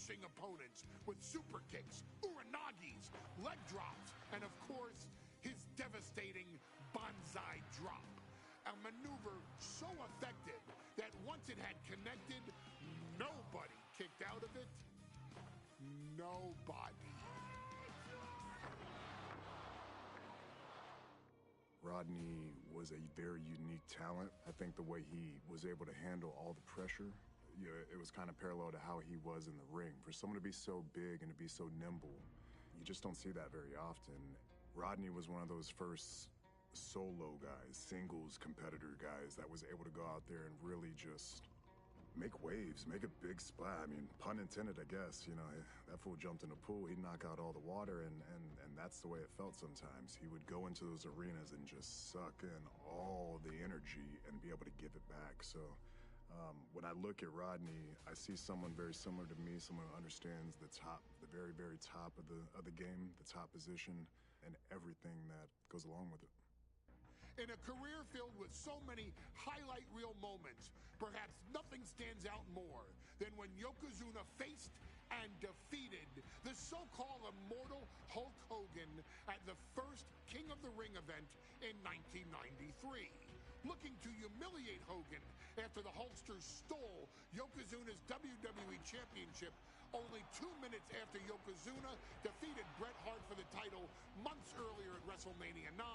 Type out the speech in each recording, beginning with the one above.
crushing opponents with super kicks, uranagis, leg drops, and of course, his devastating banzai drop. A maneuver so effective that once it had connected, nobody kicked out of it. Nobody. Rodney was a very unique talent. I think the way he was able to handle all the pressure, it was kind of parallel to how he was in the ring. For someone to be so big and to be so nimble, you just don't see that very often. Rodney was one of those first solo guys, singles competitor guys that was able to go out there and really just make waves, make a big splash. I mean, pun intended, I guess. You know, that fool jumped in the pool, he'd knock out all the water, and that's the way it felt sometimes. He would go into those arenas and just suck in all the energy and be able to give it back. So when I look at Rodney, I see someone very similar to me, someone who understands the top, the very, very top of the game, the top position, and everything that goes along with it. In a career filled with so many highlight reel moments, perhaps nothing stands out more than when Yokozuna faced and defeated the so-called immortal Hulk Hogan at the first King of the Ring event in 1993. Looking to humiliate Hogan after the Hulkster stole Yokozuna's WWE Championship only 2 minutes after Yokozuna defeated Bret Hart for the title months earlier at WrestleMania 9,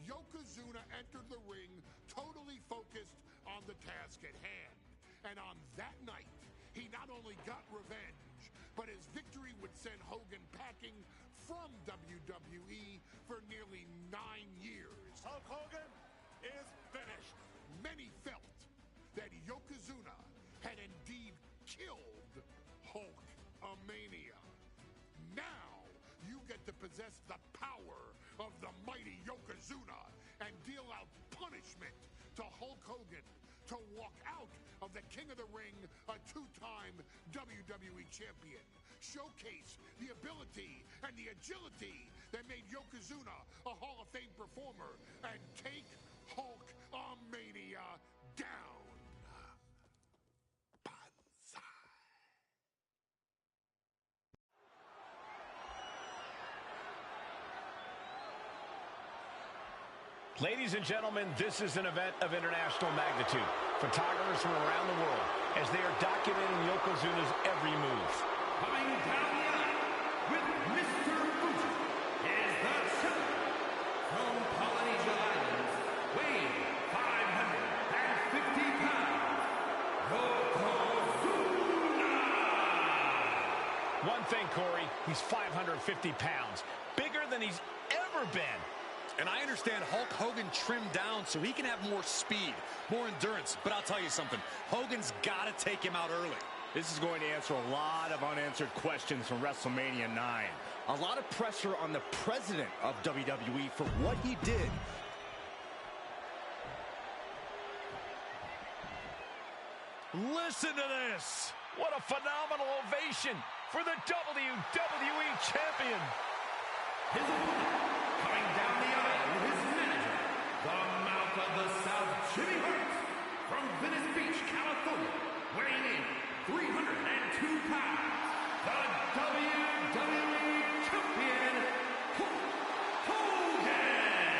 Yokozuna entered the ring totally focused on the task at hand. And on that night, he not only got revenge, but his victory would send Hogan packing from WWE for nearly 9 years. Hulk Hogan is finished. Many felt that Yokozuna had indeed killed Hulkamania. Now you get to possess the power of the mighty Yokozuna and deal out punishment to Hulk Hogan to walk out of the King of the Ring, a two-time WWE champion. Showcase the ability and the agility that made Yokozuna a Hall of Fame performer and take Hulkamania down. Banzai. Ladies and gentlemen, this is an event of international magnitude. Photographers from around the world as they are documenting Yokozuna's every move. Coming down the aisle with Mr. Fuji is the champion from Polynesia Islands, weighing 550 pounds, Yokozuna! One thing, Corey, he's 550 pounds, bigger than he's ever been. And I understand Hulk Hogan trimmed down so he can have more speed, more endurance. But I'll tell you something, Hogan's got to take him out early. This is going to answer a lot of unanswered questions from WrestleMania 9. A lot of pressure on the president of WWE for what he did. Listen to this. What a phenomenal ovation for the WWE Champion. His opponent, coming down the aisle with his manager, the Mouth of the South, Jimmy Hart, from Venice Beach, California, weighing in 302 pounds, the WWE Champion, Hulk Hogan.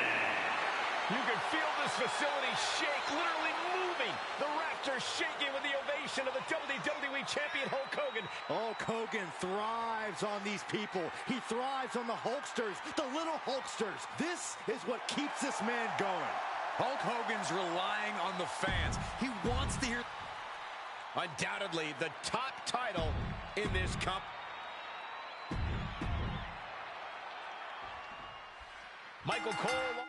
You can feel this facility shake, literally moving. The rafters shaking with the ovation of the WWE Champion, Hulk Hogan. Hulk Hogan thrives on these people. He thrives on the Hulksters, the little Hulksters. This is what keeps this man going. Hulk Hogan's relying on the fans. He wants to hear... Undoubtedly the top title in this cup. Michael Cole.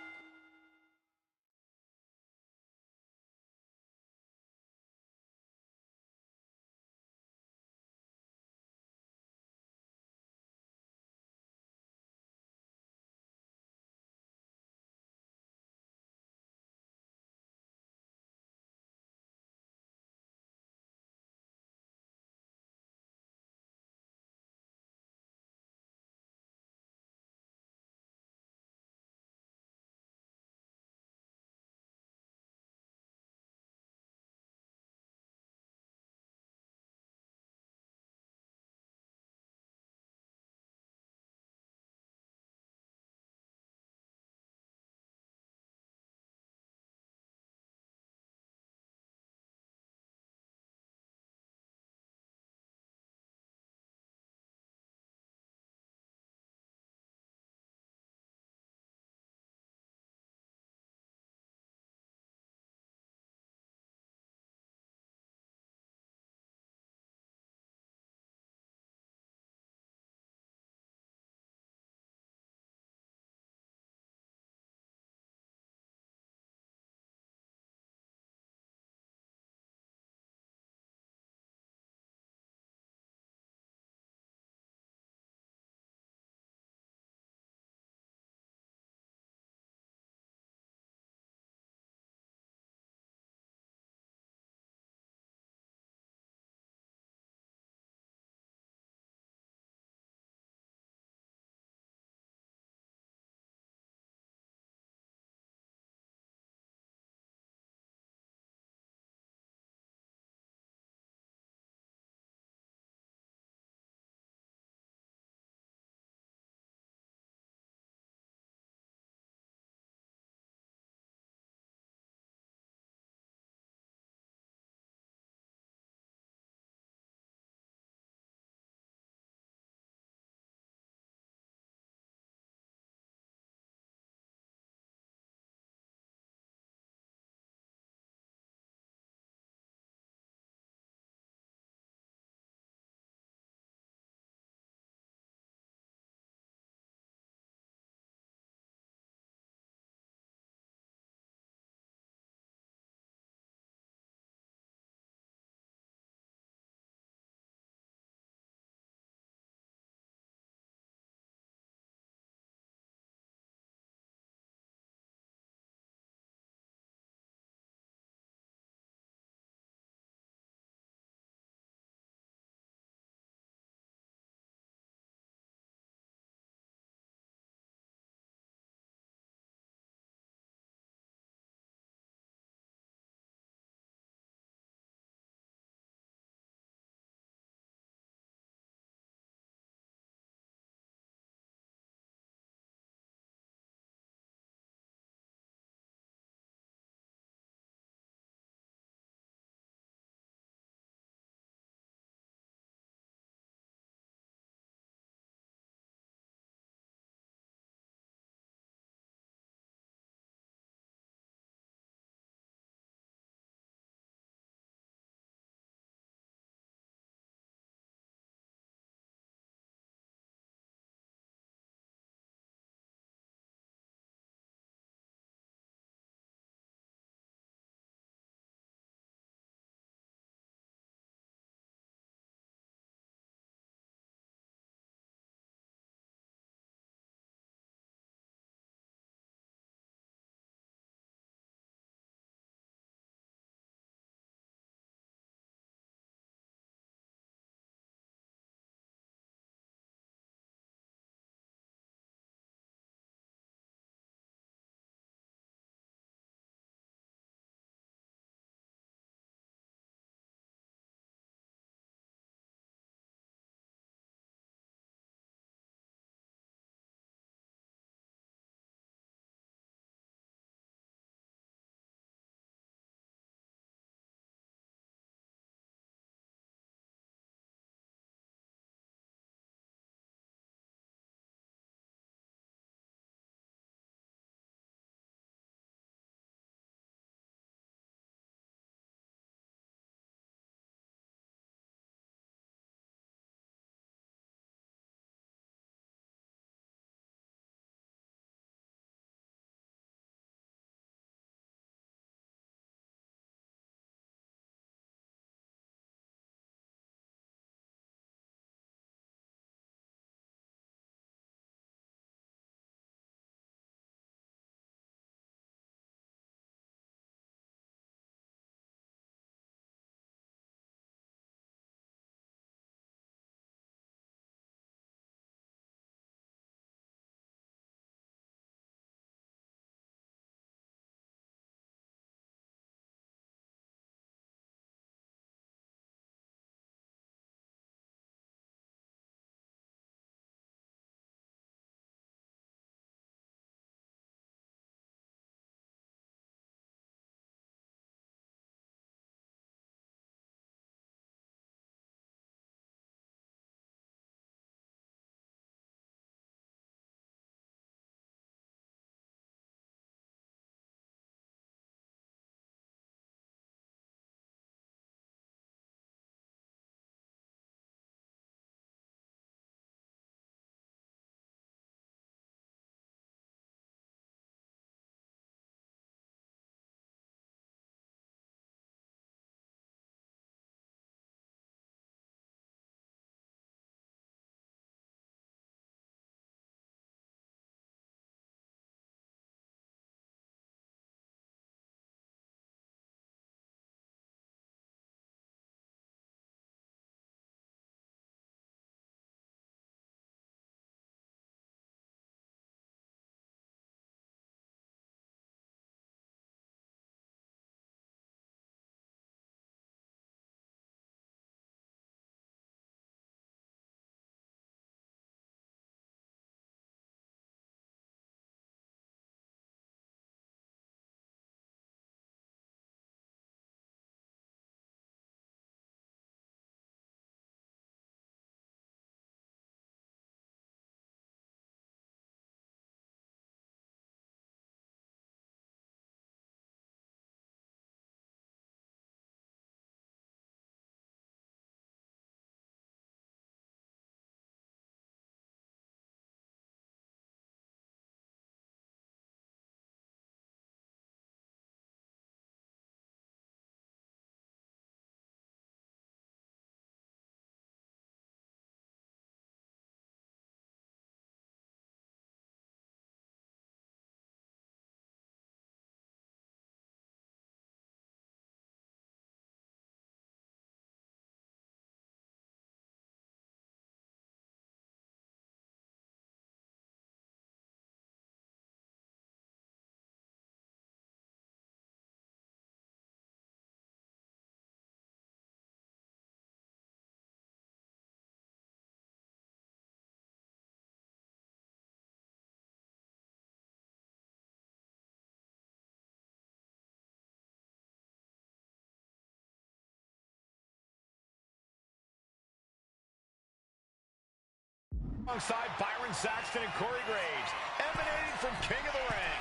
Alongside Byron Saxton and Corey Graves, emanating from King of the Ring.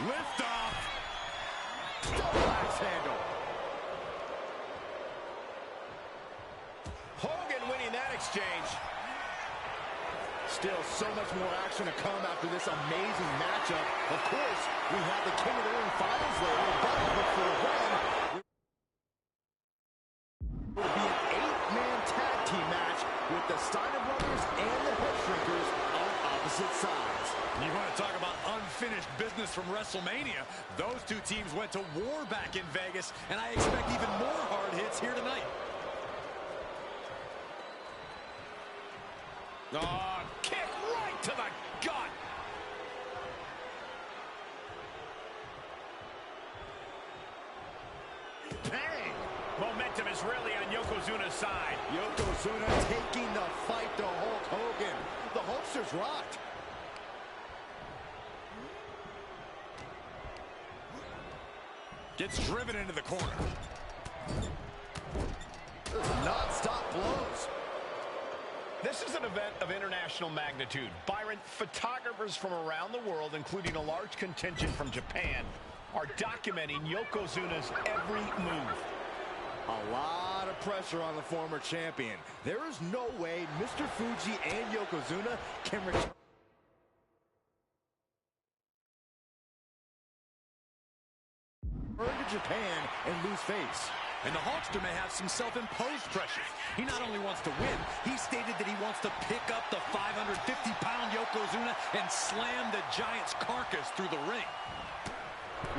Lift off. Double axe handle. Hogan winning that exchange. Still so much more action to come after this amazing matchup. Of course, we have the King of the Ring finals later, but before then, it will be an 8-man tag team match with the Steiner Brothers and the Head Shrinkers on opposite sides. You want to talk about unfinished business from WrestleMania? Those two teams went to war back in Vegas, and I expect even more hard hits here tonight. Oh, kick right to the gut. Bang! Momentum is really on Yokozuna's side. Yokozuna taking the fight to Hulk Hogan. The Hulkster's rocked. Gets driven into the corner. Non-stop blows. This is an event of international magnitude. Byron, photographers from around the world, including a large contingent from Japan, are documenting Yokozuna's every move. A lot of pressure on the former champion. There is no way Mr. Fuji and Yokozuna can return to Japan and lose face. And the Hulkster may have some self-imposed pressure. He not only wants to win, he stated that he wants to pick up the 550-pound Yokozuna and slam the Giant's carcass through the ring.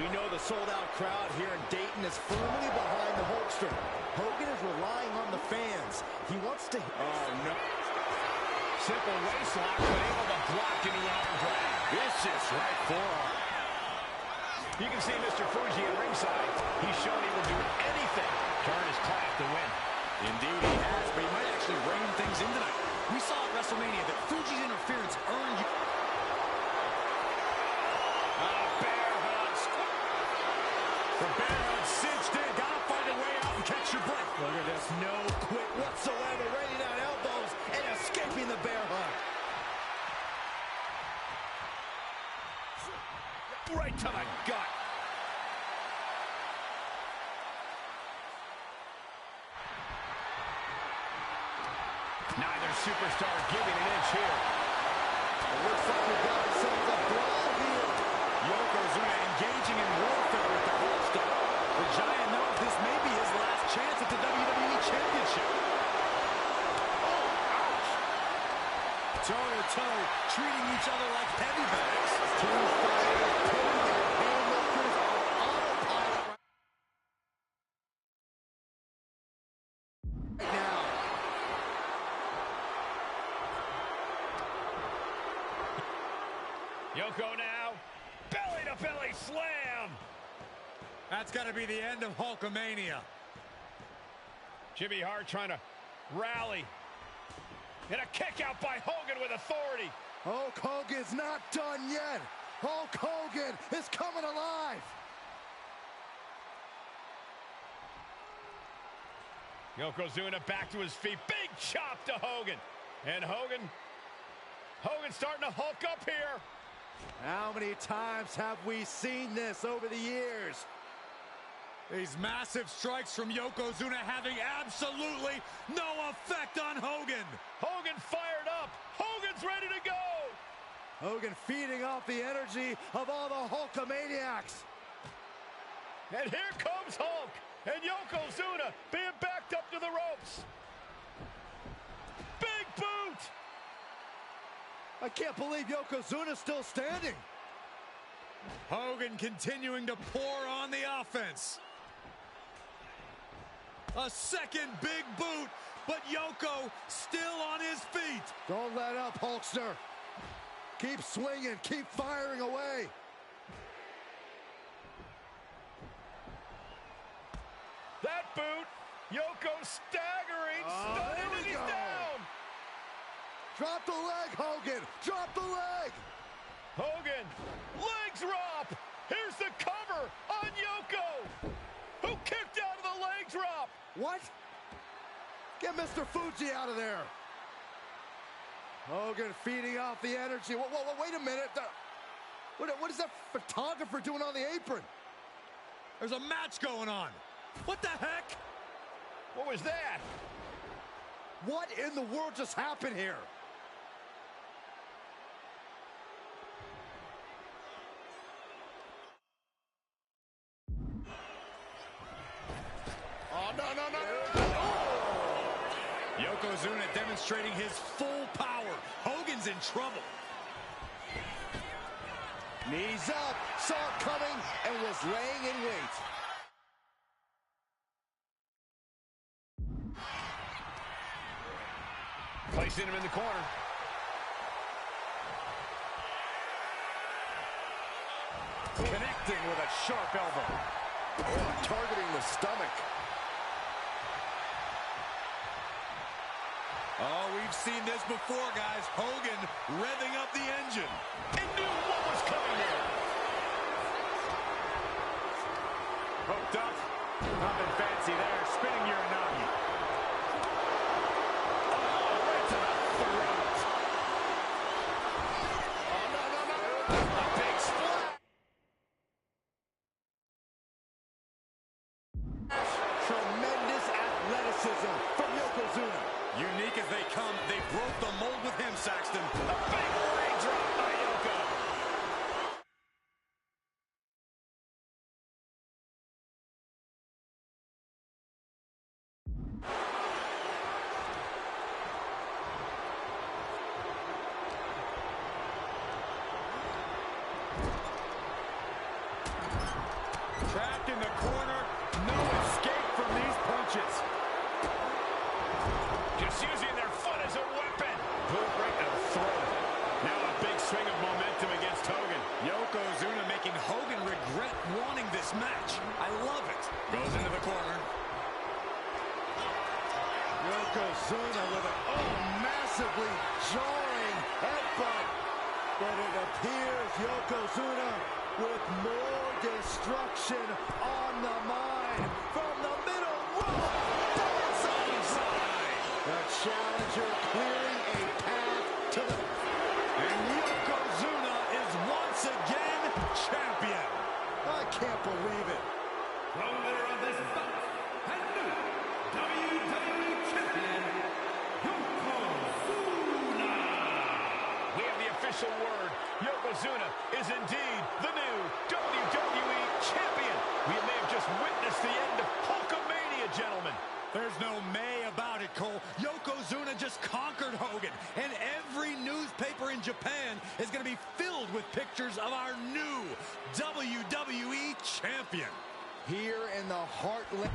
We know the sold-out crowd here in Dayton is firmly behind the Hulkster. Hogan is relying on the fans. He wants to... Oh, no. Simple waist lock, but able to block into an arm drag. Vicious right forearm. You can see Mr. Fuji at ringside. He's shown he will do anything to earn his craft to win. Indeed he has, but he might actually rein things in tonight. We saw at WrestleMania that Fuji's interference earned you... Bear hug. The bear hug cinched in. Gotta find a way out and catch your breath. Look at this. No quit whatsoever. Raining down elbows and escaping the bear hug. Right to the gut. Neither superstar giving an inch here. It looks like we've got ourselves a brawl here. Yokozuna engaging in warfare with the Hulkster. The Giant knows this may be his last chance at the WWE Championship. Oh, ouch! Toe-to-toe, treating each other like heavy bags. Two fighters putting their haymakers on autopilot right now. Yoko now. Belly-to-belly slam. That's got to be the end of Hulkamania. Jimmy Hart trying to rally. And a kick out by Hogan with authority. Hulk Hogan's not done yet. Hulk Hogan is coming alive. Yokozuna back to his feet. Big chop to Hogan. And Hogan starting to hulk up here. How many times have we seen this over the years? These massive strikes from Yokozuna having absolutely no effect on Hogan. Hogan fired up. Hogan's ready to go. Hogan feeding off the energy of all the Hulkamaniacs. And here comes Hulk. And Yokozuna being backed up to the ropes. Big boot. I can't believe Yokozuna's still standing. Hogan continuing to pour on the offense. A second big boot, but Yoko still on his feet. Don't let up, Hulkster. Keep swinging, keep firing away. That boot, Yoko staggering, stunning, and he's down. Drop the leg, Hogan. Drop the leg. Hogan, leg drop. Here's the cover on Yoko, who kicked out of the leg drop. What? Get Mr. Fuji out of there. Hogan feeding off the energy. Whoa, wait a minute. What is that photographer doing on the apron? There's a match going on. What the heck? What was that? What in the world just happened here? Oh, no. Yokozuna demonstrating his full power. Hogan's in trouble. Knees up, saw it coming, and was laying in wait. Placing him in the corner. Connecting with a sharp elbow. Oh, targeting the stomach. Oh, we've seen this before, guys. Hogan revving up the engine. And knew what was coming there. Hooked up. Nothing fancy there. Spinning Uranagi. Oh, right to the throat. Oh, no. A big splash. Tremendous athleticism from Yokozuna. Unique as they come, they broke the mold with him, Saxton. A big leg drop by Yoko. Trapped in the corner. No escape from these punches. Just using their foot as a weapon. Boot right to the throat. Now a big swing of momentum against Hogan. Yokozuna making Hogan regret wanting this match. I love it. Goes into the corner. Yokozuna with a massively jarring headbutt. But it appears Yokozuna with more destruction on the mind from the middle rope. Inside. The challenger clearing a path to the... And Yokozuna is once again champion. I can't believe it. The winner of this bout and new WWE Champion, Yokozuna. We have the official word. Yokozuna is indeed the new WWE Champion. We may have just witnessed the end of Hulkamania, gentlemen. There's no may about it, Cole. Yokozuna just conquered Hogan, and every newspaper in Japan is going to be filled with pictures of our new WWE Champion. Here in the heartland.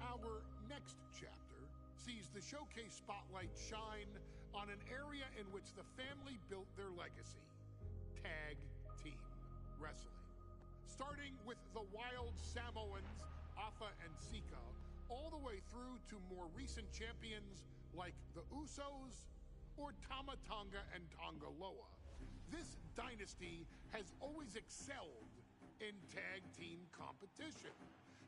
Our next chapter sees the showcase spotlight shine on an area in which the family built their legacy: tag team wrestling. Starting with the Wild Samoans, Afa and Sika, all the way through to more recent champions like the Usos or Tama Tonga and Tonga Loa. This dynasty has always excelled in tag team competition,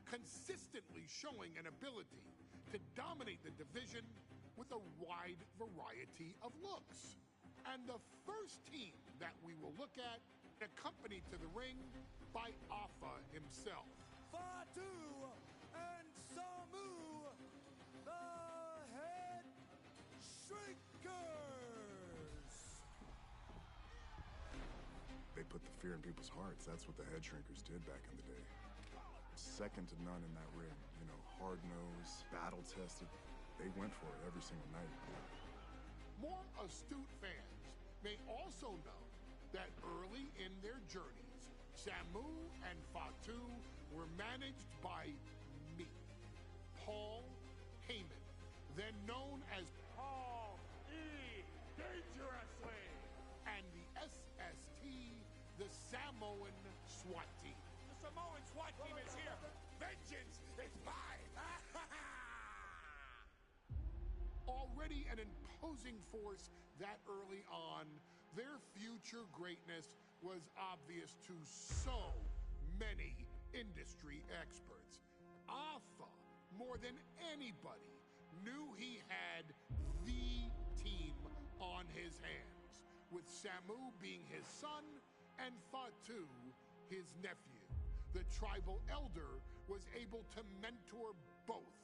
consistently showing an ability to dominate the division with a wide variety of looks. And the first team that we will look at, accompanied to the ring by Afa himself. Fatu and Samu, the Head Shrinkers. They put the fear in people's hearts. That's what the Head Shrinkers did back in the day. Second to none in that ring. You know, hard-nosed, battle-tested. They went for it every single night. More astute fans may also know that early in their journeys, Samu and Fatu were managed by me, Paul Heyman, then known as Paul E. Dangerously, and the SST, the Samoan SWAT team. The Samoan SWAT team is here. Vengeance is mine. Already an imposing force that early on, their future greatness was obvious to so many industry experts. Afa, more more than anybody, knew he had the team on his hands, with Samu being his son and Fatu his nephew. The tribal elder was able to mentor both,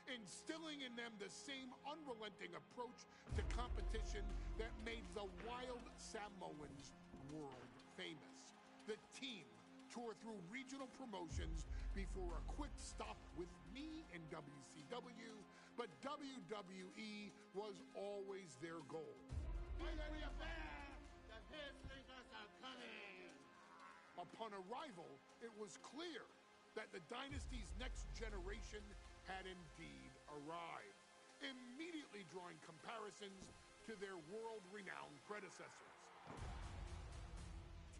instilling in them the same unrelenting approach to competition that made the wild Samoans world famous. The team toured through regional promotions before a quick stop with me in WCW, but WWE was always their goal. Upon arrival, it was clear that the dynasty's next generation had indeed arrived, immediately drawing comparisons to their world-renowned predecessors.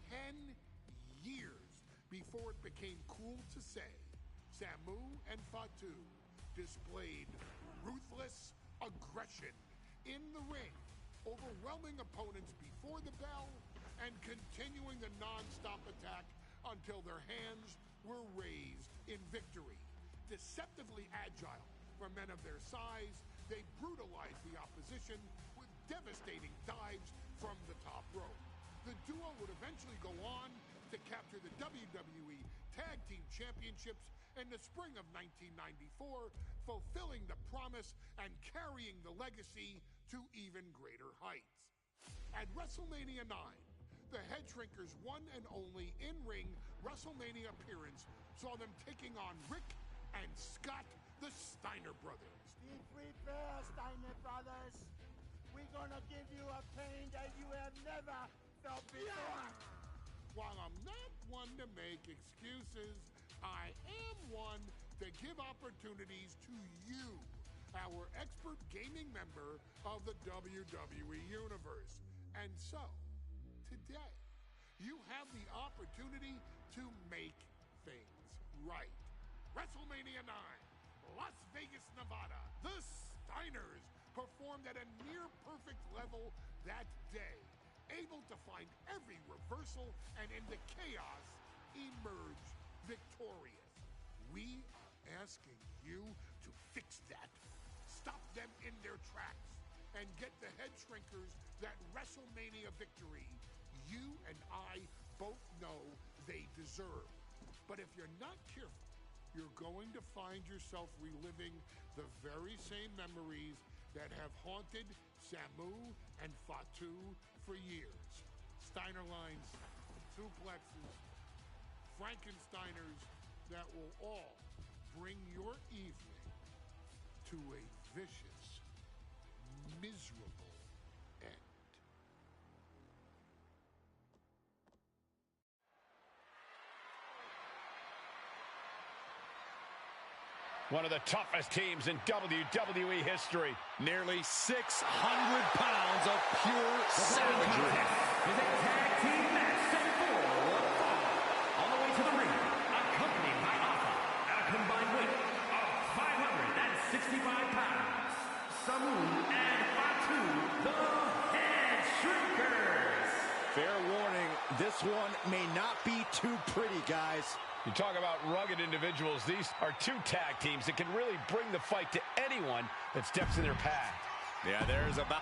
10 years before it became cool to say, Samu and Fatu displayed ruthless aggression in the ring, overwhelming opponents before the bell and continuing the non-stop attack until their hands were raised in victory. Deceptively agile for men of their size, they brutalized the opposition with devastating dives from the top rope. The duo would eventually go on to capture the WWE Tag Team Championships in the spring of 1994, fulfilling the promise and carrying the legacy to even greater heights. At WrestleMania 9, the Head Shrinkers' one and only in-ring WrestleMania appearance saw them taking on Rick and Scott, the Steiner brothers. Be prepared, Steiner brothers. We're gonna give you a pain that you have never felt before. While I'm not one to make excuses, I am one to give opportunities to you, our expert gaming member of the WWE Universe. And so, today, you have the opportunity to make things right. WrestleMania 9, Las Vegas, Nevada. The Steiners performed at a near-perfect level that day, able to find every reversal and in the chaos emerge victorious. We are asking you to fix that. Stop them in their tracks and get the Head Shrinkers that WrestleMania victory you and I both know they deserve. But if you're not careful, you're going to find yourself reliving the very same memories that have haunted Samu and Fatu for years. Steiner lines, suplexes, Frankensteiners that will all bring your evening to a vicious, miserable end. One of the toughest teams in WWE history. Nearly 600 pounds of pure savagery. Is a tag team match set for one fall. On the way to the ring, accompanied by Alpha at a combined weight of 565 pounds. Samu and Fatu, the Head Shrinkers. Fair warning, this one may not be too pretty, guys. You talk about rugged individuals. These are two tag teams that can really bring the fight to anyone that steps in their path. Yeah, there's about...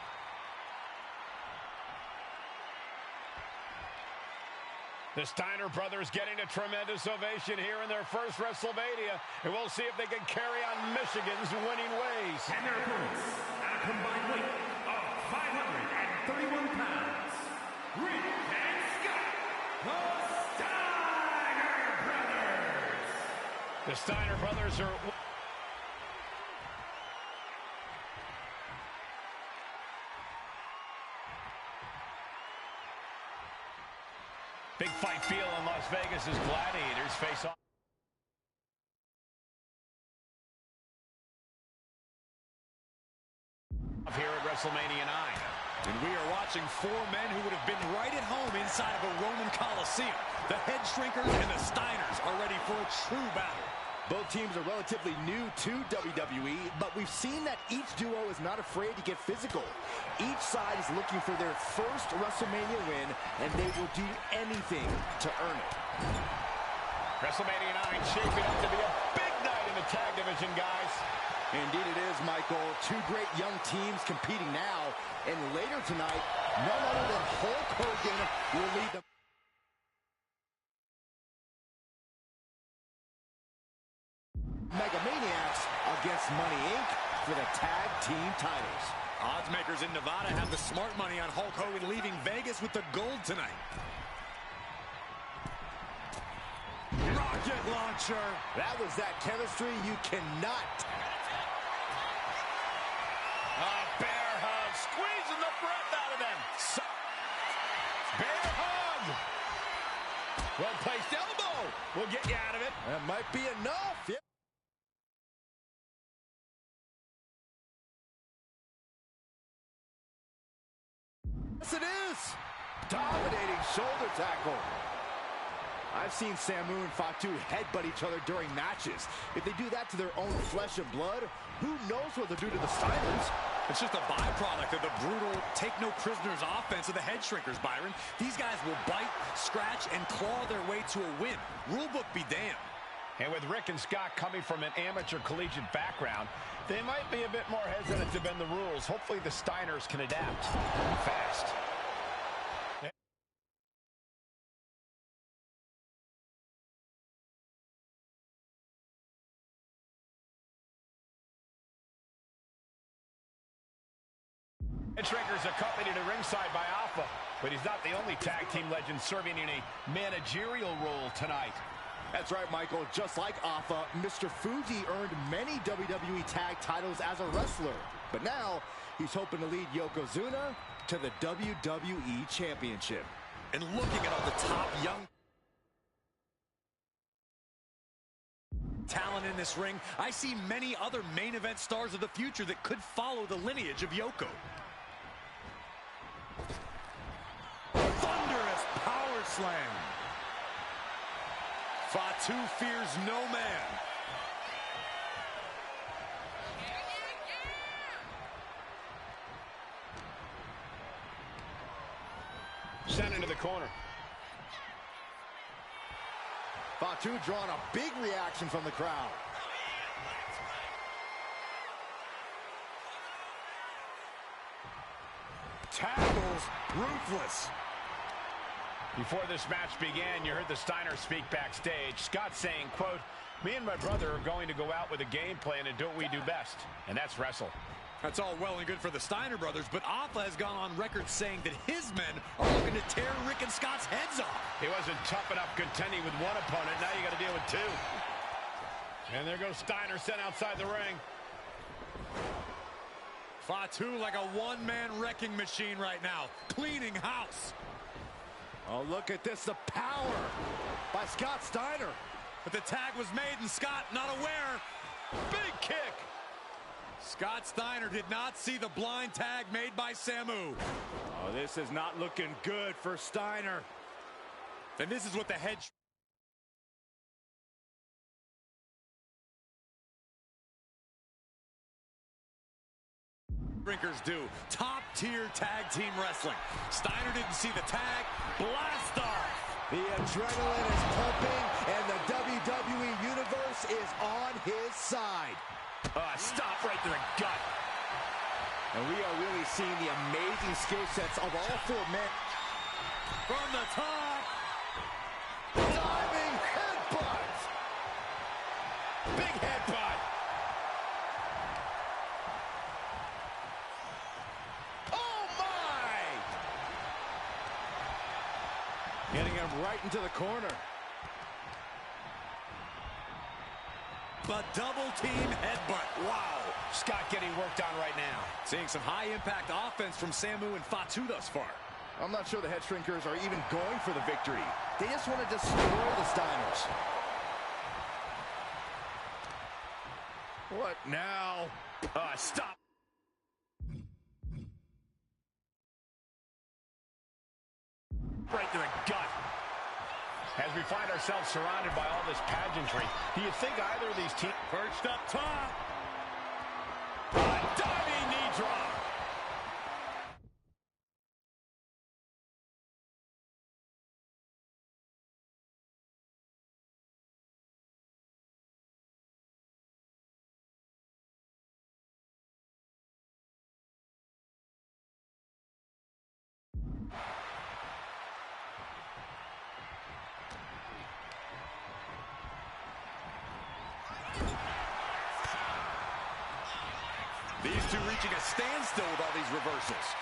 The Steiner brothers getting a tremendous ovation here in their first WrestleMania. And we'll see if they can carry on Michigan's winning ways. And their opponents at a combined weight of 531 pounds. Rick and Scott, the Steiner brothers. The Steiner brothers are... Big fight feel in Las Vegas as Gladiators face off. Here at WrestleMania 9. And we are watching four men who would have been right at home inside of a Roman Coliseum. The Head Shrinkers and the Steiners are ready for a true battle. Both teams are relatively new to WWE, but we've seen that each duo is not afraid to get physical. Each side is looking for their first WrestleMania win, and they will do anything to earn it. WrestleMania 9 shaping up to be a big night in the tag division, guys. Indeed it is, Michael. Two great young teams competing now. And later tonight, none other than Hulk Hogan will lead them. Megamaniacs against Money Inc. for the tag team titles. Odds makers in Nevada have the smart money on Hulk Hogan leaving Vegas with the gold tonight. Rocket launcher. That was that chemistry you cannot. A bear hug, squeezing the breath out of them. Bear hug. Well-placed elbow will get you out of it. That might be enough. Yeah. Yes, it is. Dominating shoulder tackle. I've seen Samu and Fatu headbutt each other during matches. If they do that to their own flesh and blood, who knows what they'll do to the Steiners? It's just a byproduct of the brutal take-no-prisoners offense of the Head Shrinkers, Byron. These guys will bite, scratch, and claw their way to a win. Rulebook be damned. And with Rick and Scott coming from an amateur collegiate background, they might be a bit more hesitant to bend the rules. Hopefully the Steiners can adapt fast. Head Shrinkers accompanied to ringside by Alpha, but he's not the only tag team legend serving in a managerial role tonight. That's right, Michael. Just like Alpha, Mr. Fuji earned many WWE tag titles as a wrestler. But now, he's hoping to lead Yokozuna to the WWE Championship. And looking at all the top young talent in this ring, I see many other main event stars of the future that could follow the lineage of Yoko. Thunderous power slam. Fatu fears no man. Sent into the corner. Fatu drawing a big reaction from the crowd. Tackles ruthless. Before this match began, you heard the Steiners speak backstage. Scott saying, quote, "Me and my brother are going to go out with a game plan and do what we do best, and that's wrestle." That's all well and good for the Steiner brothers, but Alpha has gone on record saying that his men are looking to tear Rick and Scott's heads off. He wasn't tough enough contending with one opponent. Now you got to deal with two. And there goes Steiner sent outside the ring. Fatu like a one-man wrecking machine right now, cleaning house. Oh, look at this, the power by Scott Steiner. But the tag was made and Scott not aware. Big kick. Scott Steiner did not see the blind tag made by Samu. Oh, this is not looking good for Steiner. And this is what the Head Shrinkers do. Top-tier tag team wrestling. Steiner didn't see the tag. Blast off. The adrenaline is pumping, and the WWE Universe is on his side. Stop right to the gut. And we are really seeing the amazing skill sets of all four men. From the top. Diving headbutt. Big headbutt. Oh, my! Getting him right into the corner. The double team headbutt. Wow. Scott getting worked on right now. Seeing some high-impact offense from Samu and Fatu thus far. I'm not sure the Head Shrinkers are even going for the victory. They just want to destroy the Steiners. What now? Stop. Right to the gut. As we find ourselves surrounded by all this pageantry, do you think either of these teams... Perched up top. A diving knee drop. These two reaching a standstill with all these reversals.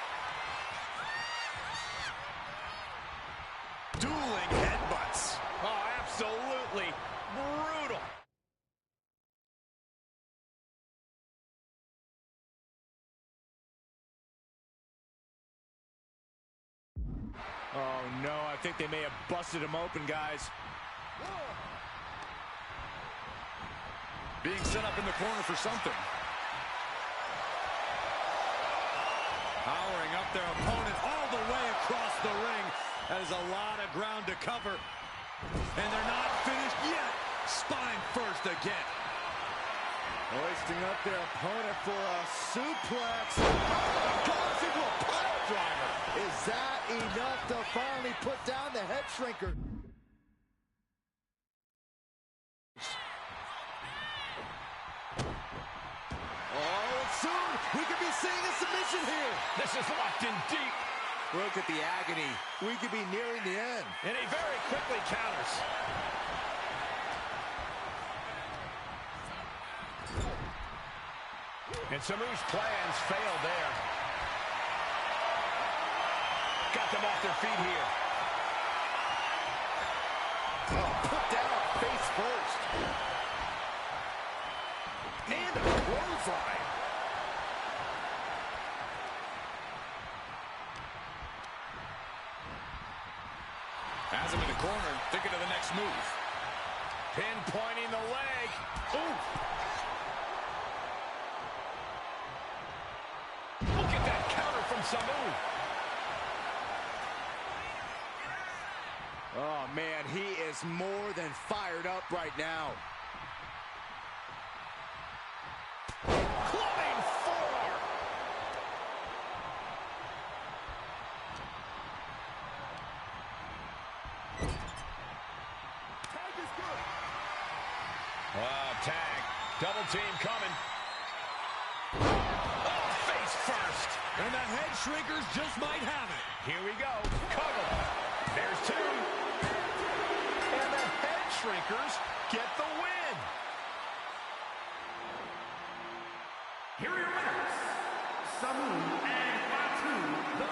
Dueling headbutts. Oh, absolutely brutal. Oh, no, I think they may have busted him open, guys. Being set up in the corner for something. Powering up their opponent all the way across the ring. That is a lot of ground to cover. And they're not finished yet. Spine first again. Hoisting up their opponent for a suplex. Goes into a pile driver. Is that enough to finally put down the head shrinker? Oh, and soon we could be seeing a submission here. This is locked in deep. Look at the agony. We could be nearing the end. And he very quickly counters. And Samu's plans failed there. Got them off their feet here. Oh, put down face first. And a clothesline. Has him in the corner, thinking of the next move. Pinpointing the leg. Ooh. Look at that counter from Samu. Oh, man, he is more than fired up right now. Clubbing forearm. Tag is good. Tag. Double team coming. Oh, face first. And the head shrinkers just might have it. Here we go. Cover. There's two. And the head shrinkers get the win. Here are your winners, Samu and Fatu, the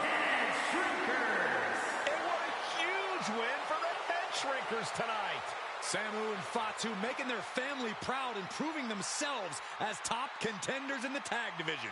Head Shrinkers. And what a huge win for the head shrinkers tonight. Samu and Fatu making their family proud and proving themselves as top contenders in the tag division.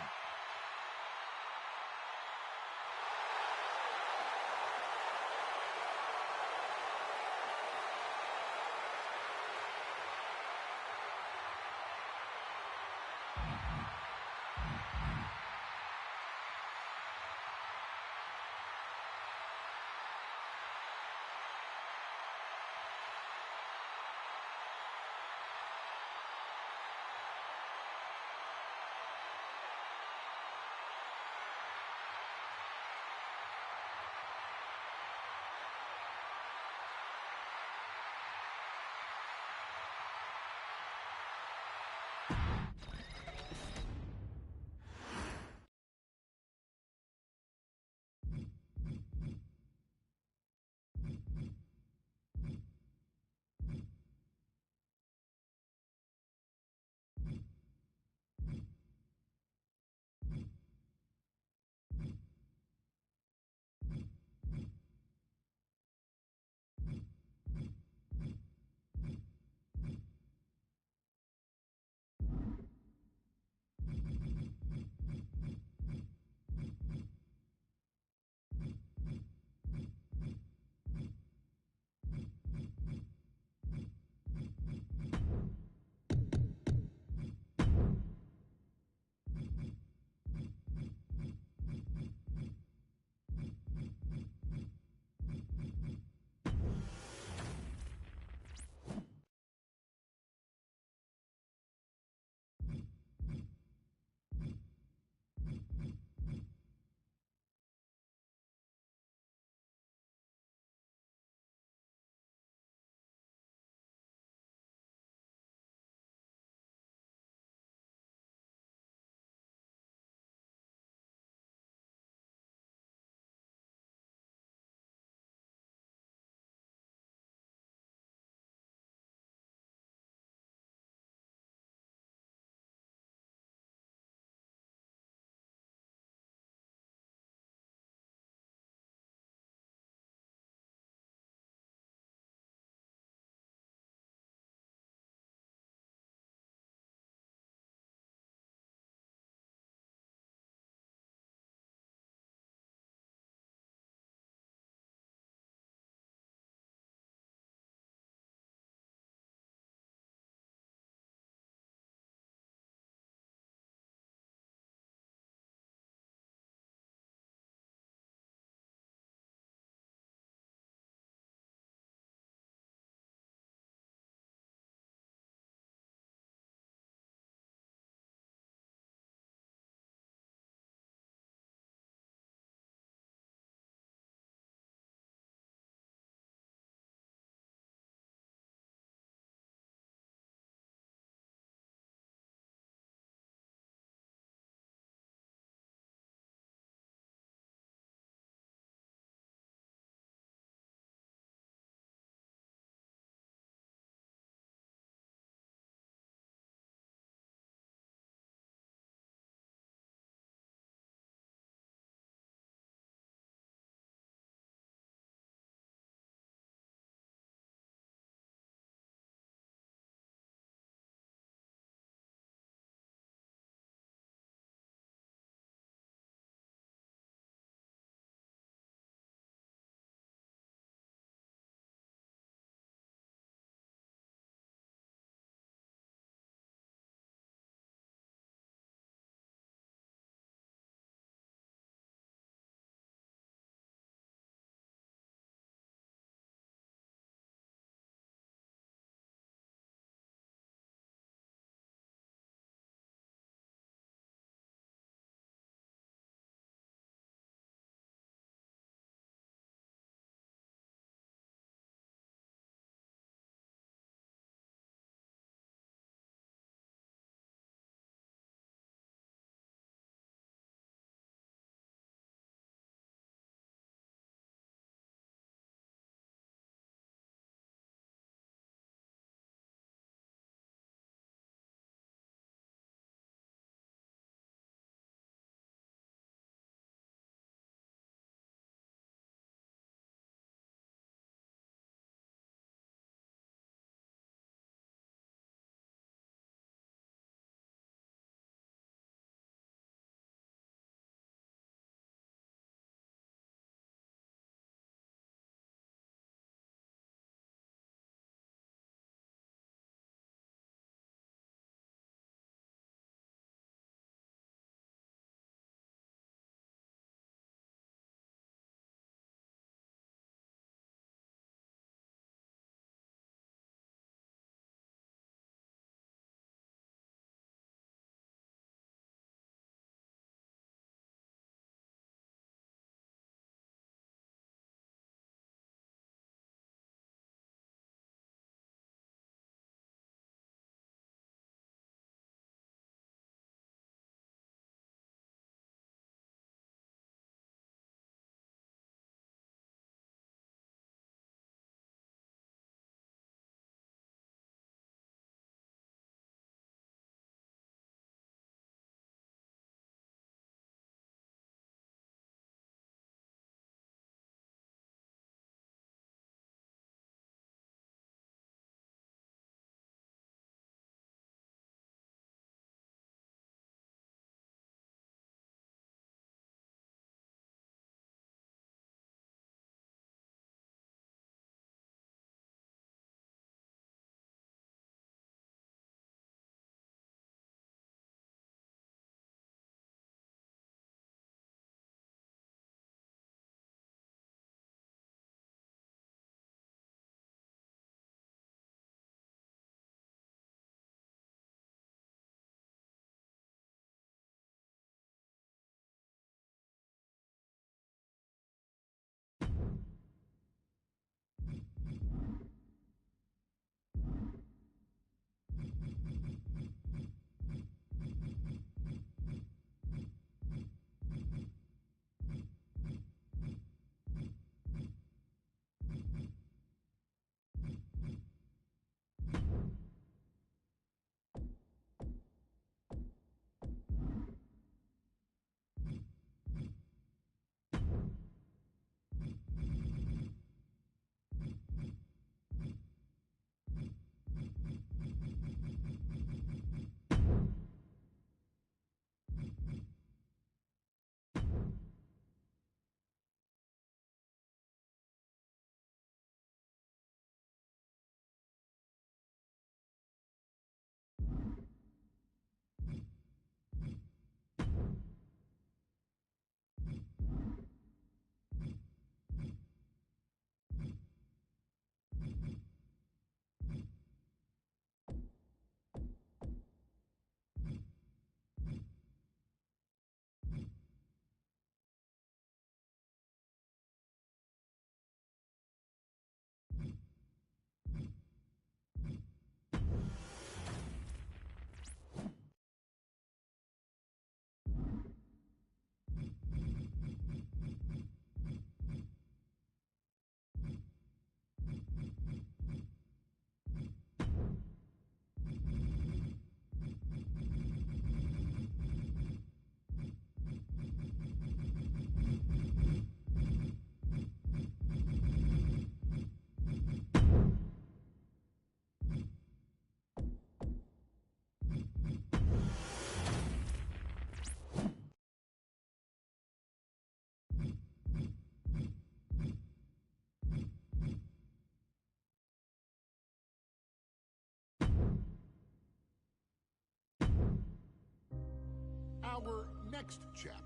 next chapter.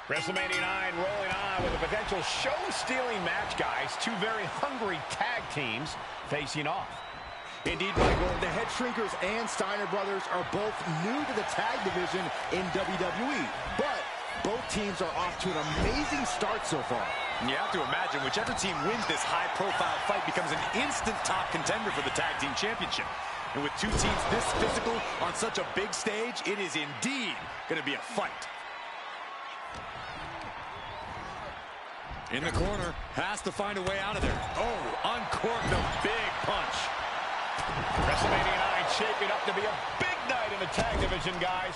WrestleMania 9 rolling on with a potential show-stealing match, guys. Two very hungry tag teams facing off. Indeed, Michael, the Head Shrinkers and Steiner Brothers are both new to the tag division in WWE, but both teams are off to an amazing start so far. You have to imagine whichever team wins this high-profile fight becomes an instant top contender for the Tag Team Championship. And with two teams this physical on such a big stage, it is indeed going to be a fight. In the corner, has to find a way out of there. Oh, uncorked a big punch. WrestleMania 9 shaping up to be a big night in the tag division, guys.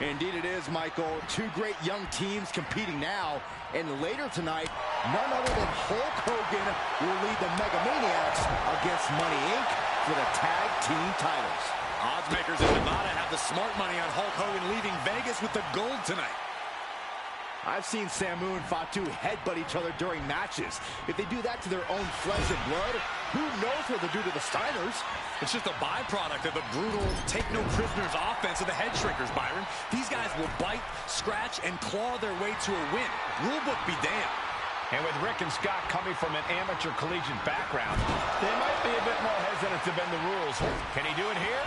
Indeed it is, Michael. Two great young teams competing now. And later tonight, none other than Hulk Hogan will lead the Mega Maniacs against Money Inc. for the tag team titles. Oddsmakers in Nevada have the smart money on Hulk Hogan leaving Vegas with the gold tonight. I've seen Samu and Fatu headbutt each other during matches. If they do that to their own flesh and blood, who knows what they'll do to the Steiners? It's just a byproduct of the brutal take-no-prisoners offense of the Head Shrinkers, Byron. These guys will bite, scratch, and claw their way to a win. Rulebook be damned. And with Rick and Scott coming from an amateur collegiate background, they might be a bit more hesitant to bend the rules. Can he do it here?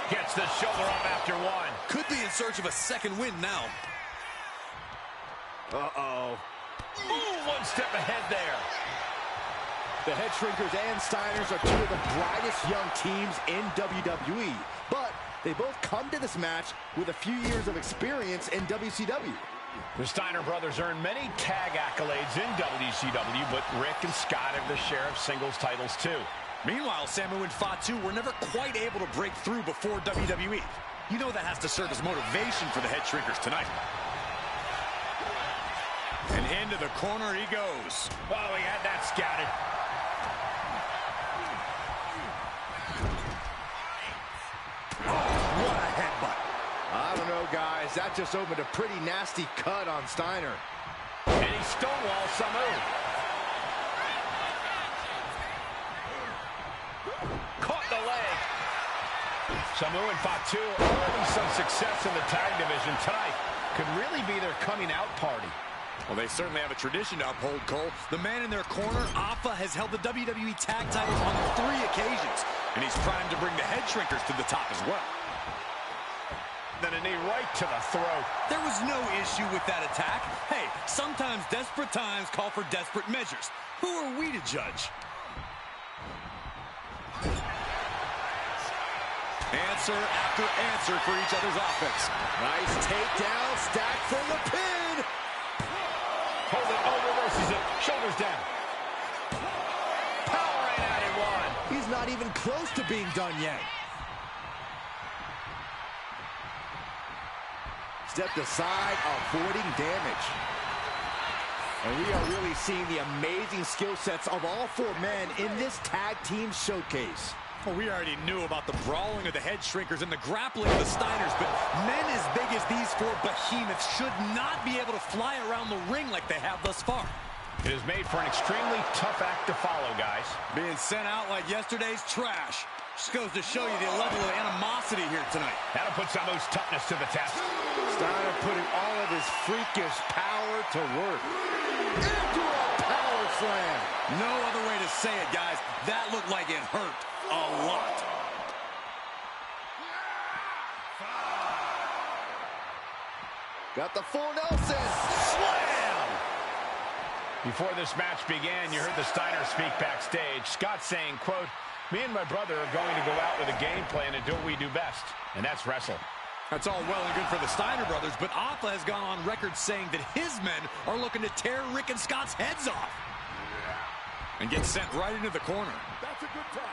Gets the shoulder up after one. Could be in search of a second win now. Uh-oh. Ooh, one step ahead there. The Head Shrinkers and Steiners are two of the brightest young teams in WWE. But they both come to this match with a few years of experience in WCW. The Steiner brothers earned many tag accolades in WCW, but Rick and Scott have their share of singles titles too. Meanwhile, Samu and Fatu were never quite able to break through before WWE. You know that has to serve as motivation for the Head Shrinkers tonight. And into the corner he goes. Oh, he had that scouted. Oh, what a headbutt. I don't know, guys. That just opened a pretty nasty cut on Steiner. And he stonewalls Samu. Caught the leg. Samu and Fatu already some success in the tag division tonight. Could really be their coming out party. Well, they certainly have a tradition to uphold, Cole. The man in their corner, Alpha, has held the WWE tag titles on 3 occasions. And he's primed to bring the Head Shrinkers to the top as well. Then a knee right to the throat. There was no issue with that attack. Hey, sometimes desperate times call for desperate measures. Who are we to judge? Answer after answer for each other's offense. Nice takedown, stack for the pin. Hold it, oh, reverses it, shoulders down. Powering out in one. He's not even close to being done yet. Stepped aside, avoiding damage. And we are really seeing the amazing skill sets of all 4 men in this tag team showcase. Well, we already knew about the brawling of the Head Shrinkers and the grappling of the Steiners, but men as big as these 4 behemoths should not be able to fly around the ring like they have thus far. It is made for an extremely tough act to follow, guys. Being sent out like yesterday's trash. Just goes to show you the level of animosity here tonight. That'll put Samu's toughness to the test. Steiner putting all of his freakish power to work. Into a power slam. No other way to say it, guys. That looked like it hurt a lot. Got the full Nelson. Slam! Before this match began, you heard the Steiners speak backstage. Scott saying, quote, "Me and my brother are going to go out with a game plan and do what we do best, and that's wrestle." That's all well and good for the Steiner brothers, but Alpha has gone on record saying that his men are looking to tear Rick and Scott's heads off. And get sent right into the corner. That's a good time.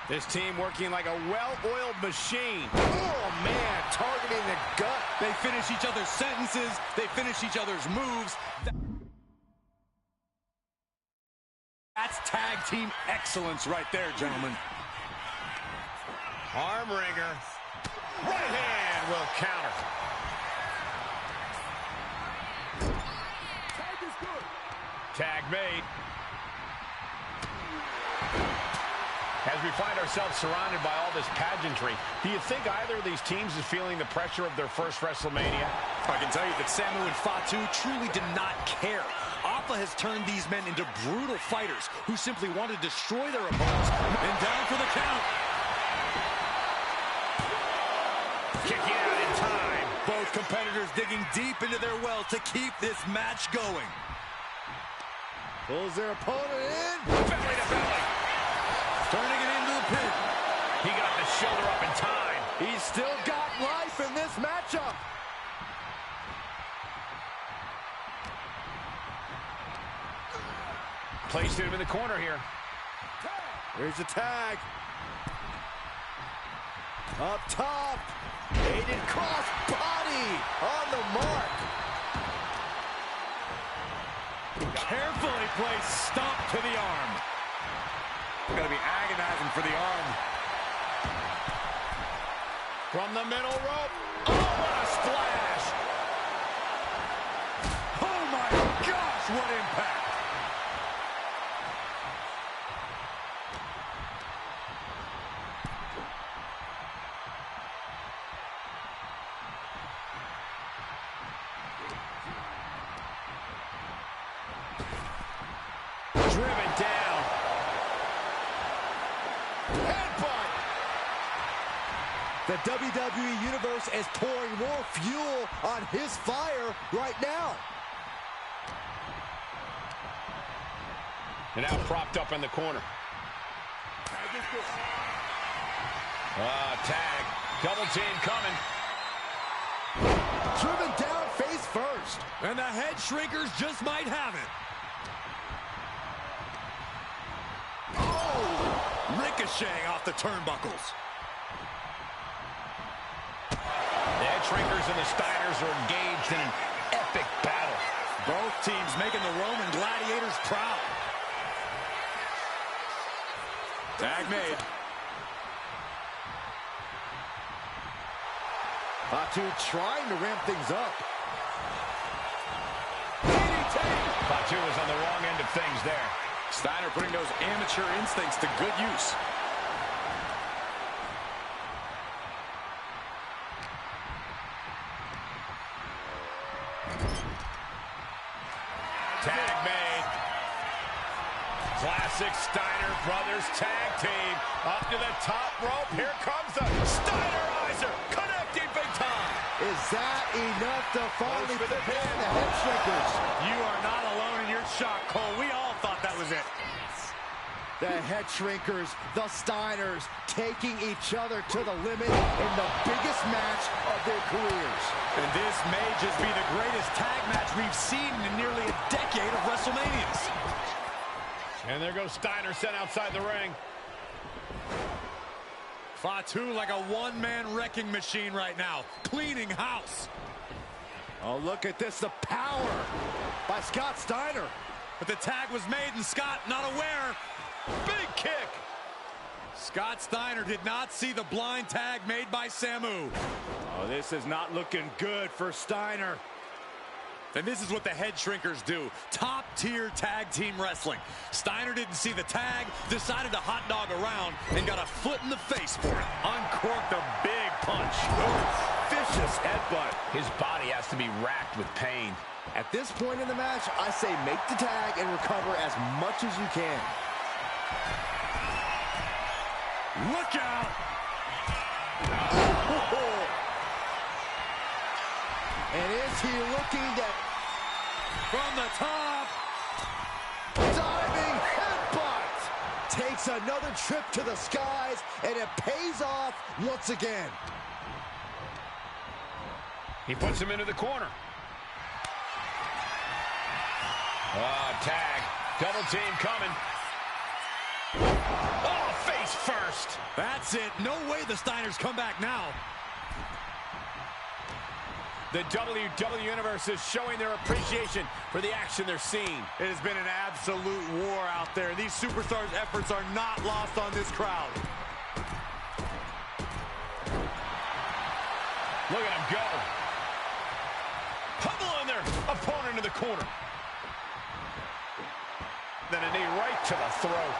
This team working like a well-oiled machine. Oh, man, targeting the gut. They finish each other's sentences. They finish each other's moves. That's tag team excellence right there, gentlemen. Arm wringer. Right hand will counter. Tag is good. Tag made. As we find ourselves surrounded by all this pageantry, do you think either of these teams is feeling the pressure of their first WrestleMania? I can tell you that Samu and Fatu truly did not care. Alpha has turned these men into brutal fighters who simply want to destroy their opponents. And down for the count. Kicking out in time. Both competitors digging deep into their wells to keep this match going. Pulls their opponent in. Belly to belly. Turning it into the pin. He got the shoulder up in time. He's still got life in this matchup. Placed him in the corner here. Here's the tag. Up top. Aiden cross body on the mark. Carefully placed stomp to the arm. Gonna be agonizing for the arm. From the middle rope. Oh, what a splash. Oh my gosh, what impact. Driven down. Headbutt. The WWE Universe is pouring more fuel on his fire right now. And now propped up in the corner. Tag. Double team coming. Driven down face first. And the head shrinkers just might have it. Ricocheting off the turnbuckles. The head shrinkers and the Steiners are engaged in an epic battle. Both teams making the Roman gladiators proud. Tag made. Fatu trying to ramp things up. Fatu was on the wrong end of things there. Steiner putting those amateur instincts to good use. Tag made. Classic Steiner Brothers tag team. Up to the top rope. Here comes the Steinerizer. Connecting big time. Is that enough to finally put down the head shrinkers? You are not alone in your shock, Cole. We all thought that was it. The head shrinkers, the Steiners, taking each other to the limit in the biggest match of their careers. And this may just be the greatest tag match we've seen in nearly a decade of WrestleManias. And there goes Steiner sent outside the ring. Fatu like a one-man wrecking machine right now, cleaning house. Oh, look at this, the power by Scott Steiner. But the tag was made and Scott not aware. Big kick. Scott Steiner did not see the blind tag made by Samu. Oh, this is not looking good for Steiner. And this is what the head shrinkers do. Top-tier tag team wrestling. Steiner didn't see the tag, decided to hot dog around, and got a foot in the face for it. Uncorked a big punch. Vicious headbutt. His body has to be racked with pain. At this point in the match, I say make the tag and recover as much as you can. Look out! And is he looking at... From the top! Diving headbutt! Takes another trip to the skies, and it pays off once again. He puts him into the corner. Tag. Double team coming. Oh, face first. That's it. No way the Steiners come back now. The WWE Universe is showing their appreciation for the action they're seeing. It has been an absolute war out there. These superstars' efforts are not lost on this crowd. Look at him go. Pummeling their opponent in the corner. Then a knee right to the throat.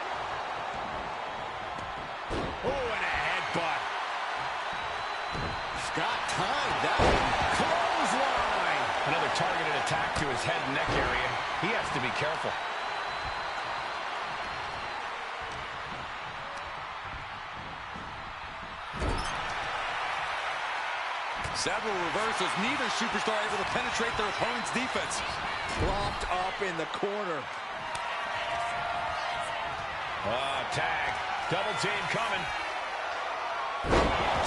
Oh, and a headbutt. Scott timed that one. Clothesline. Another targeted attack to his head and neck area. He has to be careful. Several reversals. Neither superstar able to penetrate their opponent's defense. Propped up in the corner. Tag. Double team coming.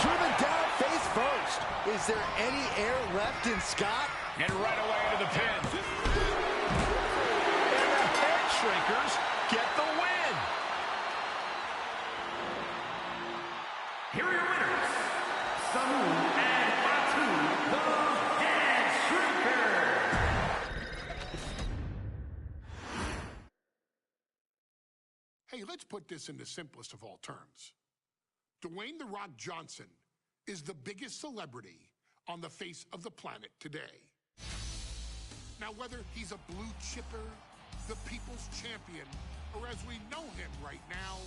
Driven down face first. Is there any air left in Scott? And right away into the pin. And the head shrinkers get the win. Here are your winners, Samu and Fatu, the Head Shrinkers. Hey, let's put this in the simplest of all terms. Dwayne "The Rock" Johnson is the biggest celebrity on the face of the planet today. Now, whether he's a blue chipper, the people's champion, or as we know him right now,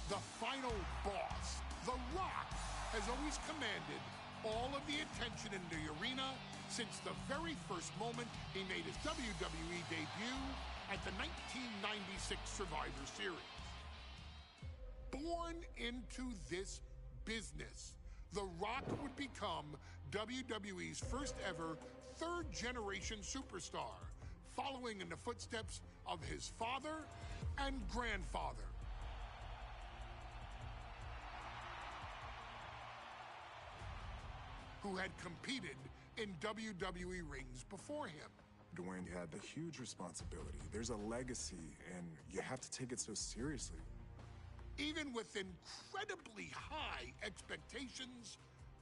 the final boss, The Rock has always commanded all of the attention in the arena since the very first moment he made his WWE debut at the 1996 Survivor Series. Born into this business, The Rock would become WWE's first ever third-generation superstar, following in the footsteps of his father and grandfather. Who had competed in WWE rings before him. Dwayne had the huge responsibility. There's a legacy, and you have to take it so seriously. Even with incredibly high expectations,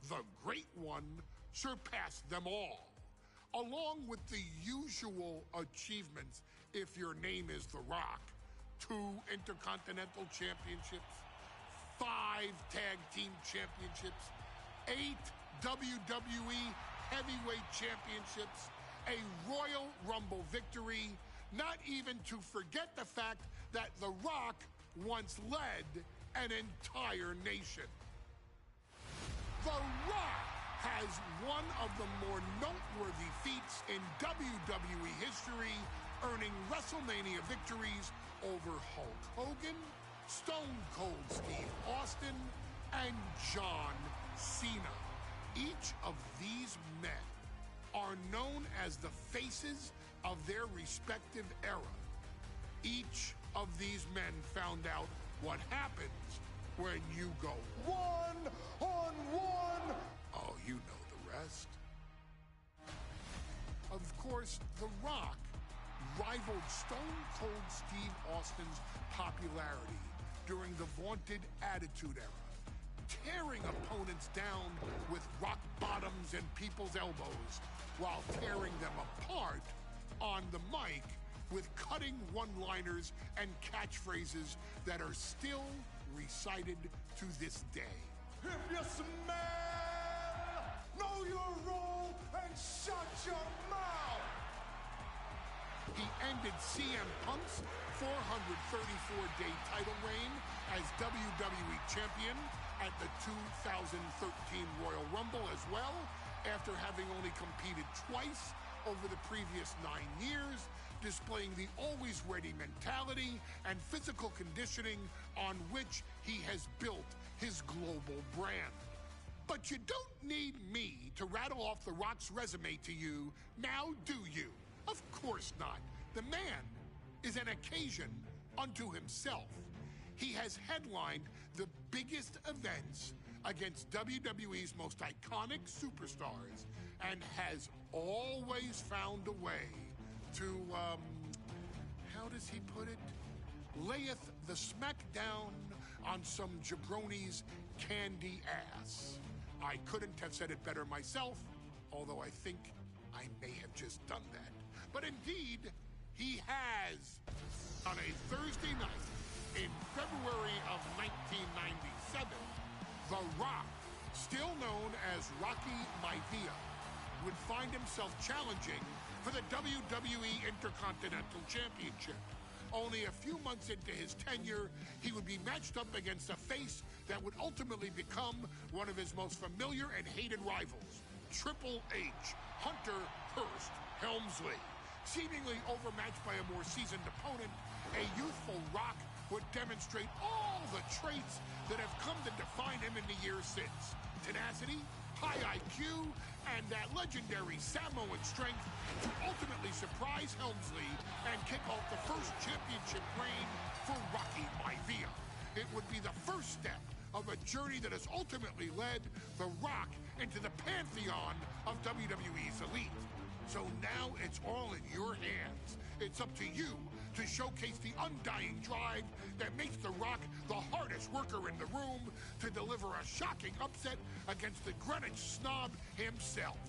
the Great One surpassed them all, along with the usual achievements if your name is The Rock. 2 Intercontinental Championships, 5 Tag Team Championships, 8 WWE Heavyweight Championships, a Royal Rumble victory, not even to forget the fact that The Rock once led an entire nation. The Rock has one of the more noteworthy feats in WWE history, earning WrestleMania victories over Hulk Hogan, Stone Cold Steve Austin, and John Cena. Each of these men are known as the faces of their respective era. Each of these men found out what happens when you go one-on-one. Oh, you know the rest. Of course, The Rock rivaled Stone Cold Steve Austin's popularity during the vaunted Attitude Era, tearing opponents down with rock bottoms and people's elbows while tearing them apart on the mic with cutting one-liners and catchphrases that are still recited to this day. If you smell, know your role and shut your mouth. He ended CM Punk's 434-day title reign as WWE Champion at the 2013 Royal Rumble as well, after having only competed twice over the previous 9 years, displaying the always-ready mentality and physical conditioning on which he has built his global brand. But you don't need me to rattle off The Rock's resume to you, now do you? Of course not. The man is an occasion unto himself. He has headlined the biggest events against WWE's most iconic superstars and has always found a way to, how does he put it? Layeth the smackdown on some jabroni's candy ass. I couldn't have said it better myself, although I think I may have just done that. But indeed, he has. On a Thursday night in February of 1997, The Rock still known as Rocky Maivia, would find himself challenging for the WWE Intercontinental Championship. Only a few months into his tenure, he would be matched up against a face that would ultimately become one of his most familiar and hated rivals, Triple H, Hunter Hearst Helmsley. Seemingly overmatched by a more seasoned opponent, a youthful Rock would demonstrate all the traits that have come to define him in the years since. Tenacity, high IQ, and that legendary Samoan strength to ultimately surprise Helmsley and kick off the first championship reign for Rocky Maivia. It would be the first step of a journey that has ultimately led The Rock into the pantheon of WWE's elite. So now it's all in your hands. It's up to you to showcase the undying drive that makes The Rock the hardest worker in the room to deliver a shocking upset against the Greenwich snob himself.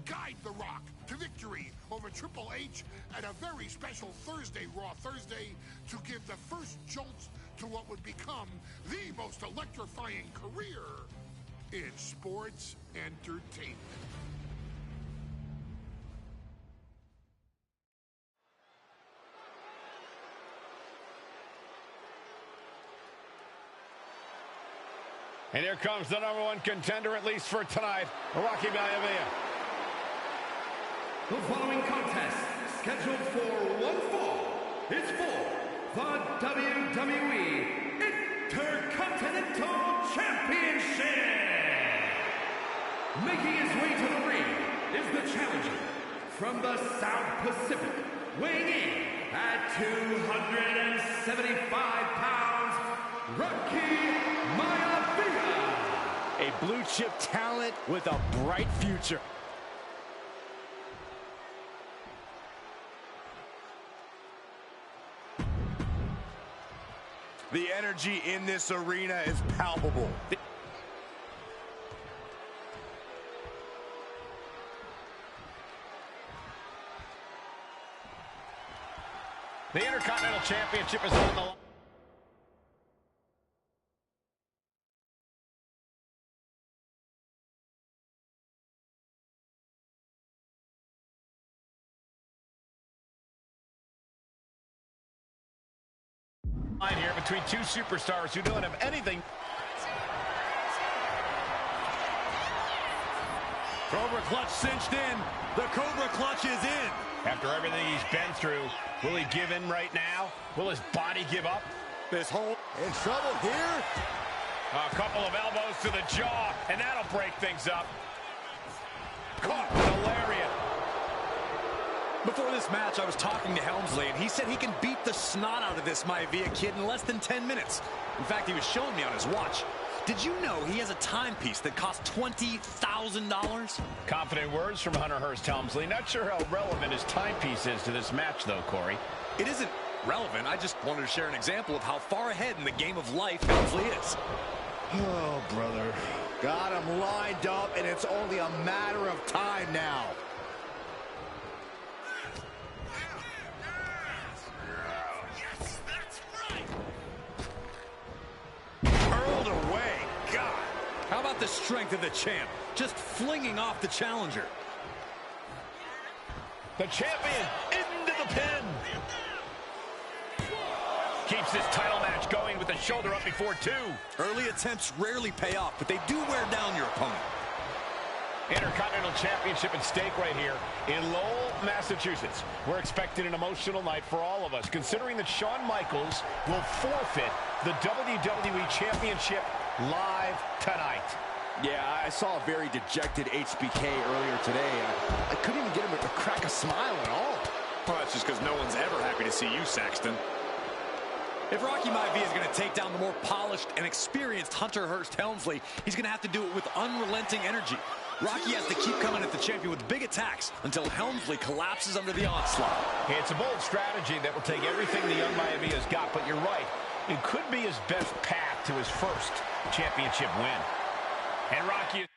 Guide The Rock to victory over Triple H at a very special Thursday, Raw Thursday, to give the first jolts to what would become the most electrifying career in sports entertainment. And here comes the #1 contender, at least for tonight, Rocky Maivia. The following contest, scheduled for one fall, is for the WWE Intercontinental Championship. Making his way to the ring is the challenger from the South Pacific, weighing in at 275 pounds, Rocky Maivia. A blue chip talent with a bright future. The energy in this arena is palpable. The Intercontinental Championship is on the line. Here between two superstars who don't have anything. Cobra Clutch cinched in. The Cobra Clutch is in. After everything he's been through, will he give in right now? Will his body give up? This whole in trouble here. A couple of elbows to the jaw, and that'll break things up. Caught with a lariat. Before this match, I was talking to Helmsley, and he said he can beat the snot out of this Maivia kid in less than 10 minutes. In fact, he was showing me on his watch. Did you know he has a timepiece that costs $20,000? Confident words from Hunter Hearst Helmsley. Not sure how relevant his timepiece is to this match, though, Corey. It isn't relevant. I just wanted to share an example of how far ahead in the game of life Helmsley is. Oh, brother. Got him lined up, and it's only a matter of time now. How about the strength of the champ? Just flinging off the challenger. The champion into the pin. Keeps this title match going with the shoulder up before two. Early attempts rarely pay off, but they do wear down your opponent. Intercontinental Championship at stake right here in Lowell, Massachusetts. We're expecting an emotional night for all of us, considering that Shawn Michaels will forfeit the WWE Championship live tonight. Yeah, I saw a very dejected HBK earlier today. I couldn't even get him to crack a smile at all. Well, that's just because no one's ever happy to see you, Saxton. If Rocky Maivia is going to take down the more polished and experienced Hunter Hearst Helmsley, he's going to have to do it with unrelenting energy. Rocky has to keep coming at the champion with big attacks until Helmsley collapses under the onslaught. It's a bold strategy that will take everything the young Maivia's got, but you're right. It could be his best path to his first championship win. And Rocky is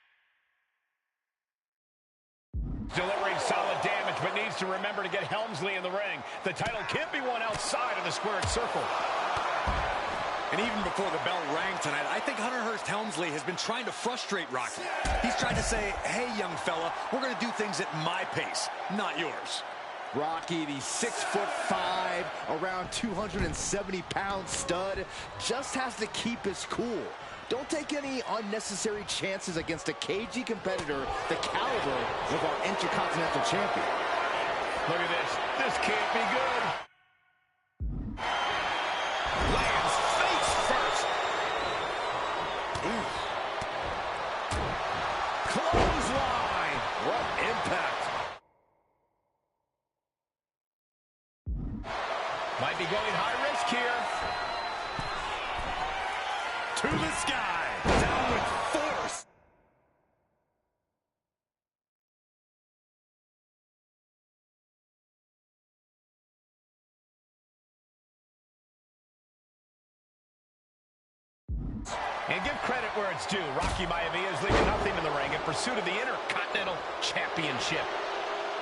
delivering solid damage, but needs to remember to get Helmsley in the ring. The title can't be won outside of the squared circle. And even before the bell rang tonight, I think Hunter Hearst Helmsley has been trying to frustrate Rocky. He's trying to say, hey, young fella, we're going to do things at my pace, not yours. Rocky, the 6'5", around 270-pound stud, just has to keep his cool. Don't take any unnecessary chances against a cagey competitor the caliber of our Intercontinental Champion. Look at this. This can't be good. Lands face first. Ooh. Clothesline. What impact. Might be going high risk here. To the sky. Down with force. And give credit where it's due. Rocky Maivia is leaving nothing in the ring in pursuit of the Intercontinental Championship.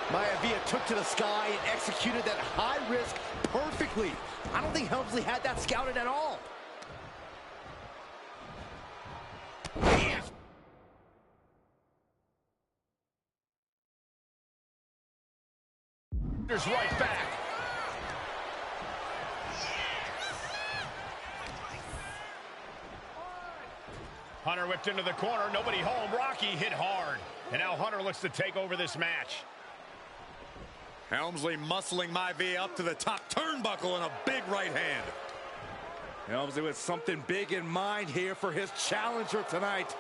Maivia took to the sky and executed that high risk perfectly. I don't think Helmsley had that scouted at all. There's right back. Hunter whipped into the corner. Nobody home. Rocky hit hard. And now Hunter looks to take over this match. Helmsley muscling Maivia up to the top turnbuckle and a big right hand. Helmsley with something big in mind here for his challenger tonight.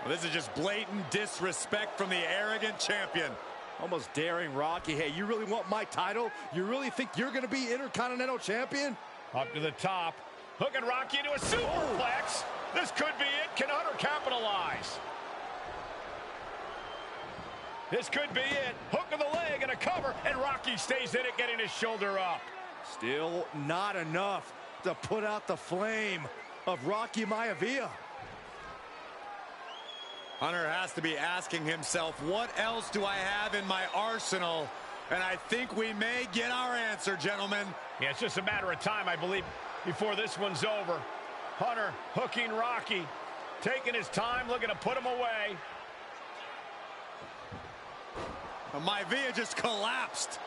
Well, this is just blatant disrespect from the arrogant champion. Almost daring Rocky. Hey, you really want my title? You really think you're going to be Intercontinental Champion? Up to the top. Hooking Rocky into a superplex. This could be it. Can Hunter capitalize? This could be it. Hook of the leg and a cover, and Rocky stays in it, getting his shoulder up. Still not enough to put out the flame of Rocky Maivia. Hunter has to be asking himself, what else do I have in my arsenal? And I think we may get our answer, gentlemen. Yeah, it's just a matter of time, I believe, before this one's over. Hunter hooking Rocky, taking his time, looking to put him away. Maivia just collapsed.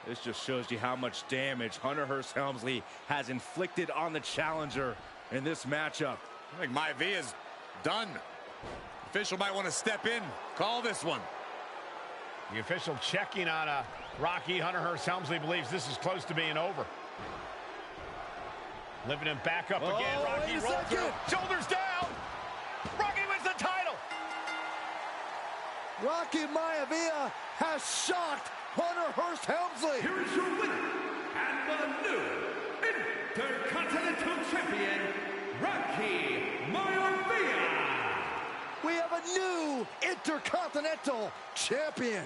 This just shows you how much damage Hunter Hearst Helmsley has inflicted on the challenger in this matchup. I think Maivia's done. Official might want to step in, call this one. The official checking on Rocky. Hunter Hearst Helmsley believes this is close to being over. Lifting him back up again. Rocky rolls through. Shoulders down. Rocky wins the title. Rocky Maivia has shocked Hunter Hearst Helmsley. Here is your winner and the new Intercontinental Champion, Rocky Maivia. We have a new Intercontinental Champion.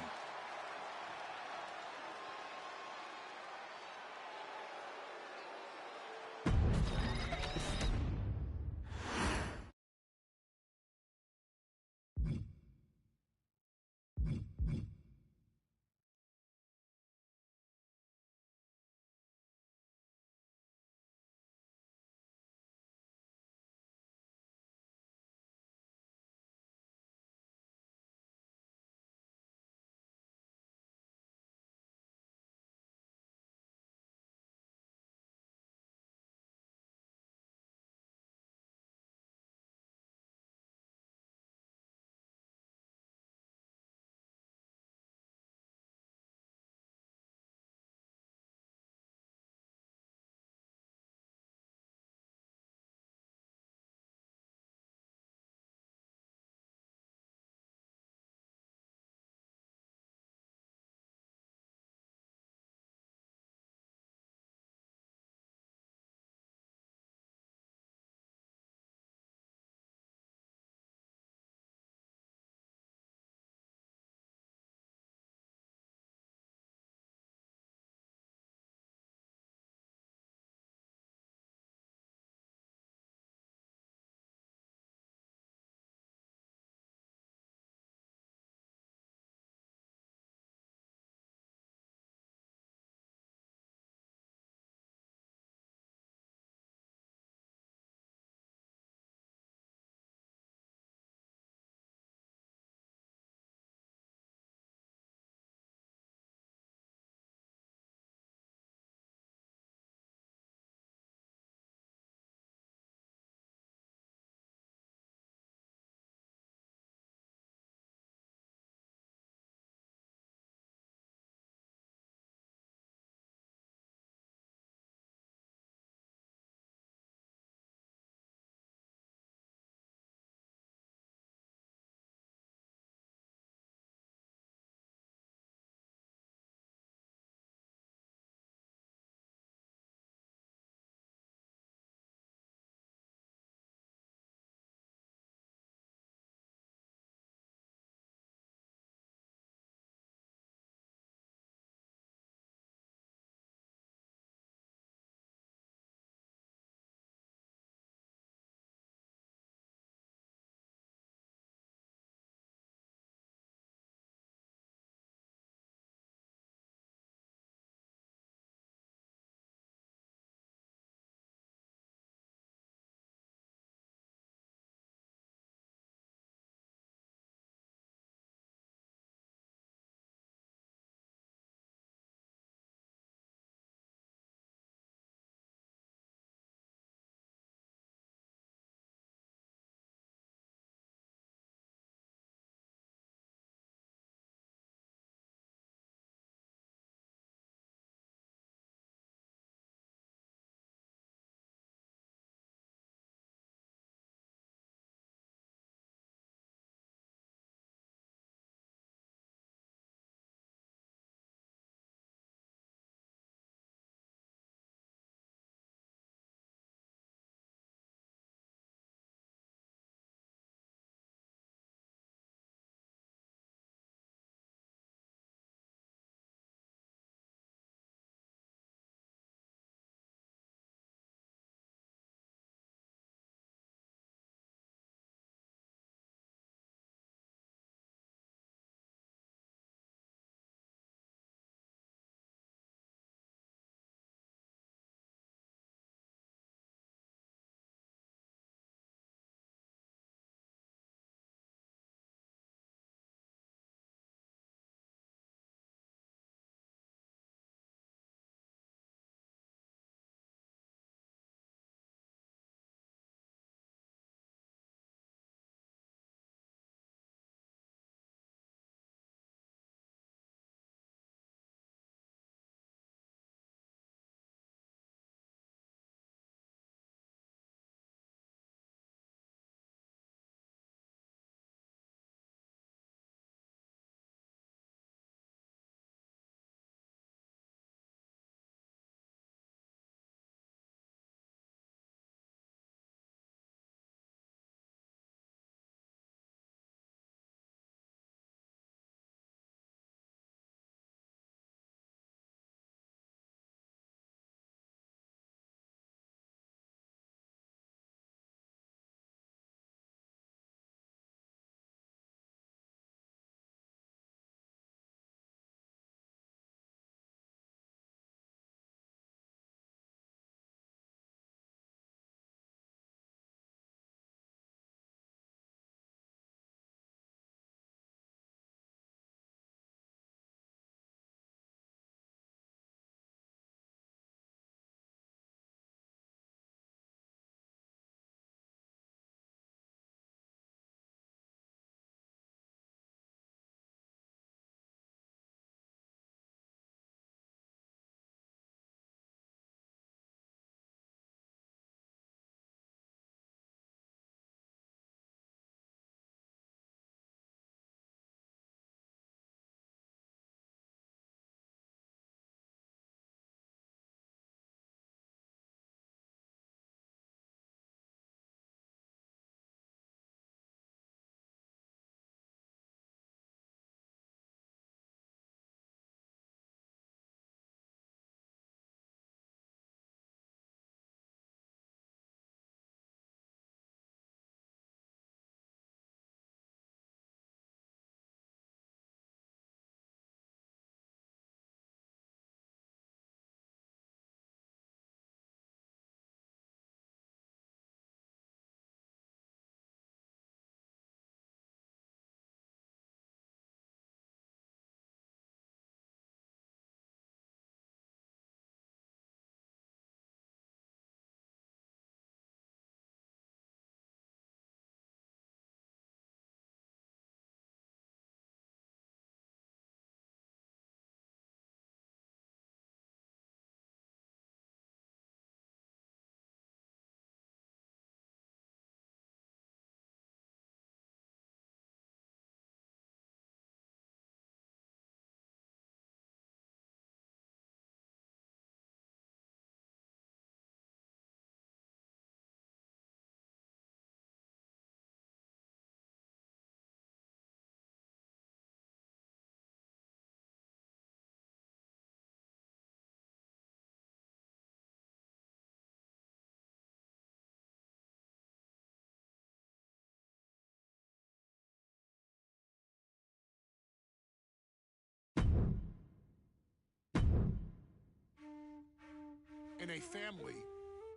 in a family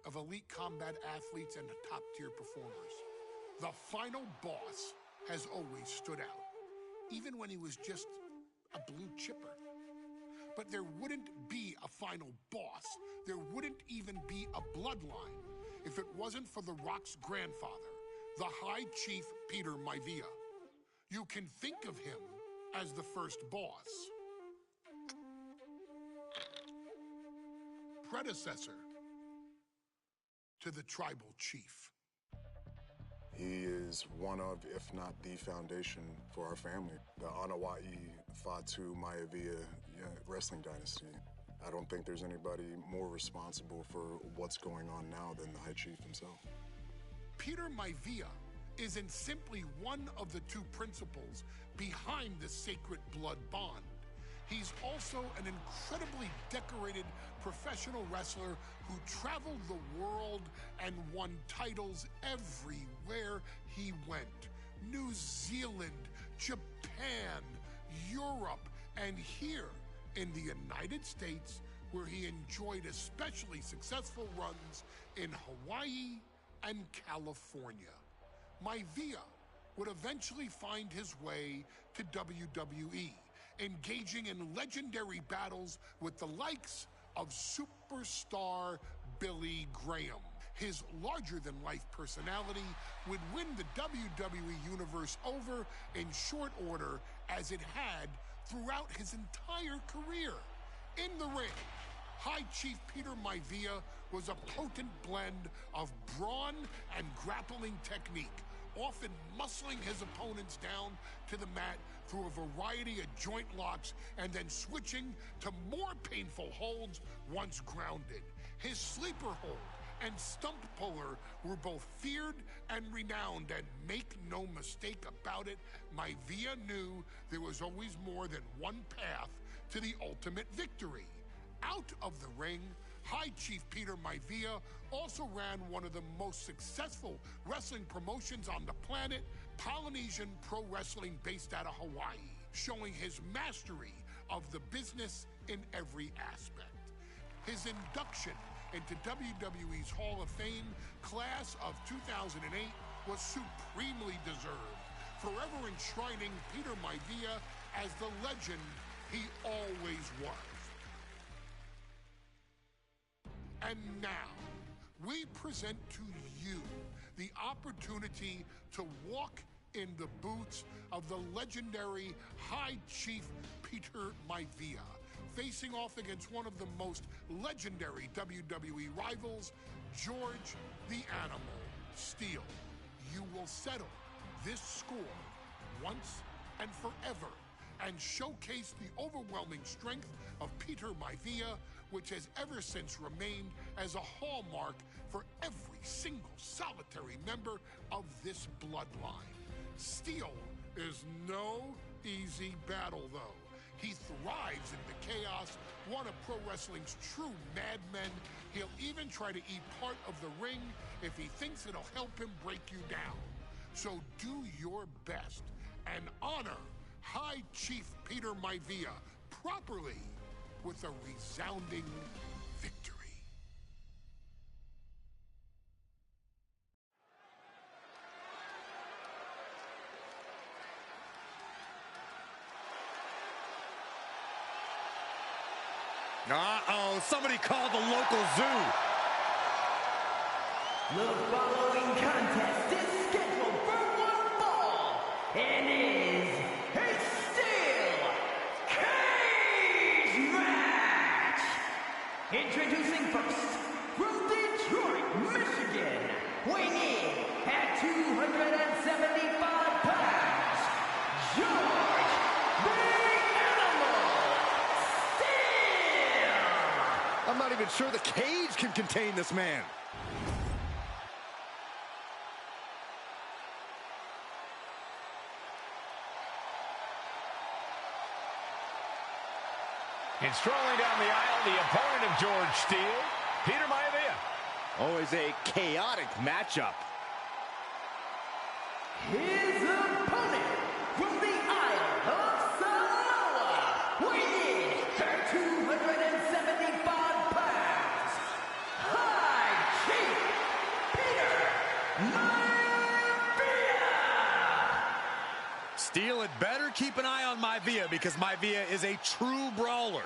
of elite combat athletes and top-tier performers. The final boss has always stood out, even when he was just a blue chipper. But there wouldn't be a final boss. There wouldn't even be a bloodline if it wasn't for The Rock's grandfather, the High Chief Peter Maivia. You can think of him as the first boss. Predecessor to the tribal chief. He is one of, if not the foundation for our family. The Anoa'i Fatu Maivia wrestling dynasty. I don't think there's anybody more responsible for what's going on now than the High Chief himself. Peter Maivia isn't simply one of the two principals behind the Sacred Blood Bond. He's also an incredibly decorated professional wrestler who traveled the world and won titles everywhere he went. New Zealand, Japan, Europe, and here in the United States, where he enjoyed especially successful runs in Hawaii and California. Maivia would eventually find his way to WWE, engaging in legendary battles with the likes of superstar Billy Graham. His larger-than-life personality would win the WWE Universe over in short order, as it had throughout his entire career. In the ring, High Chief Peter Maivia was a potent blend of brawn and grappling technique, often muscling his opponents down to the mat through a variety of joint locks and then switching to more painful holds once grounded. His sleeper hold and stump puller were both feared and renowned, and make no mistake about it, Maivia knew there was always more than one path to the ultimate victory. Out of the ring, High Chief Peter Maivia also ran one of the most successful wrestling promotions on the planet, Polynesian Pro Wrestling, based out of Hawaii, showing his mastery of the business in every aspect. His induction into WWE's Hall of Fame class of 2008 was supremely deserved, forever enshrining Peter Maivia as the legend he always was. And now, we present to you the opportunity to walk in the boots of the legendary High Chief Peter Maivia, facing off against one of the most legendary WWE rivals, George the Animal Steele. You will settle this score once and forever and showcase the overwhelming strength of Peter Maivia, which has ever since remained as a hallmark for every single solitary member of this bloodline. Steele is no easy battle, though. He thrives in the chaos, one of pro wrestling's true madmen. He'll even try to eat part of the ring if he thinks it'll help him break you down. So do your best and honor High Chief Peter Maivia properly with a resounding victory. Uh-oh, somebody called the local zoo. The following contest is scheduled for one fall and is a steel cage match. Introducing first, from Detroit, Michigan, weighing in at 275 pounds, George the Animal Steele. I'm not even sure the cage can contain this man. And strolling down the aisle, the opponent of George Steele, Peter Maivia. Always a chaotic matchup. His opponent from the Isle of Samoa, weighing in at 275 pounds, Maivia because Maivia is a true brawler.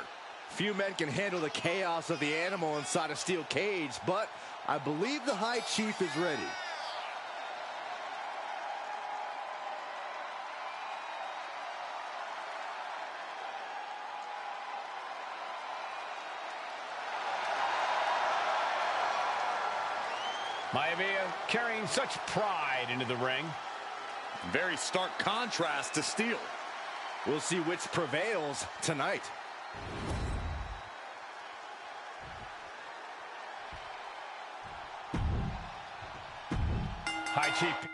Few men can handle the chaos of the animal inside a steel cage, but I believe the High Chief is ready. Maivia carrying such pride into the ring. Very stark contrast to Steel. We'll see which prevails tonight. High Chief.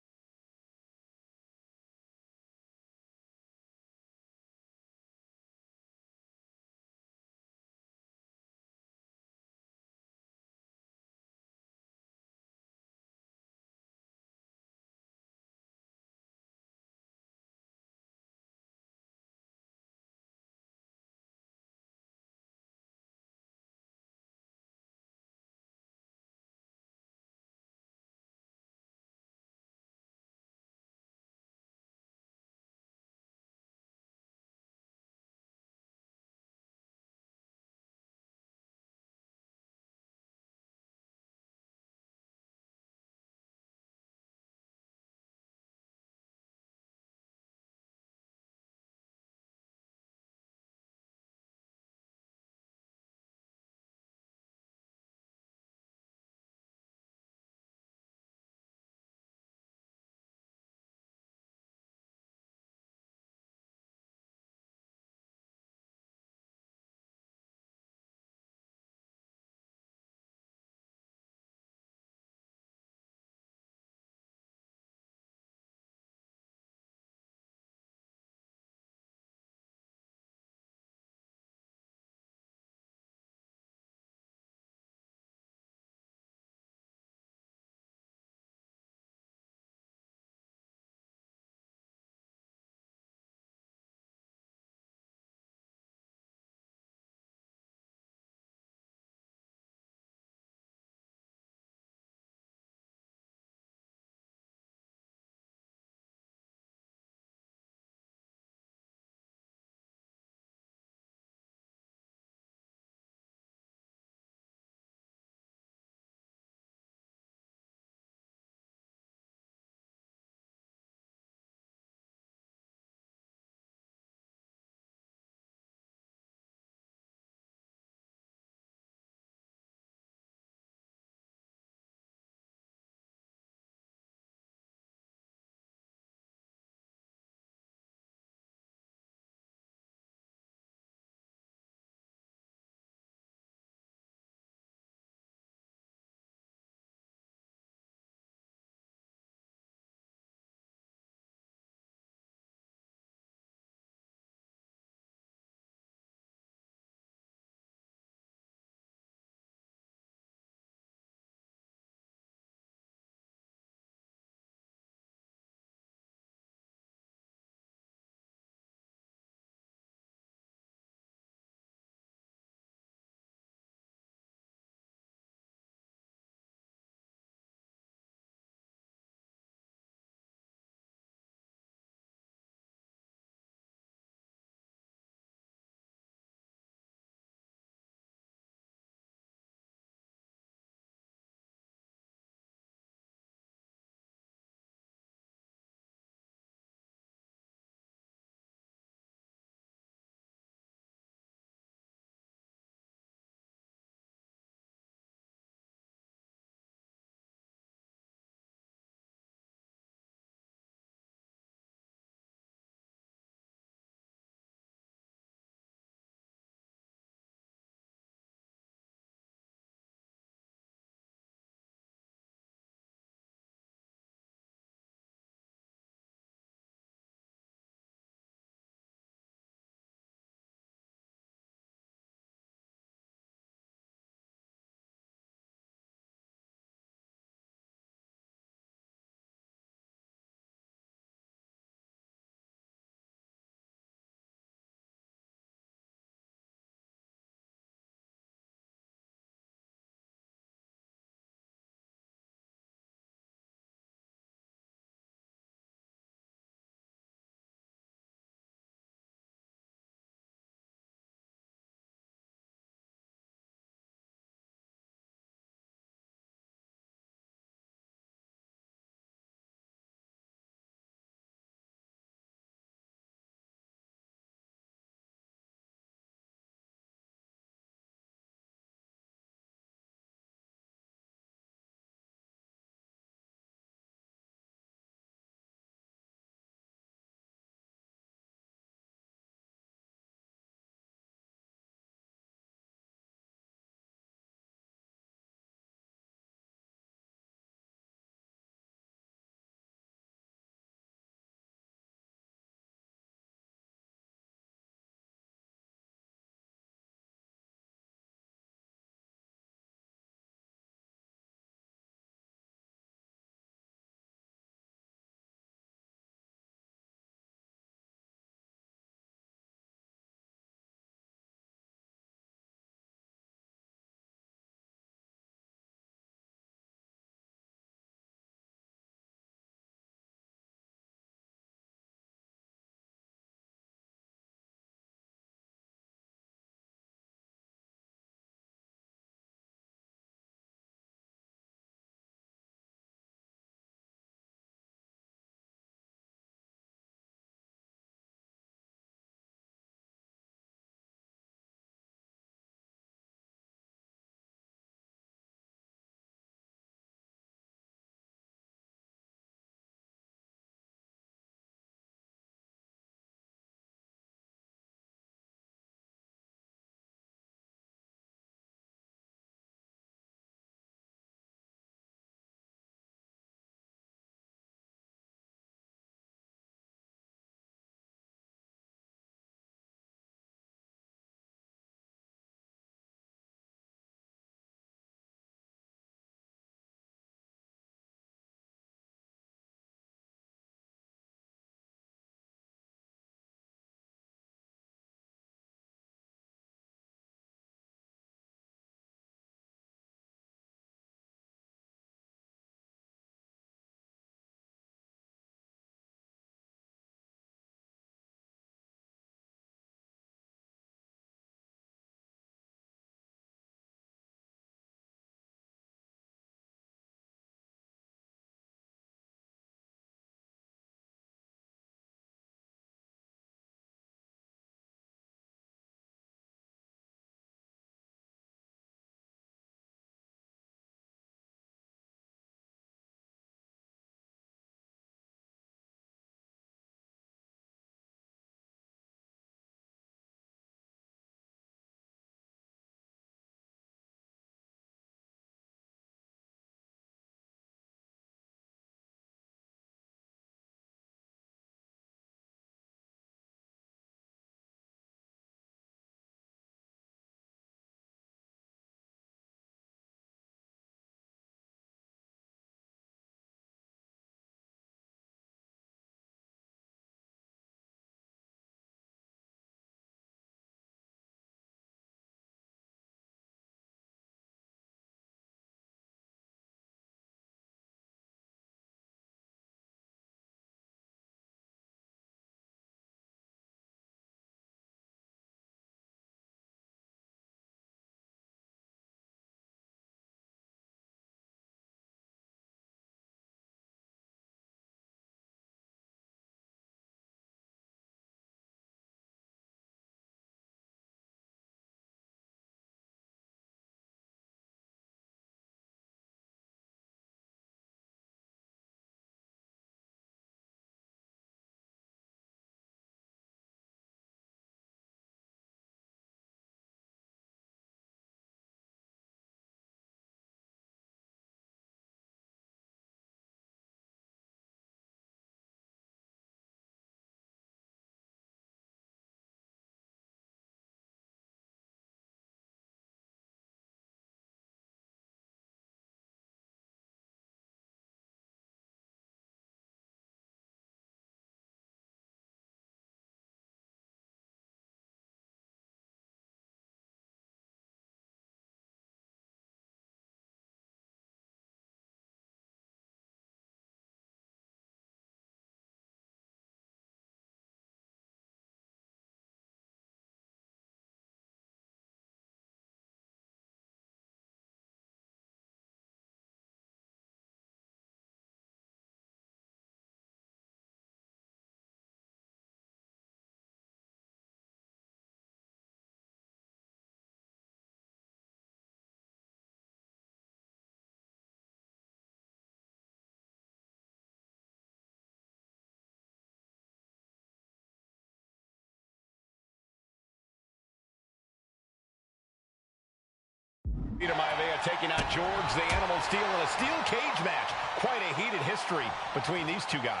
Peter Maivia taking on George the Animal Steel in a steel cage match. Quite a heated history between these two guys.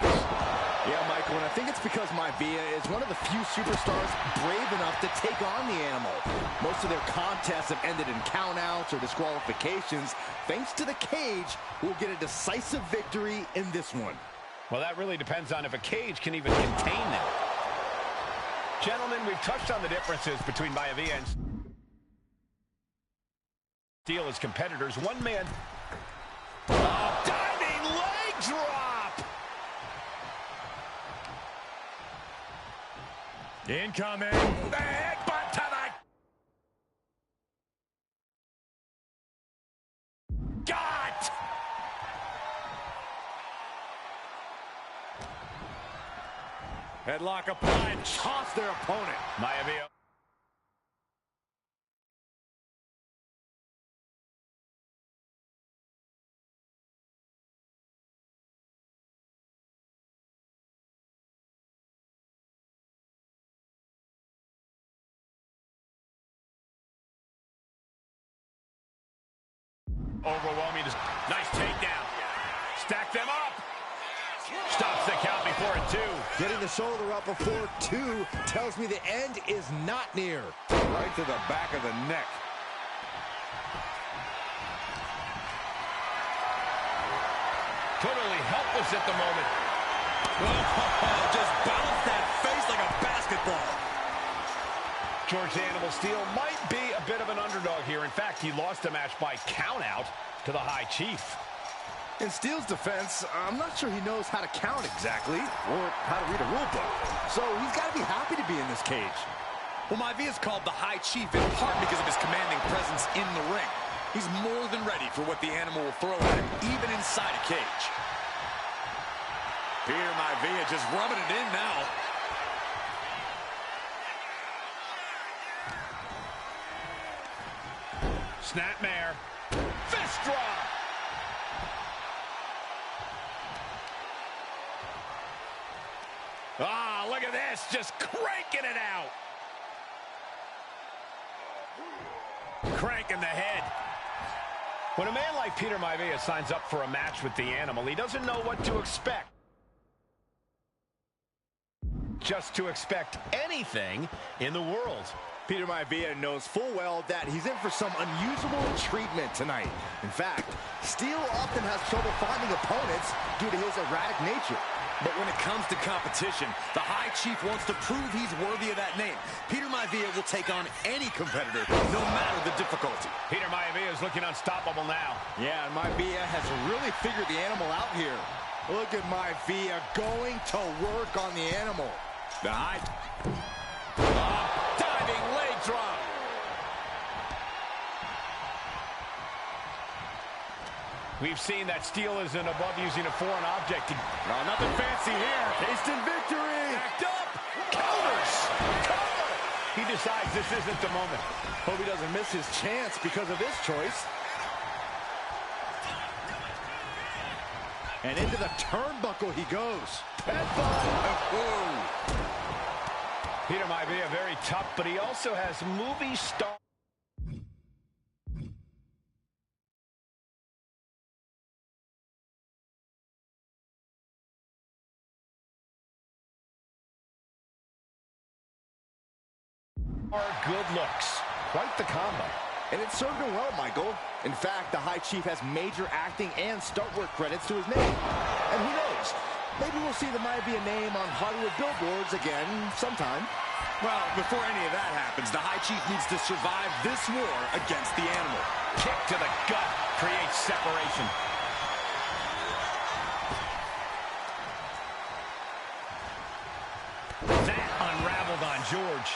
Yeah, Michael, and I think it's because Maivia is one of the few superstars brave enough to take on the Animal. Most of their contests have ended in countouts or disqualifications. Thanks to the cage, we'll get a decisive victory in this one. Well, that really depends on if a cage can even contain them. Gentlemen, we've touched on the differences between Maivia and Steel as competitors. One man... Oh, diving leg drop! Incoming. The headbutt to the... Got! Headlock applied. Toss their opponent. Maivia. Overwhelming. Nice takedown. Stack them up. Stops the count before a 2. Getting the shoulder up before 2 tells me the end is not near. Right to the back of the neck. Totally helpless at the moment. Oh, just bounced that face like a basketball. George the Animal Steel might be a bit of an underdog here. In fact, he lost the match by countout to the High Chief. In Steel's defense, I'm not sure he knows how to count exactly or how to read a rule book. So he's got to be happy to be in this cage. Well, Maivia is called the High Chief in part because of his commanding presence in the ring. He's more than ready for what the Animal will throw at him, even inside a cage. Peter Maivia just rubbing it in now. Snapmare. Fist drop. Ah, look at this. Just cranking it out. Cranking the head. When a man like Peter Maivia signs up for a match with the Animal, he doesn't know what to expect. Just to expect anything in the world. Peter Maivia knows full well that he's in for some unusual treatment tonight. In fact, Steel often has trouble finding opponents due to his erratic nature. But when it comes to competition, the High Chief wants to prove he's worthy of that name. Peter Maivia will take on any competitor, no matter the difficulty. Peter Maivia is looking unstoppable now. Yeah, and Maivia has really figured the Animal out here. Look at Maivia going to work on the Animal. The High... diving leg drop. We've seen that Steel isn't above using a foreign object. No, nothing fancy here. Instant victory. Backed up. Counters. Cover. He decides this isn't the moment. Hope he doesn't miss his chance because of this choice. And into the turnbuckle he goes. Headbutt. Peter Maivia very tough, but he also has movie star. Good looks. Quite the combo. And it served him well, Michael. In fact, the High Chief has major acting and stunt work credits to his name. And who knows? Maybe we'll see the Maivia name on Hollywood billboards again sometime. Well, before any of that happens, the High Chief needs to survive this war against the Animal. Kick to the gut creates separation. That unraveled on George.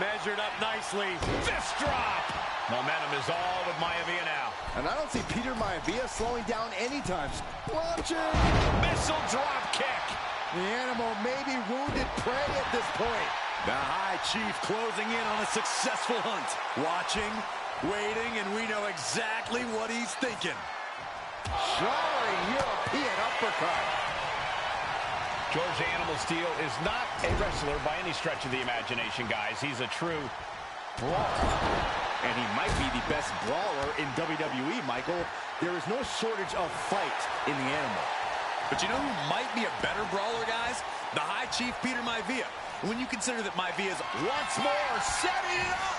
Measured up nicely. Fist drop. Momentum is all with Maivia now. And I don't see Peter Maivia slowing down anytime. Watch it. Missile drop kick. The Animal may be wounded prey at this point. The High Chief closing in on a successful hunt. Watching, waiting, and we know exactly what he's thinking. Showering European uppercut. George the Animal Steel is not a wrestler by any stretch of the imagination, guys. He's a true brawler. And he might be the best brawler in WWE, Michael. There is no shortage of fight in the animal. But you know who might be a better brawler, guys? The High Chief Peter Maivia. When you consider that Maivia's once more setting it up.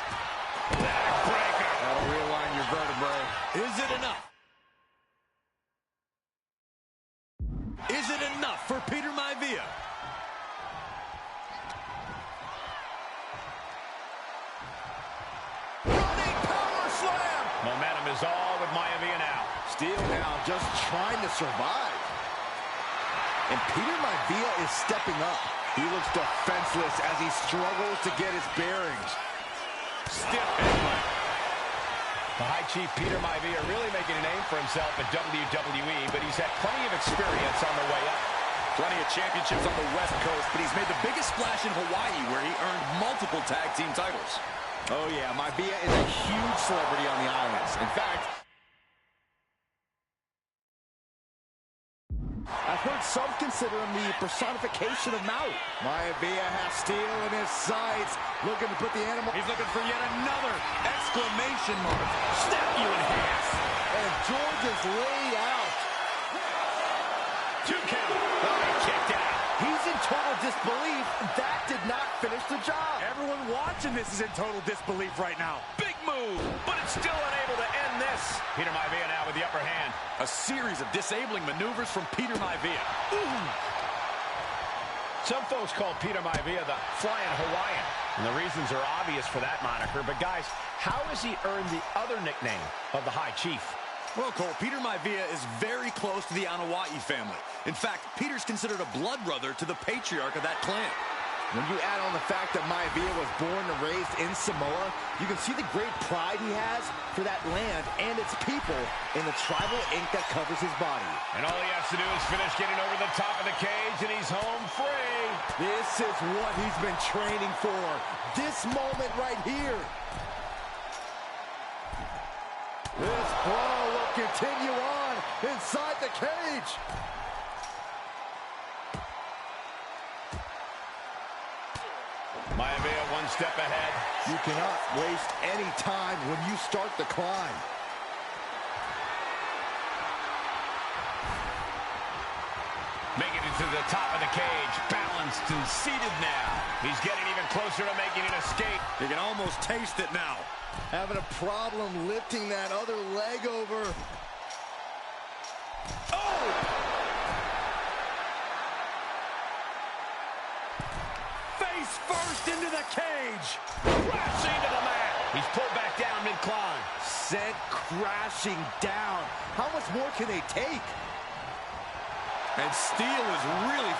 Backbreaker. That'll realign your vertebrae. Is it enough? Is it enough for Peter Maivia? Running power slam. Momentum is all with Maivia now. Steel now just trying to survive. And Peter Maivia is stepping up. He looks defenseless as he struggles to get his bearings. Stiff headbutt. The High Chief Peter Maivia really making a name for himself at WWE, but he's had plenty of experience on the way up. Plenty of championships on the West Coast, but he's made the biggest splash in Hawaii, where he earned multiple tag team titles. Oh yeah, Maivia is a huge celebrity on the islands. In fact, I've heard some consider him the personification of Maui. Maivia has steel in his sights, looking to put the animal... He's looking for yet another exclamation mark. Step you in half. And George is laid out. 2 count. Oh, he kicked out. He's in total disbelief. That did not finish the job. Everyone watching this is in total disbelief right now. Big move, but it's still unable to end this. Peter Maivia now with the upper hand. A series of disabling maneuvers from Peter Maivia. Ooh. Some folks call Peter Maivia the Flying Hawaiian, and the reasons are obvious for that moniker. But guys, how has he earned the other nickname of the High Chief? Well, Cole, Peter Maivia is very close to the Anoa'i family. In fact, Peter's considered a blood brother to the patriarch of that clan. When you add on the fact that Maivia was born and raised in Samoa, you can see the great pride he has for that land and its people in the tribal ink that covers his body. And all he has to do is finish getting over the top of the cage, and he's home free. This is what he's been training for. This moment right here. This brawl will continue on inside the cage. Maivia one step ahead. You cannot waste any time when you start the climb. Making it to the top of the cage, balanced and seated now. He's getting even closer to making an escape. You can almost taste it now. Having a problem lifting that other leg over. Oh! Face first into the cage. Crashing to the mat. He's pulled back down mid-climb. Sent crashing down. How much more can they take? And Steel is really...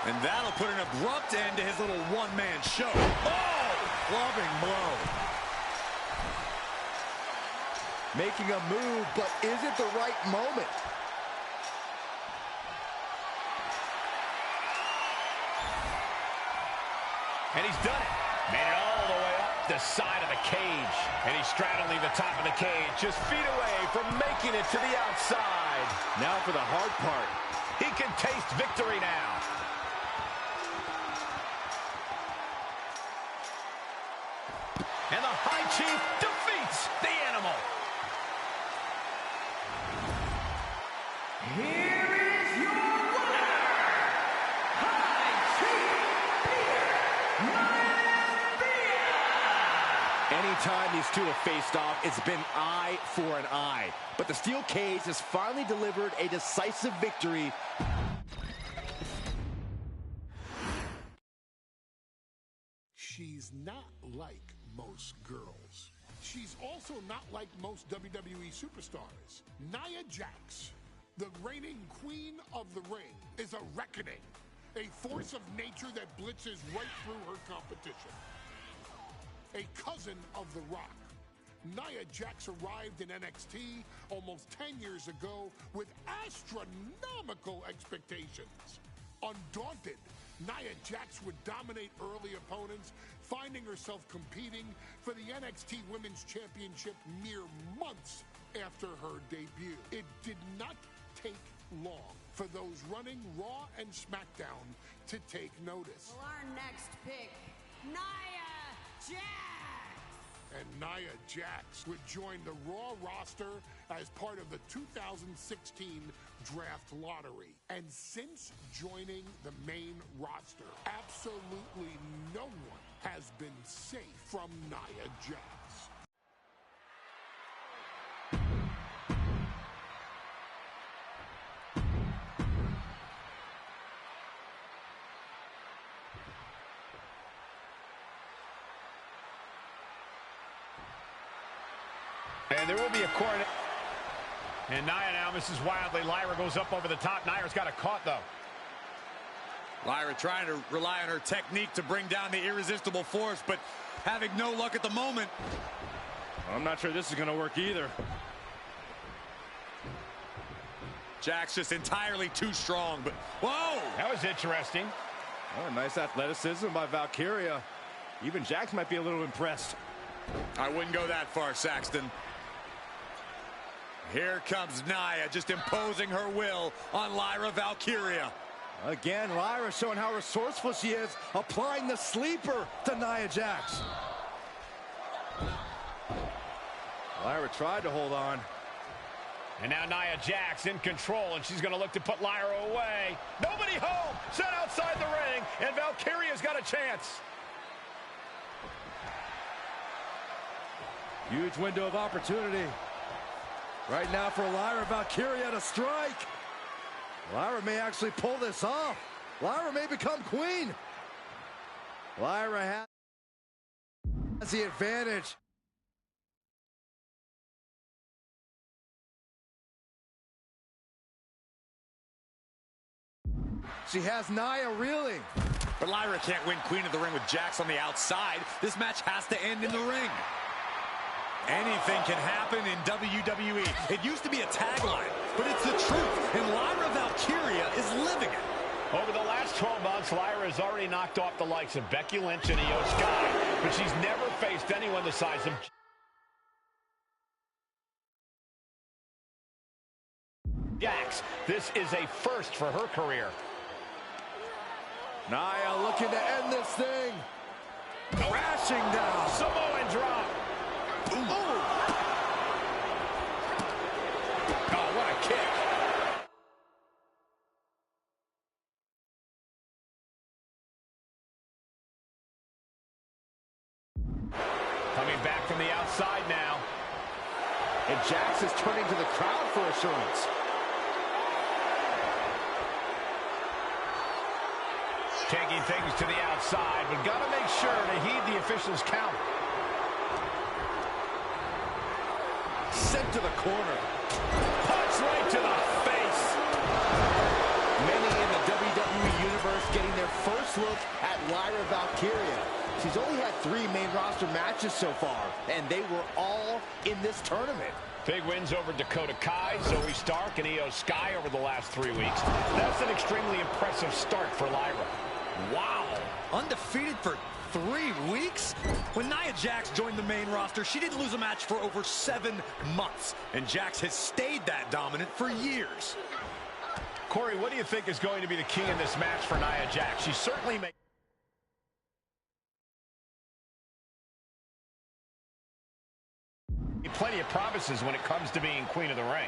And that'll put an abrupt end to his little one-man show. Oh! Clubbing blow. Making a move, but is it the right moment? And he's done it. Made it all the way up the side of the cage. And he's straddling the top of the cage, just feet away from making it to the outside. Now for the hard part. He can taste victory now. And the High Chief defeats the animal. Here is your winner, High Chief Peter Maivia. Anytime these two have faced off, it's been eye for an eye. But the steel cage has finally delivered a decisive victory. She's not like most girls. She's also not like most WWE superstars. Nia Jax, the reigning queen of the ring, is a reckoning, a force of nature that blitzes right through her competition. A cousin of The Rock, Nia Jax arrived in NXT almost 10 years ago with astronomical expectations. Undaunted, Nia Jax would dominate early opponents, finding herself competing for the NXT Women's Championship mere months after her debut. It did not take long for those running Raw and SmackDown to take notice. Well, our next pick, Nia Jax. And Nia Jax would join the Raw roster as part of the 2016 draft lottery. And since joining the main roster, absolutely no one has been safe from Nia Jax. And there will be a corner. And Nia now misses wildly. Lyra goes up over the top. Nia's got it caught, though. Lyra trying to rely on her technique to bring down the irresistible force, but having no luck at the moment. I'm not sure this is going to work either. Jax just entirely too strong, but whoa! That was interesting. Oh, nice athleticism by Valkyria. Even Jax might be a little impressed. I wouldn't go that far, Saxton. Here comes Nia, just imposing her will on Lyra Valkyria. Again, Lyra showing how resourceful she is, applying the sleeper to Nia Jax. Lyra tried to hold on. And now Nia Jax in control, and she's going to look to put Lyra away. Nobody home! Set outside the ring, and Valkyria's got a chance. Huge window of opportunity. Right now for Lyra Valkyria to strike. Lyra may actually pull this off. Lyra may become queen. Lyra has the advantage. She has Nia reeling. But Lyra can't win Queen of the Ring with Jax on the outside. This match has to end in the ring. Anything can happen in WWE. It used to be a tagline, but it's the truth, and Lyra Valkyria is living it. Over the last 12 months, Lyra has already knocked off the likes of Becky Lynch and Io Sky, but she's never faced anyone the size of Jax. This is a first for her career. Nia looking to end this thing. Crashing down. Samoan drop. Ooh. Oh, what a kick. Coming back from the outside now. And Jax is turning to the crowd for assurance. Taking things to the outside, but got to make sure to heed the official's count. Sent to the corner. Punch right to the face. Many in the WWE Universe getting their first look at Lyra Valkyria. She's only had 3 main roster matches so far, and they were all in this tournament. Big wins over Dakota Kai, Zoe Stark, and Io Sky over the last 3 weeks. That's an extremely impressive start for Lyra. Wow. Undefeated for 3 weeks? When Nia Jax joined the main roster, she didn't lose a match for over 7 months. And Jax has stayed that dominant for years. Corey, what do you think is going to be the key in this match for Nia Jax? She certainly makes plenty of promises when it comes to being Queen of the Ring.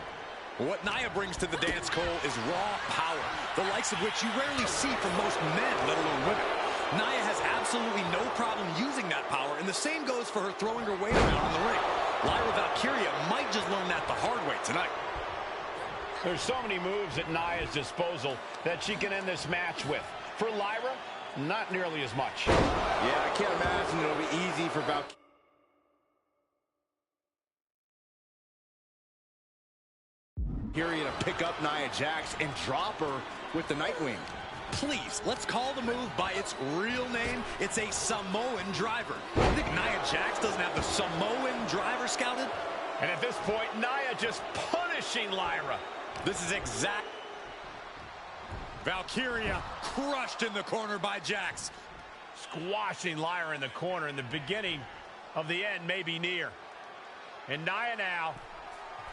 What Nia brings to the dance, Cole, is raw power, the likes of which you rarely see from most men, let alone women. Nia has absolutely no problem using that power, and the same goes for her throwing her weight around in the ring. Lyra Valkyria might just learn that the hard way tonight. There's so many moves at Nia's disposal that she can end this match with. For Lyra, not nearly as much. Yeah, I can't imagine it'll be easy for Valkyria to pick up Nia Jax and drop her with the Nightwing. Please, let's call the move by its real name. It's a Samoan driver. You think Nia Jax doesn't have the Samoan driver scouted? And at this point, Nia just punishing Lyra. This is exact. Valkyria crushed in the corner by Jax. Squashing Lyra in the corner, and the beginning of the end may be near. And Nia now,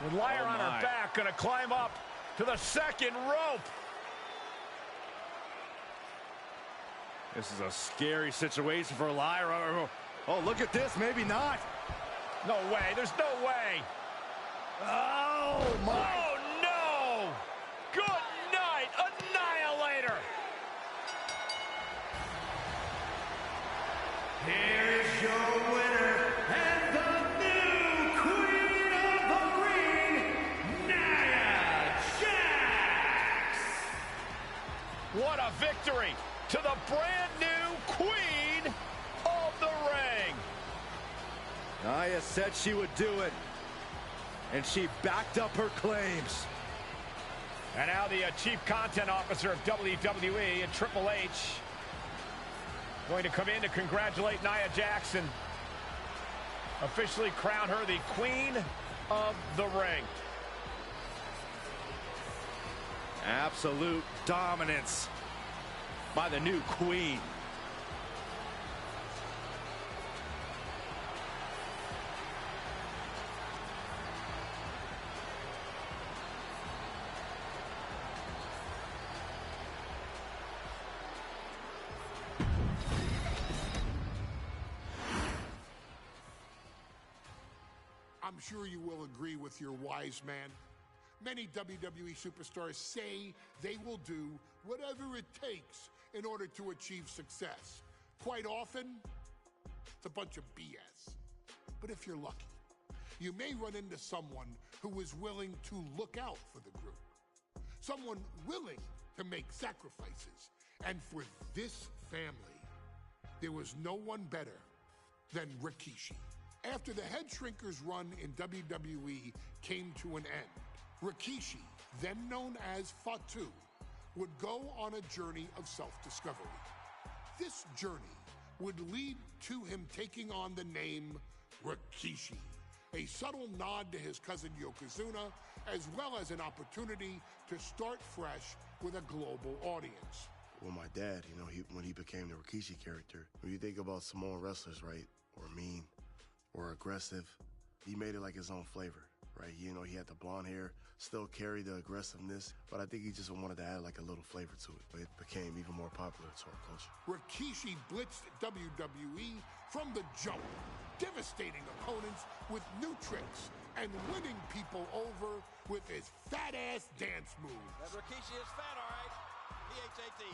with Lyra on her back, going to climb up to the second rope. This is a scary situation for Lyra. Oh, look at this. Maybe not. No way. There's no way. Oh, my. Oh, no. Good night, Annihilator. Here is your winner and the new Queen of the Ring, Nia Jax. What a victory to the brand new Queen of the Ring. Nia said she would do it, and she backed up her claims. And now the Chief Content Officer of WWE and Triple H going to come in to congratulate Nia Jax, officially crown her the Queen of the Ring. Absolute dominance by the new Queen. I'm sure you will agree with your wise man. Many WWE superstars say they will do whatever it takes in order to achieve success. Quite often, it's a bunch of BS. But if you're lucky, you may run into someone who is willing to look out for the group. Someone willing to make sacrifices. And for this family, there was no one better than Rikishi. After the Head Shrinkers run in WWE came to an end, Rikishi, then known as Fatu, would go on a journey of self-discovery. This journey would lead to him taking on the name Rikishi, a subtle nod to his cousin Yokozuna, as well as an opportunity to start fresh with a global audience. Well, my dad, when he became the Rikishi character, when you think about Samoan wrestlers, right, or mean, or aggressive, he made it like his own flavor, right? He had the blonde hair, still carried the aggressiveness, but I think he just wanted to add like a little flavor to it. It became even more popular to our culture. Rikishi blitzed WWE from the jump, devastating opponents with new tricks and winning people over with his fat-ass dance moves. That Rikishi is fat, all right. P-H-A-T.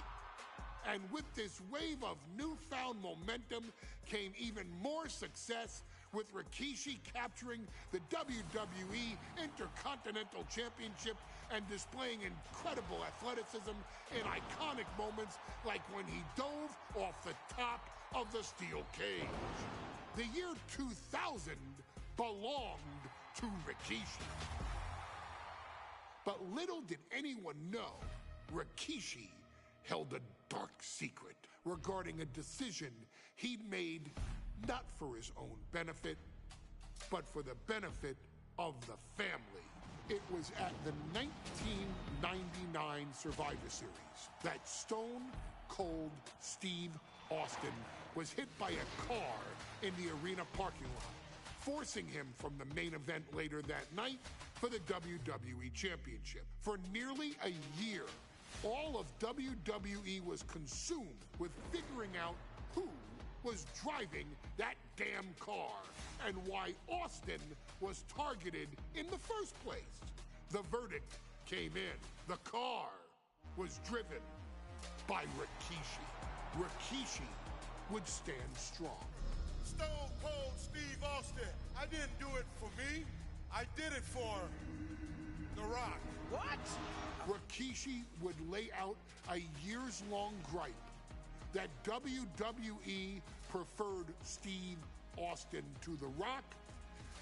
And with this wave of newfound momentum came even more success, with Rikishi capturing the WWE Intercontinental Championship and displaying incredible athleticism in iconic moments like when he dove off the top of the steel cage. The year 2000 belonged to Rikishi. But little did anyone know, Rikishi held a dark secret regarding a decision he'd made not for his own benefit, but for the benefit of the family. It was at the 1999 Survivor Series that Stone Cold Steve Austin was hit by a car in the arena parking lot, forcing him from the main event later that night for the WWE Championship. For nearly a year, all of WWE was consumed with figuring out who was driving that damn car and why Austin was targeted in the first place. The verdict came in. The car was driven by Rikishi. Rikishi would stand strong. Stone Cold Steve Austin. I didn't do it for me. I did it for The Rock. What? Rikishi would lay out a years-long gripe that WWE preferred Steve Austin to The Rock,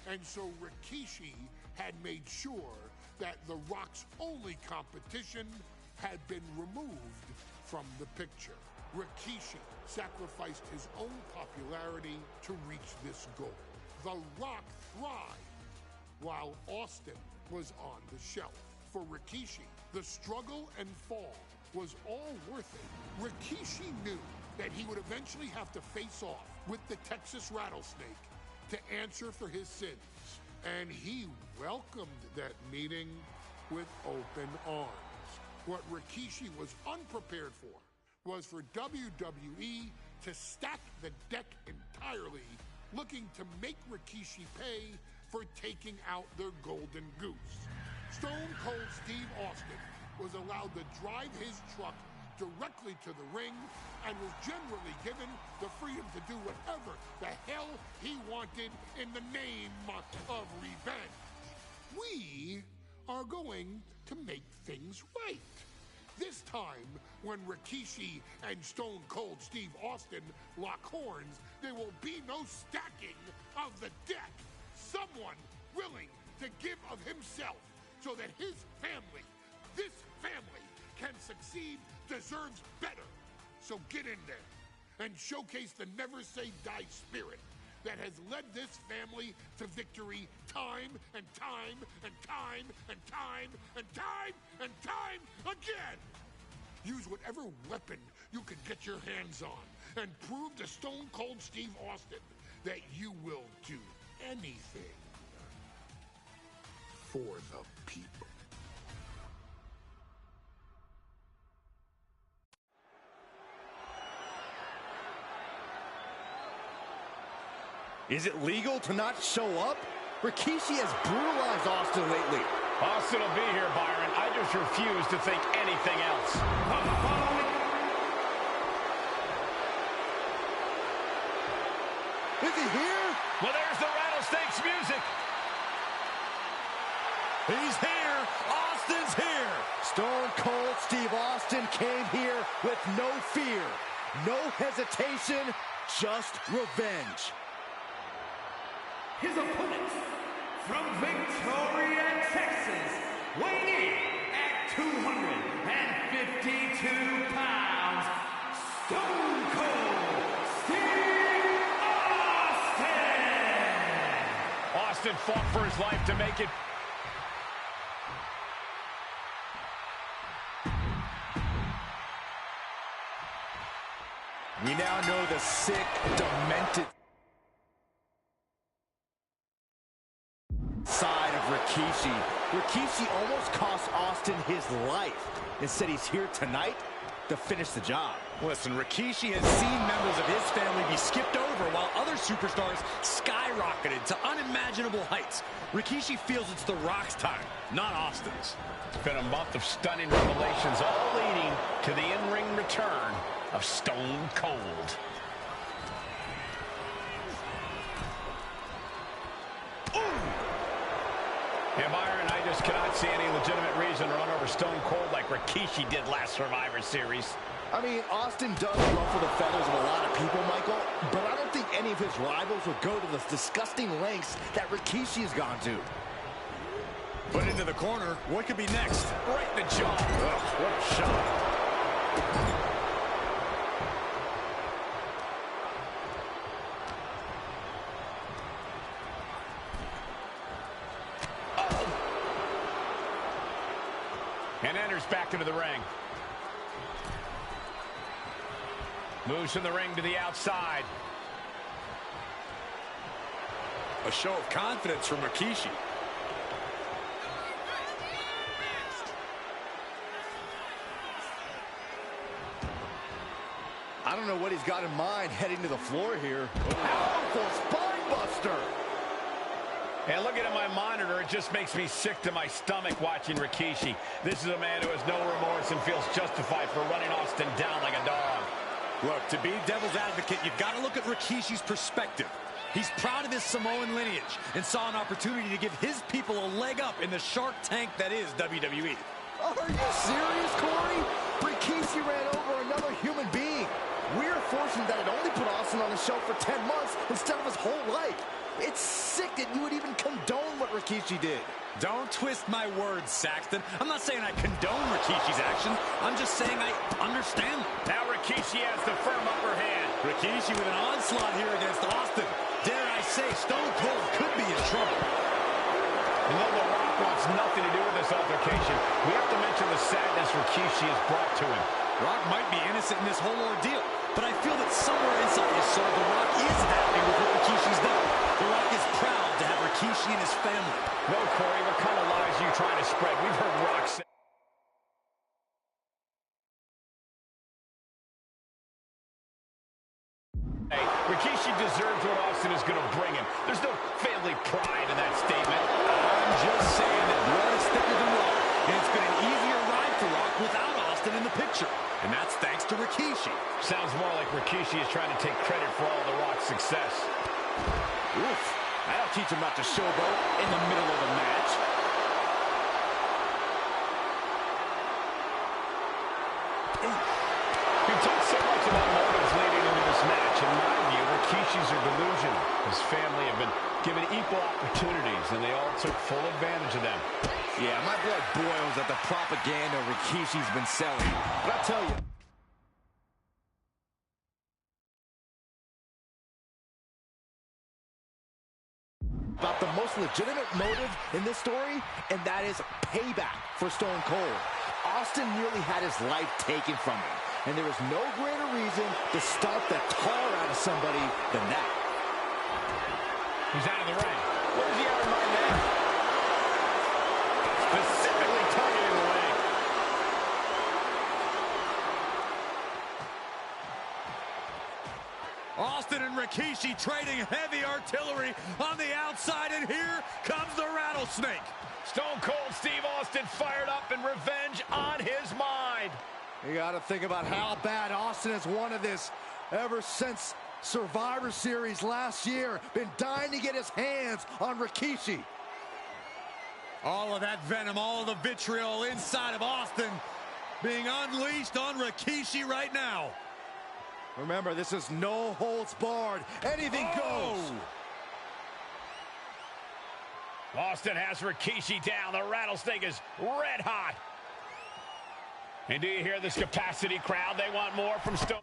and so Rikishi had made sure that The Rock's only competition had been removed from the picture. Rikishi sacrificed his own popularity to reach this goal. The Rock thrived while Austin was on the shelf. For Rikishi, the struggle and fall was all worth it. Rikishi knew that he would eventually have to face off with the Texas Rattlesnake to answer for his sins. And he welcomed that meeting with open arms. What Rikishi was unprepared for was for WWE to stack the deck entirely, looking to make Rikishi pay for taking out their golden goose. Stone Cold Steve Austin was allowed to drive his truck directly to the ring and was generally given the freedom to do whatever the hell he wanted in the name of revenge. We are going to make things right. This time, when Rikishi and Stone Cold Steve Austin lock horns, there will be no stacking of the deck. Someone willing to give of himself so that his family, this family, can succeed, deserves better. So get in there and showcase the never say die spirit that has led this family to victory time and time and time and time and time and time again. Use whatever weapon you can get your hands on and prove to Stone Cold Steve Austin that you will do anything for the people. Is it legal to not show up? Rikishi has brutalized Austin lately. Austin will be here, Byron. I just refuse to think anything else. Is he here? Well, there's the Rattlesnakes music. He's here. Austin's here. Stone Cold Steve Austin came here with no fear, no hesitation, just revenge. His opponent, from Victoria, Texas, weighing in at 252 pounds, Stone Cold Steve Austin! Austin fought for his life to make it. We now know the sick, demented side of Rikishi. Rikishi almost cost Austin his life. Instead, he's here tonight to finish the job. Listen, Rikishi has seen members of his family be skipped over while other superstars skyrocketed to unimaginable heights. Rikishi feels it's The Rock's time, not Austin's. It's been a month of stunning revelations, all leading to the in-ring return of Stone Cold. Yeah, Byron, I just cannot see any legitimate reason to run over Stone Cold like Rikishi did last Survivor Series. I mean, Austin does ruffle the feathers of a lot of people, Michael, but I don't think any of his rivals would go to the disgusting lengths that Rikishi has gone to. Put into the corner. What could be next? Right in the jaw. Ugh, what a shot. And enters back into the ring. Moves from the ring to the outside. A show of confidence from Rikishi. I don't know what he's got in mind heading to the floor here. Powerful spine buster. And looking at my monitor, it just makes me sick to my stomach watching Rikishi. This is a man who has no remorse and feels justified for running Austin down like a dog. Look, to be devil's advocate, you've got to look at Rikishi's perspective. He's proud of his Samoan lineage and saw an opportunity to give his people a leg up in the Shark Tank that is WWE. Are you serious, Corey? Rikishi ran over another human being. We're fortunate that it only put Austin on the show for 10 months instead of his whole life. It's sick that you would even condone what Rikishi did. Don't twist my words, Saxton. I'm not saying I condone Rikishi's actions. I'm just saying I understand them. Now Rikishi has the firm upper hand. Rikishi with an onslaught here against Austin. Dare I say, Stone Cold could be in trouble. And though The Rock wants nothing to do with this altercation, we have to mention the sadness Rikishi has brought to him. Rock might be innocent in this whole ordeal, but I feel that somewhere inside his soul, The Rock is happy with what Rikishi's done. The Rock is proud to have Rikishi and his family. No, Corey, what kind of lies are you trying to spread? We've heard Rock say Hey, Rikishi deserves what Austin is going to bring him. There's no family pride in that statement. I'm just saying that blood is thicker than water, and it's been an easier ride for Rock without Austin in the picture. And that's thanks to Rikishi. Sounds more like Rikishi is trying to take credit for all the Rock's success. Oof. That'll teach him not to showboat in the middle of the match. We've talked so much about motives leading into this match. In my view, Rikishi's are delusional. His family have been given equal opportunities, and they all took full advantage of them. Yeah, my blood boils at the propaganda Rikishi's been selling. But I'll tell you, about the most legitimate motive in this story, and that is payback for Stone Cold. Austin nearly had his life taken from him, and there is no greater reason to stomp the tar out of somebody than that. He's out of the ring. Where's he out of mind now? Specifically targeting the leg. Austin and Rikishi trading heavy artillery on the outside, and here comes the rattlesnake. Stone Cold Steve Austin fired up and revenge on his mind. You got to think about how bad Austin has wanted this ever since Survivor Series last year. Been dying to get his hands on Rikishi. All of that venom, all of the vitriol inside of Austin being unleashed on Rikishi right now. Remember, this is no holds barred. Anything goes. Austin has Rikishi down. The rattlesnake is red hot. And do you hear this capacity crowd? They want more from Stone.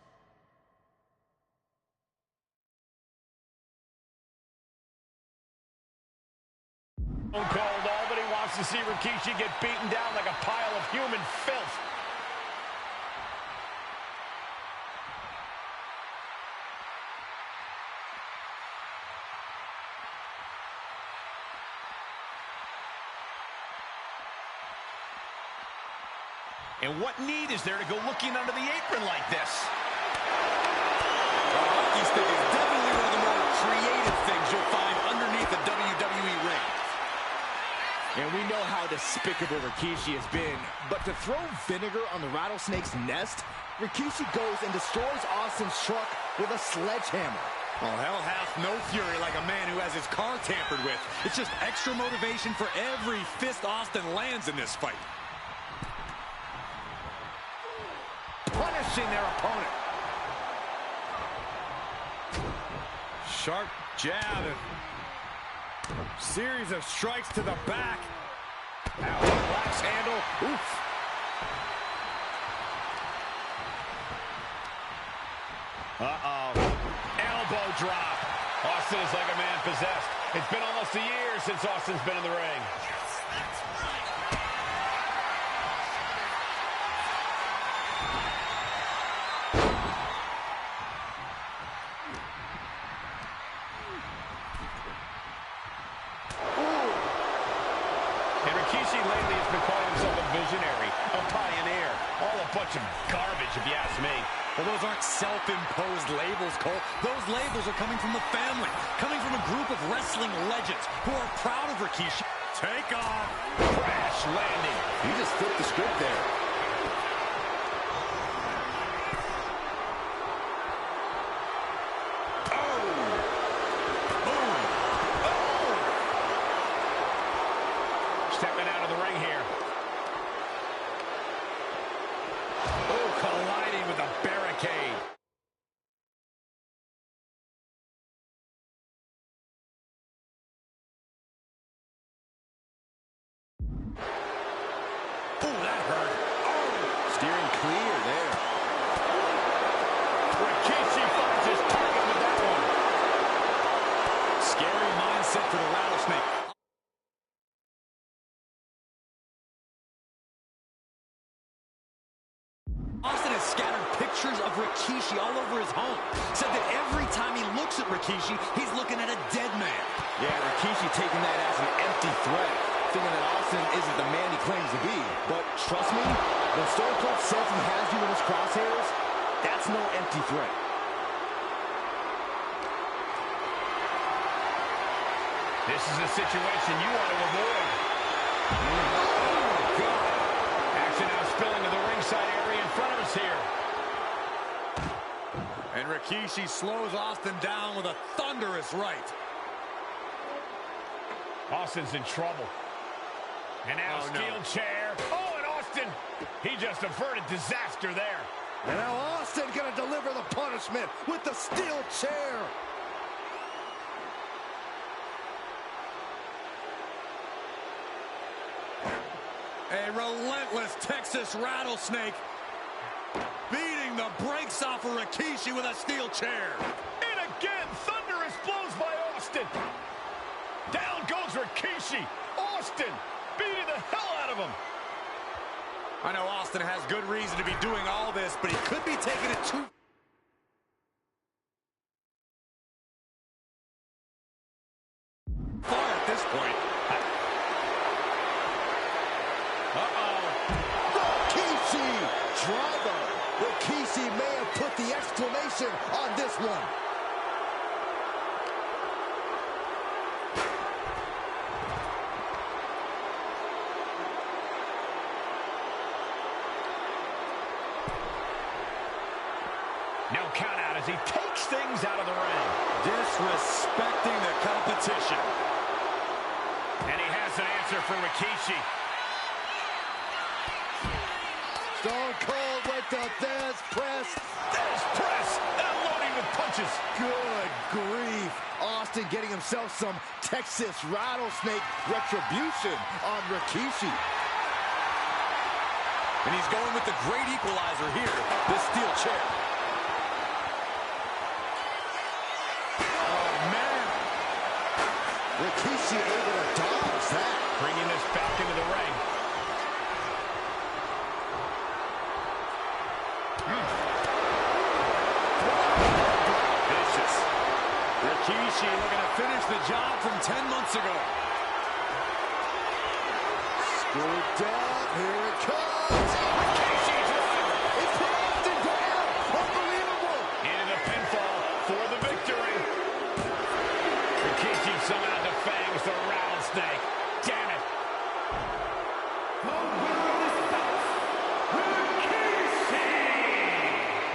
Stone Cold, all that he wants to see Rikishi get beaten down like a pile of human filth. And what need is there to go looking under the apron like this? Hockey stick is definitely one of the more creative things you'll find underneath the WWE ring. And we know how despicable Rikishi has been, but to throw vinegar on the rattlesnake's nest, Rikishi goes and destroys Austin's truck with a sledgehammer. Oh, hell hath no fury like a man who has his car tampered with. It's just extra motivation for every fist Austin lands in this fight. Punishing their opponent. Sharp jab and series of strikes to the back. Now axe handle. Oof. Elbow drop. Austin is like a man possessed. It's been almost a year since Austin's been in the ring. Rikishi lately has been calling himself a visionary, a pioneer. All a bunch of garbage, if you ask me. Well, those aren't self-imposed labels, Cole. Those labels are coming from the family, coming from a group of wrestling legends who are proud of Rikishi. Take off. Crash landing. He just flipped the script there. Stepping out of the ring here. Oh, colliding with a barricade. Oh, that hurt. Oh, steering clear there. Rikishi finds his target with that one. Scary mindset for the rattlesnake. Austin has scattered pictures of Rikishi all over his home. Said that every time he looks at Rikishi, he's looking at a dead man. Yeah, Rikishi taking that as an empty threat, thinking that Austin isn't the man he claims to be. But trust me, when Stone Cold says he has you in his crosshairs, that's no empty threat. This is a situation you want to avoid. Oh, God. Action now spilling to the ringside area in front of us here. And Rikishi slows Austin down with a thunderous right. Austin's in trouble. And now steel chair. Oh, and Austin, he just averted disaster there. And now Austin gonna deliver the punishment with the steel chair. A relentless Texas rattlesnake beating the brakes off of Rikishi with a steel chair. And again, thunderous blows by Austin. Down goes Rikishi. Austin beating the hell out of him. I know Austin has good reason to be doing all this, but he could be taking it too far at this point. Rikishi driver. Rikishi may have put the exclamation on this one. No count out as he takes things out of the ring. Disrespecting the competition. And he has an answer for Rikishi. Stone Cold with the Thesz press. Thesz press, unloading with punches. Good grief. Austin getting himself some Texas rattlesnake retribution on Rikishi. And he's going with the great equalizer here, this steel chair. Oh, man. Rikishi able to dodge that. Bringing this back into the ring. Vicious. Rikishi looking to finish the job from 10 months ago. Scooped up. Here it comes. Rikishi driver. It put Austin down. Unbelievable. Into the pinfall for the victory. Rikishi somehow defangs the rattlesnake. Damn it.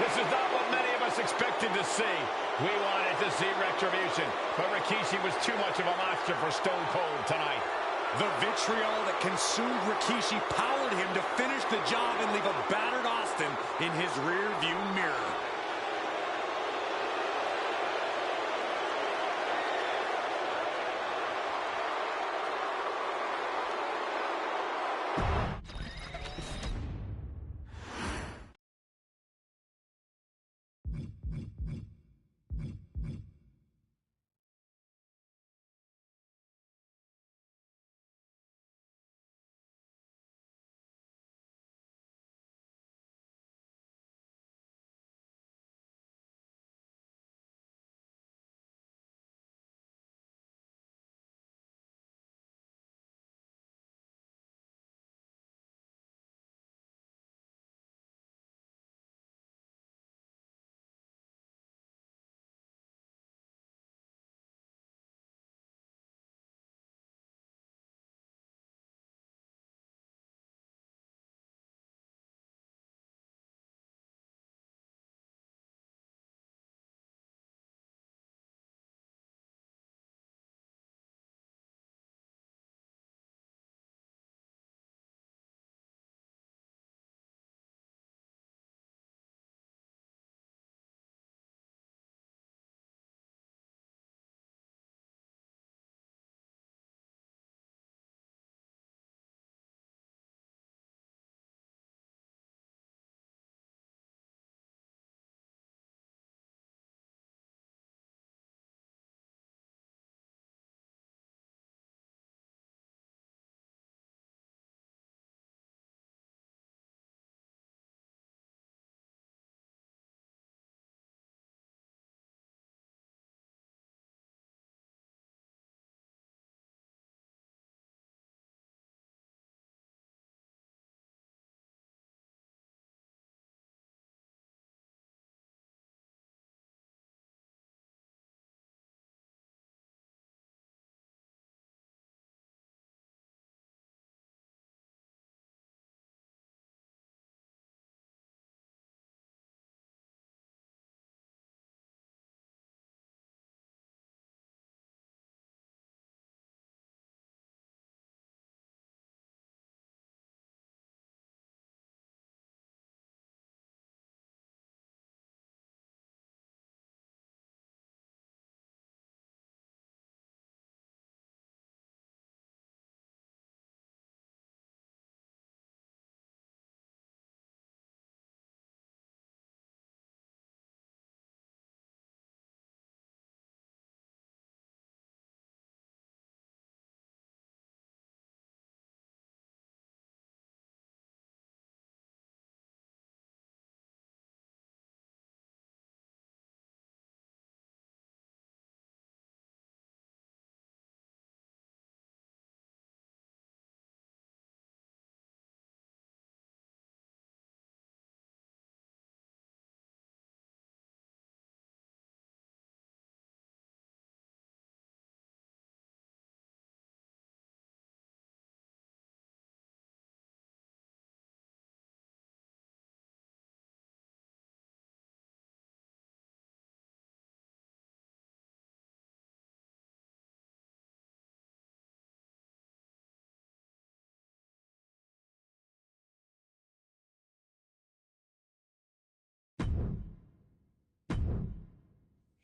This is not what many of us expected to see. We wanted to see retribution, but Rikishi was too much of a monster for Stone Cold tonight. The vitriol that consumed Rikishi powered him to finish the job and leave a battered Austin in his rear-view mirror.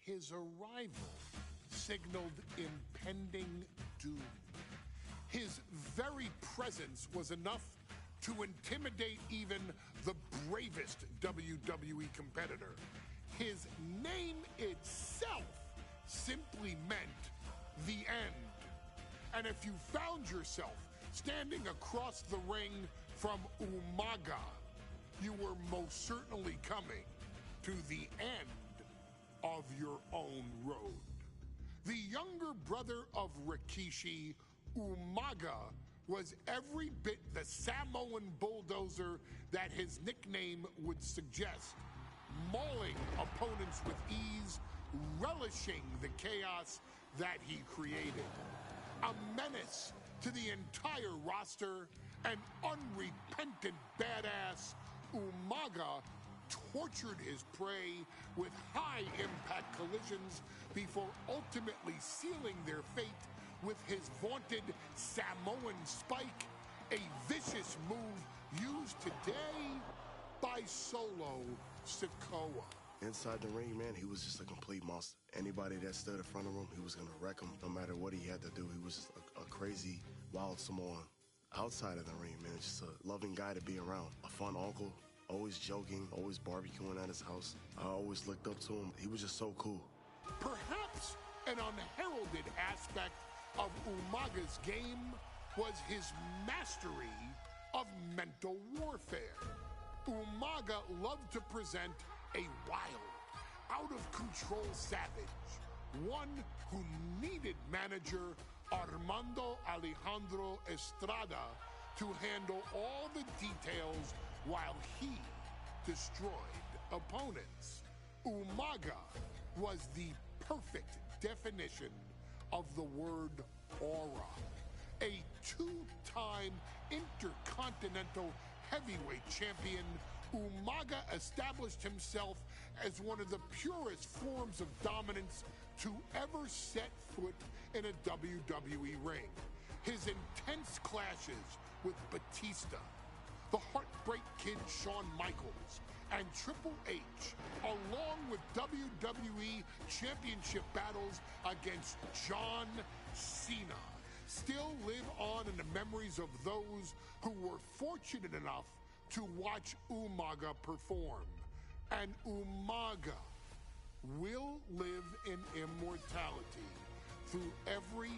His arrival signaled impending doom. His very presence was enough to intimidate even the bravest WWE competitor. His name itself simply meant the end. And if you found yourself standing across the ring from Umaga, you were most certainly coming to the end of your own road. The younger brother of Rikishi, Umaga, was every bit the Samoan bulldozer that his nickname would suggest, mauling opponents with ease, relishing the chaos that he created. A menace to the entire roster, an unrepentant badass, Umaga tortured his prey with high-impact collisions before ultimately sealing their fate with his vaunted Samoan spike, a vicious move used today by Solo Sikoa. Inside the ring, man, he was just a complete monster. Anybody that stood in front of him, he was going to wreck him no matter what he had to do. He was just a crazy, wild Samoan. Outside of the ring, man, just a loving guy to be around. A fun uncle, always joking, always barbecuing at his house. I always looked up to him. He was just so cool. Perhaps an unheralded aspect of Umaga's game was his mastery of mental warfare. Umaga loved to present a wild, out-of-control savage, one who needed manager Armando Alejandro Estrada to handle all the details while he destroyed opponents. Umaga was the perfect definition of the word aura. A two-time Intercontinental Heavyweight Champion, Umaga established himself as one of the purest forms of dominance to ever set foot in a WWE ring. His intense clashes with Batista, the Heartbreak Kid Shawn Michaels, and Triple H, along with WWE Championship battles against John Cena, still live on in the memories of those who were fortunate enough to watch Umaga perform. And Umaga will live in immortality through every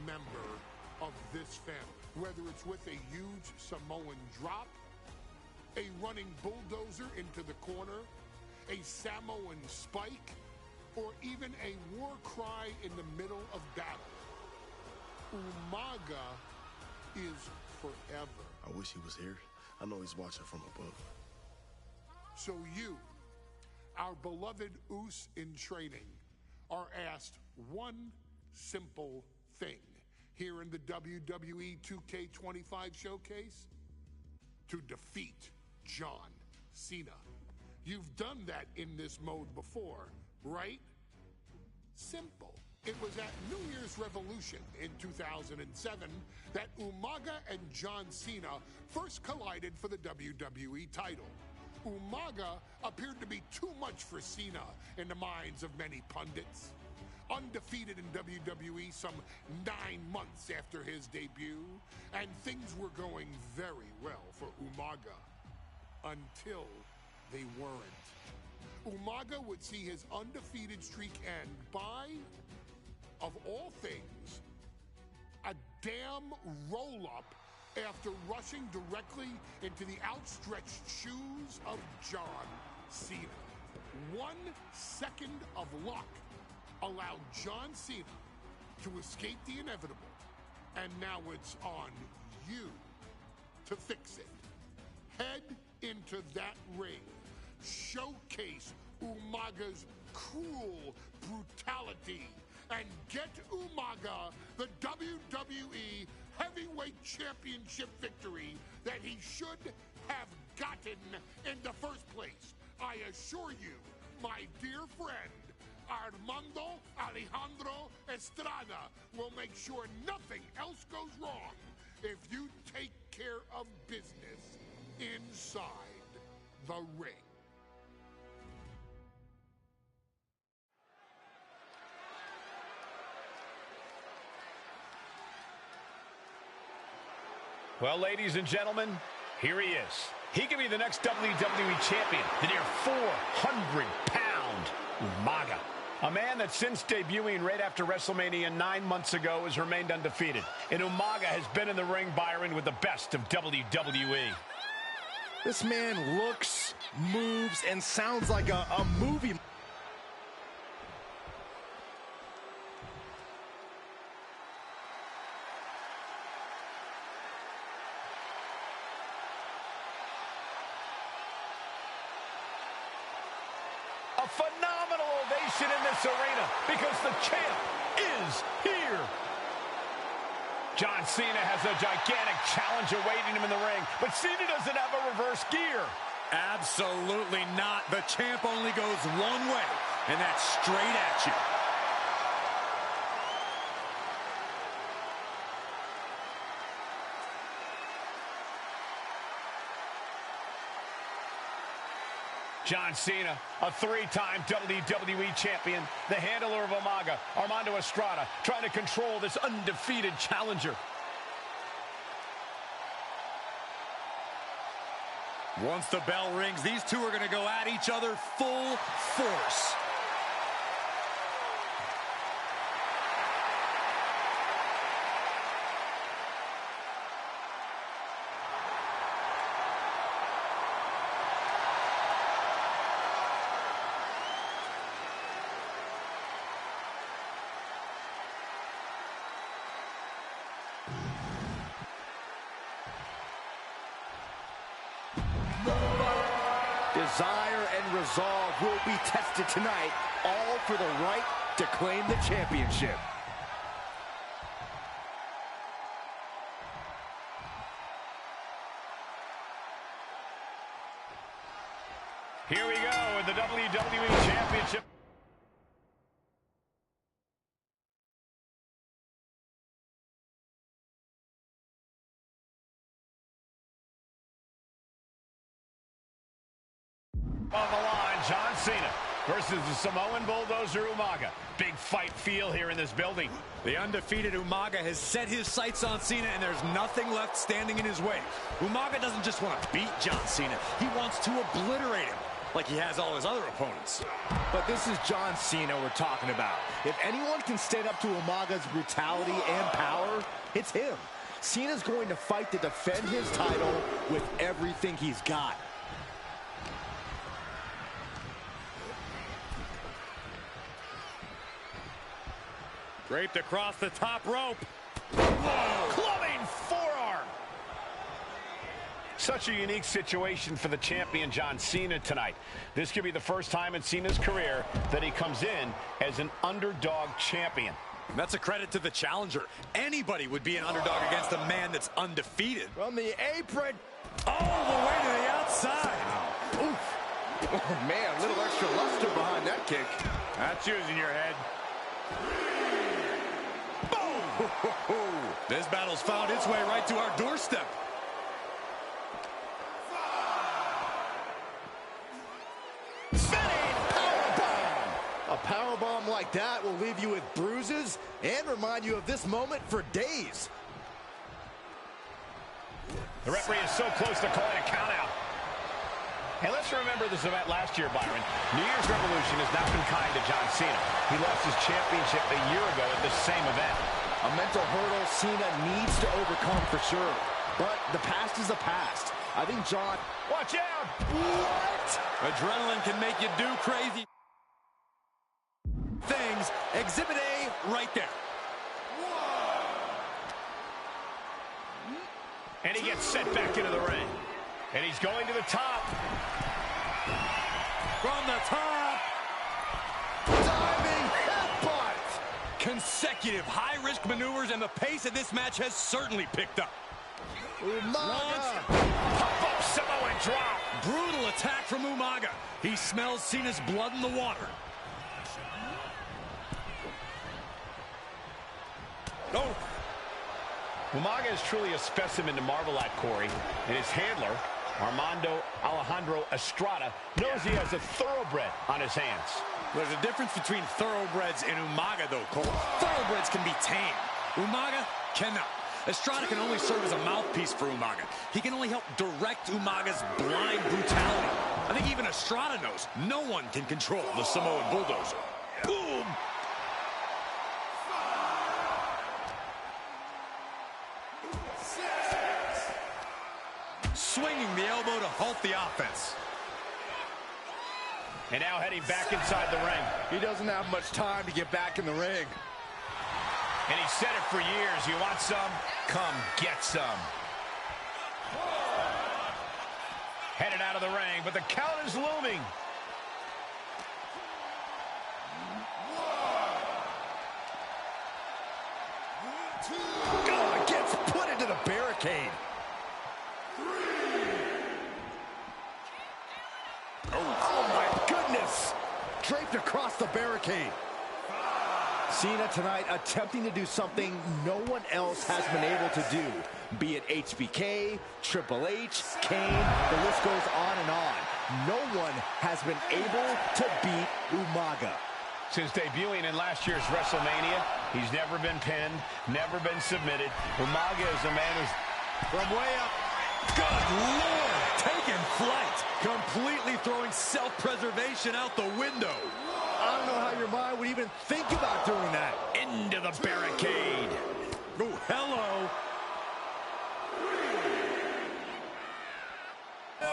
member of this family, whether it's with a huge Samoan drop, a running bulldozer into the corner, a Samoan spike, or even a war cry in the middle of battle. Umaga is forever. I wish he was here. I know he's watching from above. So you, our beloved Us in training, are asked one simple thing here in the WWE 2K25 showcase: to defeat John Cena. You've done that in this mode before, right? Simple. It was at New Year's Revolution in 2007 that Umaga and John Cena first collided for the WWE title. Umaga appeared to be too much for Cena in the minds of many pundits. Undefeated in WWE some 9 months after his debut, and things were going very well for Umaga. Until they weren't. Umaga would see his undefeated streak end by, of all things, a damn roll-up after rushing directly into the outstretched shoes of John Cena. 1 second of luck allowed John Cena to escape the inevitable, and now it's on you to fix it. Head into that ring. Showcase Umaga's cruel brutality and get Umaga the WWE Heavyweight Championship victory that he should have gotten in the first place. I assure you, my dear friend, Armando Alejandro Estrada will make sure nothing else goes wrong if you take care of business inside the ring. Well, ladies and gentlemen, here he is. He could be the next WWE champion, the near 400-pound Umaga. A man that since debuting right after WrestleMania 9 months ago has remained undefeated. And Umaga has been in the ring, Byron, with the best of WWE. This man looks, moves, and sounds like a movie. A phenomenal ovation in this arena because the champ is here. John Cena has a gigantic challenge awaiting him in the ring, but Cena doesn't have a reverse gear. Absolutely not. The champ only goes one way, and that's straight at you. John Cena, a 3-time WWE champion, the handler of Umaga, Armando Estrada, trying to control this undefeated challenger. Once the bell rings, these two are going to go at each other full force. Desire and resolve will be tested tonight, all for the right to claim the championship. Here we go with the WWE Championship. On the line, John Cena versus the Samoan Bulldozer Umaga. Big fight feel here in this building. The undefeated Umaga has set his sights on Cena, and there's nothing left standing in his way. Umaga doesn't just want to beat John Cena. He wants to obliterate him, like he has all his other opponents. But this is John Cena we're talking about. If anyone can stand up to Umaga's brutality and power, it's him. Cena's going to fight to defend his title with everything he's got. Draped across the top rope. Whoa! Clubbing forearm. Such a unique situation for the champion John Cena tonight. This could be the first time in Cena's career that he comes in as an underdog champion. That's a credit to the challenger. Anybody would be an underdog against a man that's undefeated. From the apron. All the way to the outside. Oof. Oh, man, a little extra luster behind that kick. That's using your head. This battle's found its way right to our doorstep. Spinning powerbomb. A powerbomb like that will leave you with bruises and remind you of this moment for days. The referee is so close to calling a countout. And let's remember this event last year, Byron. New Year's Revolution has not been kind to John Cena. He lost his championship a year ago at this same event. A mental hurdle Cena needs to overcome for sure. But the past is the past. I think John... Watch out! What? Adrenaline can make you do crazy things. Exhibit A right there. And he gets sent back into the ring. And he's going to the top. From the top. Diving headbutt. Consecutive high-risk maneuvers, and the pace of this match has certainly picked up. Umaga. Pop-up Samoan drop. Brutal attack from Umaga. He smells Cena's blood in the water. Oh. Umaga is truly a specimen to marvel at, Corey. And his handler, Alejandro Estrada, knows he has a thoroughbred on his hands. There's a difference between thoroughbreds and Umaga, though, Cole. Thoroughbreds can be tamed. Umaga cannot. Estrada can only serve as a mouthpiece for Umaga. He can only help direct Umaga's blind brutality. I think even Estrada knows no one can control the Samoan Bulldozer. Boom! Swinging the elbow to halt the offense. And now heading back inside the ring. He doesn't have much time to get back in the ring. And he said it for years. You want some? Come get some. Headed out of the ring, but the count is looming. God, gets put into the barricade. Oh my goodness! Draped across the barricade. Cena tonight attempting to do something no one else has been able to do. Be it HBK, Triple H, Kane, the list goes on and on. No one has been able to beat Umaga. Since debuting in last year's WrestleMania, he's never been pinned, never been submitted. Umaga is a man who's from way up. Good Lord! Taking flight. Completely throwing self-preservation out the window. I don't know how your mind would even think about doing that. Into the barricade. Oh, hello.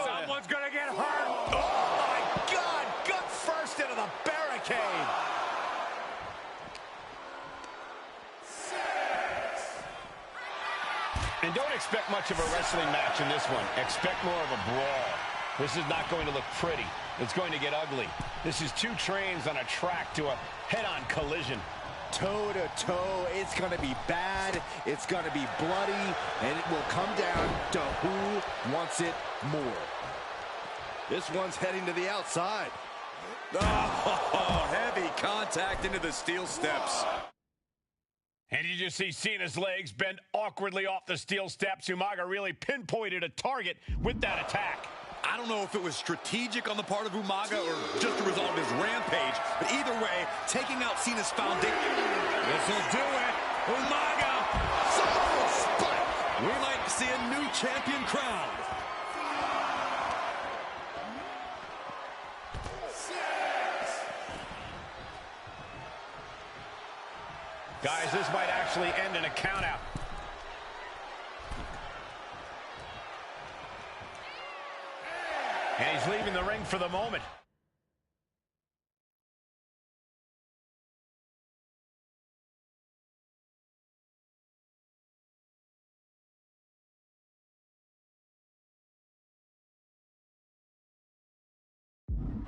Someone's gonna get hurt. Oh my God! Gut first into the barricade. And don't expect much of a wrestling match in this one. Expect more of a brawl. This is not going to look pretty. It's going to get ugly. This is two trains on a track to a head-on collision. Toe to toe, it's going to be bad, it's going to be bloody, and it will come down to who wants it more. This one's heading to the outside. Oh, heavy contact into the steel steps. And you just see Cena's legs bend awkwardly off the steel steps. Umaga really pinpointed a target with that attack. I don't know if it was strategic on the part of Umaga or just a result of his rampage, but either way, taking out Cena's foundation. This'll do it. Umaga! Samoan spike! We might see a new champion crowned. Guys, this might actually end in a countout. And he's leaving the ring for the moment.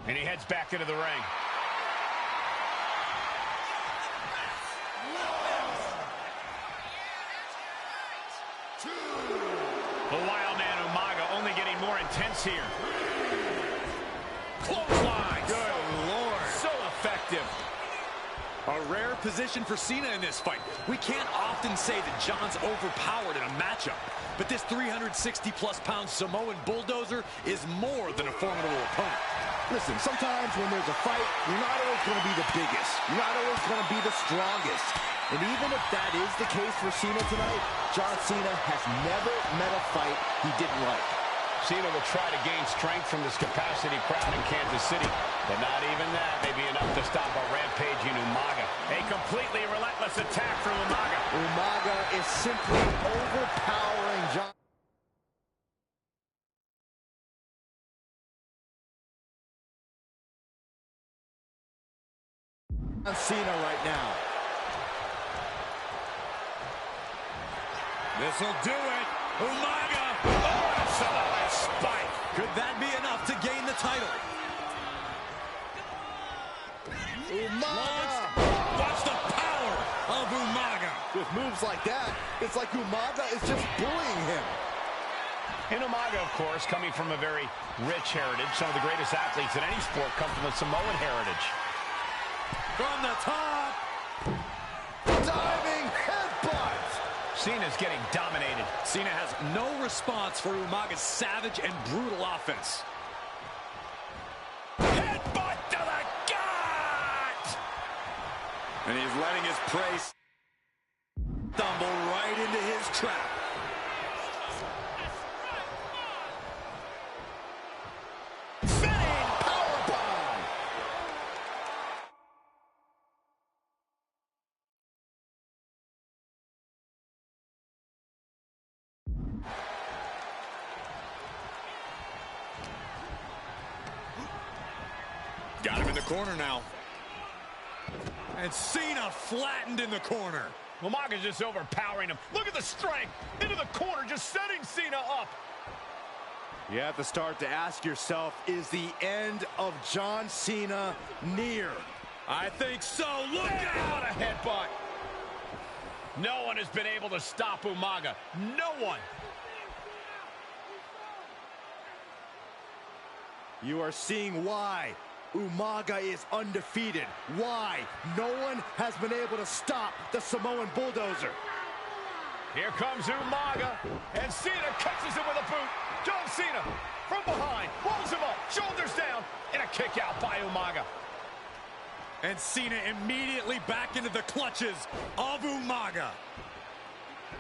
And he heads back into the ring. The wild man Umaga only getting more intense here. Clothesline. Good Lord. So effective. A rare position for Cena in this fight. We can't often say that John's overpowered in a matchup, but this 360-plus pound Samoan Bulldozer is more than a formidable opponent. Listen, sometimes when there's a fight, you're not always going to be the biggest. You're not always going to be the strongest. And even if that is the case for Cena tonight, John Cena has never met a fight he didn't like. Cena will try to gain strength from this capacity crowd in Kansas City, but not even that may be enough to stop a rampaging Umaga. A completely relentless attack from Umaga. Umaga is simply overpowering John Cena right now. This'll do it. Umaga. Oh, Samoan spike. Could that be enough to gain the title? Umaga. Watch the power of Umaga. With moves like that, it's like Umaga is just bullying him. And Umaga, of course, coming from a very rich heritage. Some of the greatest athletes in any sport come from the Samoan heritage. From the top. Diving headbutt. Cena's getting dominated. Cena has no response for Umaga's savage and brutal offense. Headbutt to the gut! And he's letting his prey stumble right into his trap. the corner now. And Cena flattened in the corner. Umaga's just overpowering him. Look at the strength. Into the corner, just setting Cena up. You have to start to ask yourself, is the end of John Cena near? I think so. Look out! What a headbutt. No one has been able to stop Umaga. No one. You are seeing why Umaga is undefeated. Why no one has been able to stop the Samoan Bulldozer. Here comes Umaga, and Cena catches him with a boot. John Cena from behind, rolls him up, shoulders down, and a kick out by Umaga. And Cena immediately back into the clutches of Umaga.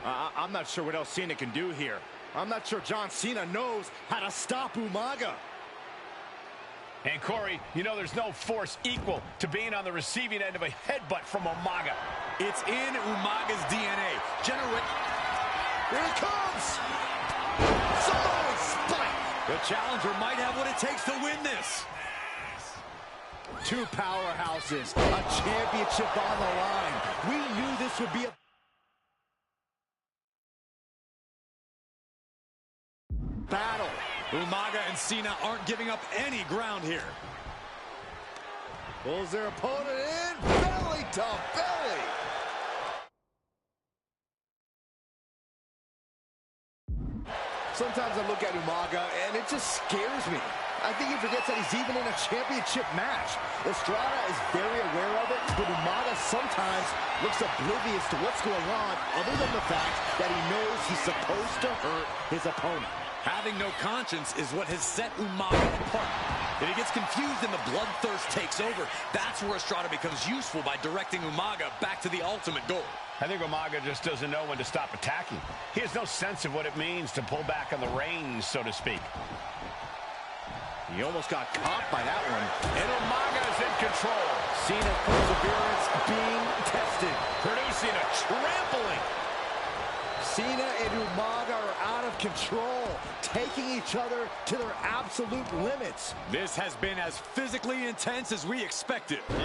I'm not sure what else Cena can do here. I'm not sure John Cena knows how to stop Umaga. And Corey, you know there's no force equal to being on the receiving end of a headbutt from Umaga. It's in Umaga's DNA. Here it comes! Samoan Spike! The challenger might have what it takes to win this. Two powerhouses, a championship on the line. We knew this would be a battle. Umaga and Cena aren't giving up any ground here. Pulls their opponent in, belly to belly. Sometimes I look at Umaga and it just scares me. I think he forgets that he's even in a championship match. Estrada is very aware of it, but Umaga sometimes looks oblivious to what's going on, other than the fact that he knows he's supposed to hurt his opponent. Having no conscience is what has set Umaga apart. If he gets confused and the bloodthirst takes over, that's where Estrada becomes useful by directing Umaga back to the ultimate goal. I think Umaga just doesn't know when to stop attacking. He has no sense of what it means to pull back on the reins, so to speak. He almost got caught by that one. And Umaga is in control. Cena's perseverance being tested. Producing a trampling. Cena and Umaga are out of control, taking each other to their absolute limits. This has been as physically intense as we expected. Oh!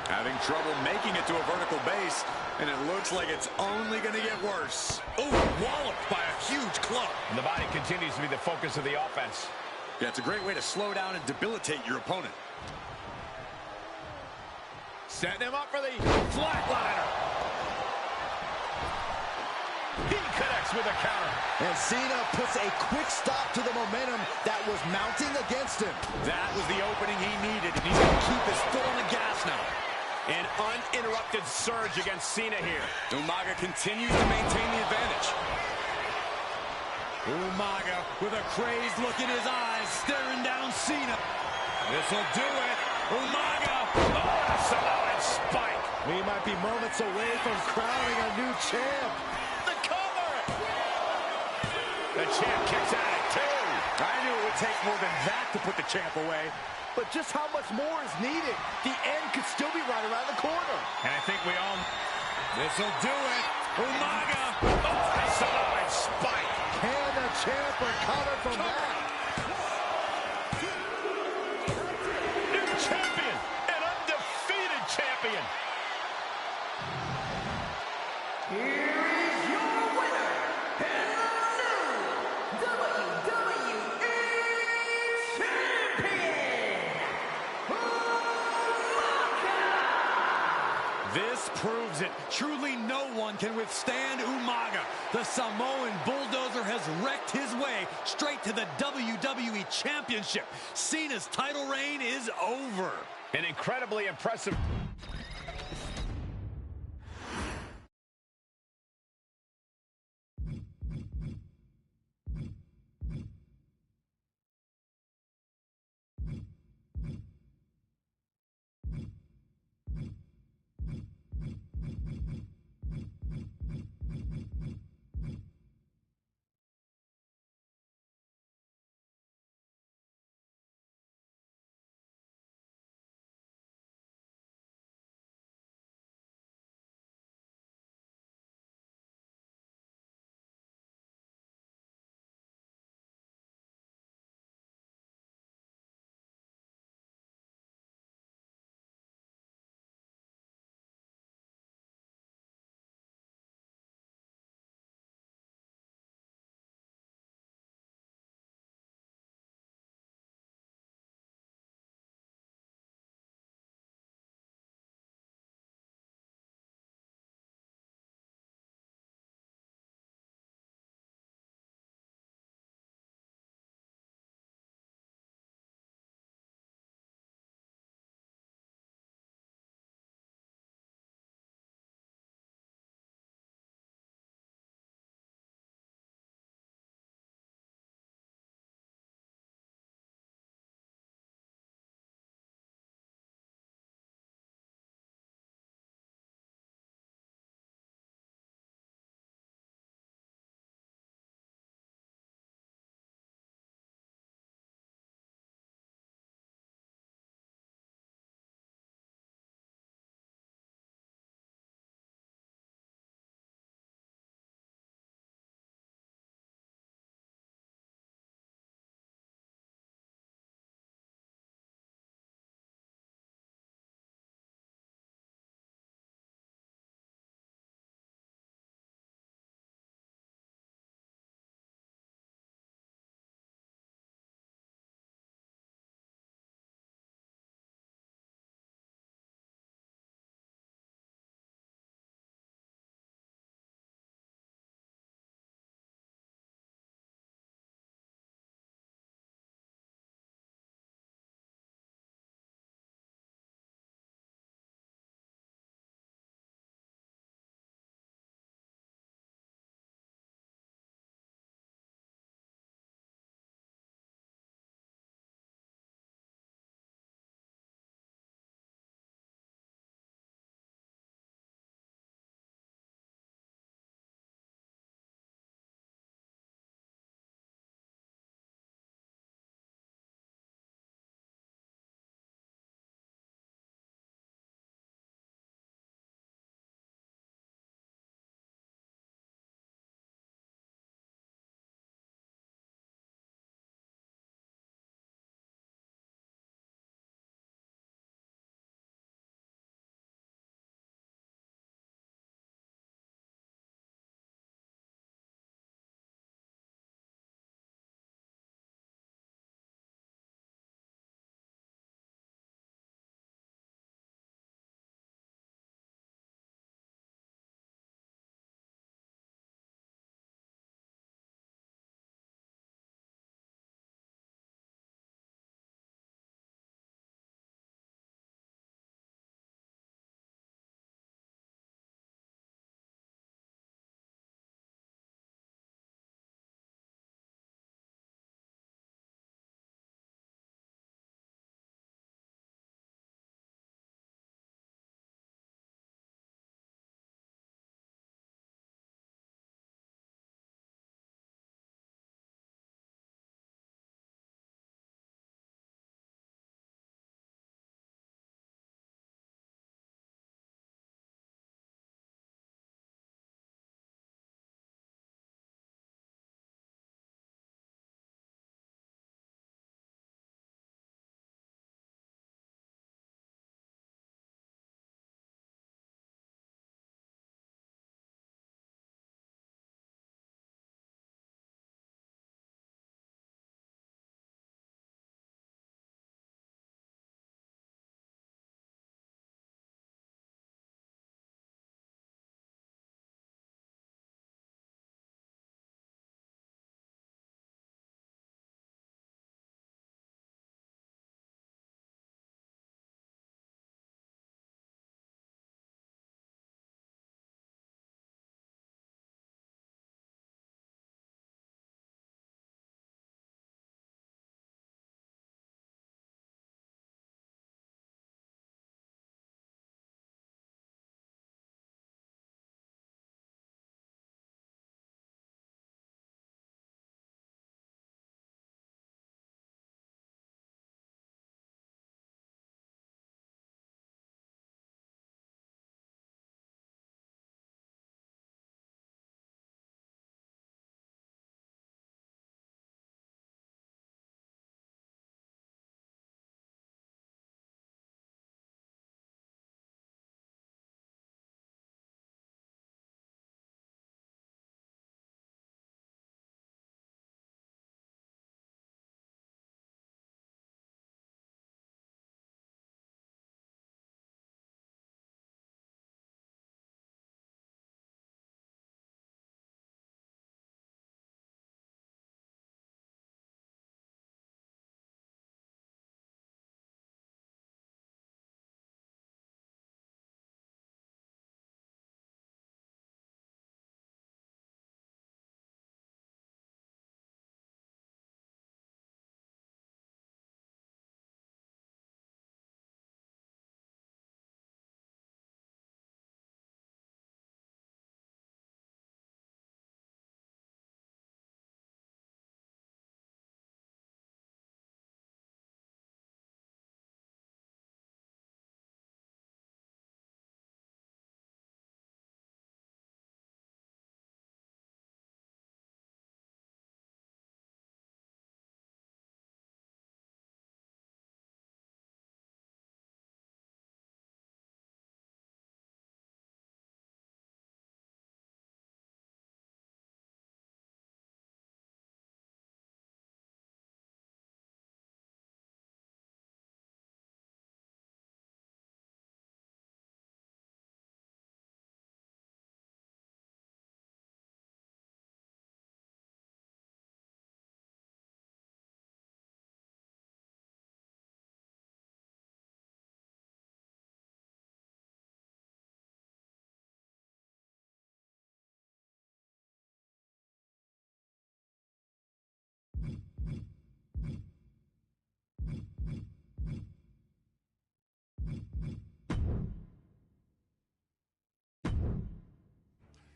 Having trouble making it to a vertical base, and it looks like it's only going to get worse. Oh, walloped by a huge club. And the body continues to be the focus of the offense. Yeah, it's a great way to slow down and debilitate your opponent. Setting him up for the flatliner. He connects with a counter. And Cena puts a quick stop to the momentum that was mounting against him. That was the opening he needed, and he's going to keep his foot on the gas now. An uninterrupted surge against Cena here. Umaga continues to maintain the advantage. Umaga with a crazed look in his eyes, staring down Cena. This'll do it. Umaga. Oh, a Samoan spike. We might be moments away from crowning a new champ. The cover. The champ kicks at it, too. I knew it would take more than that to put the champ away. But just how much more is needed? The end could still be right around the corner. And I think we all... This'll do it. Umaga. Oh, a Samoan spike. Can the champ recover from that? New champion. An undefeated champion. Here is your winner, and the new WWE Champion, Umaga! This proves it. Truly no one can withstand Umaga. The Samoan Bulldozer has wrecked his way straight to the WWE Championship. Cena's title reign is over. An incredibly impressive...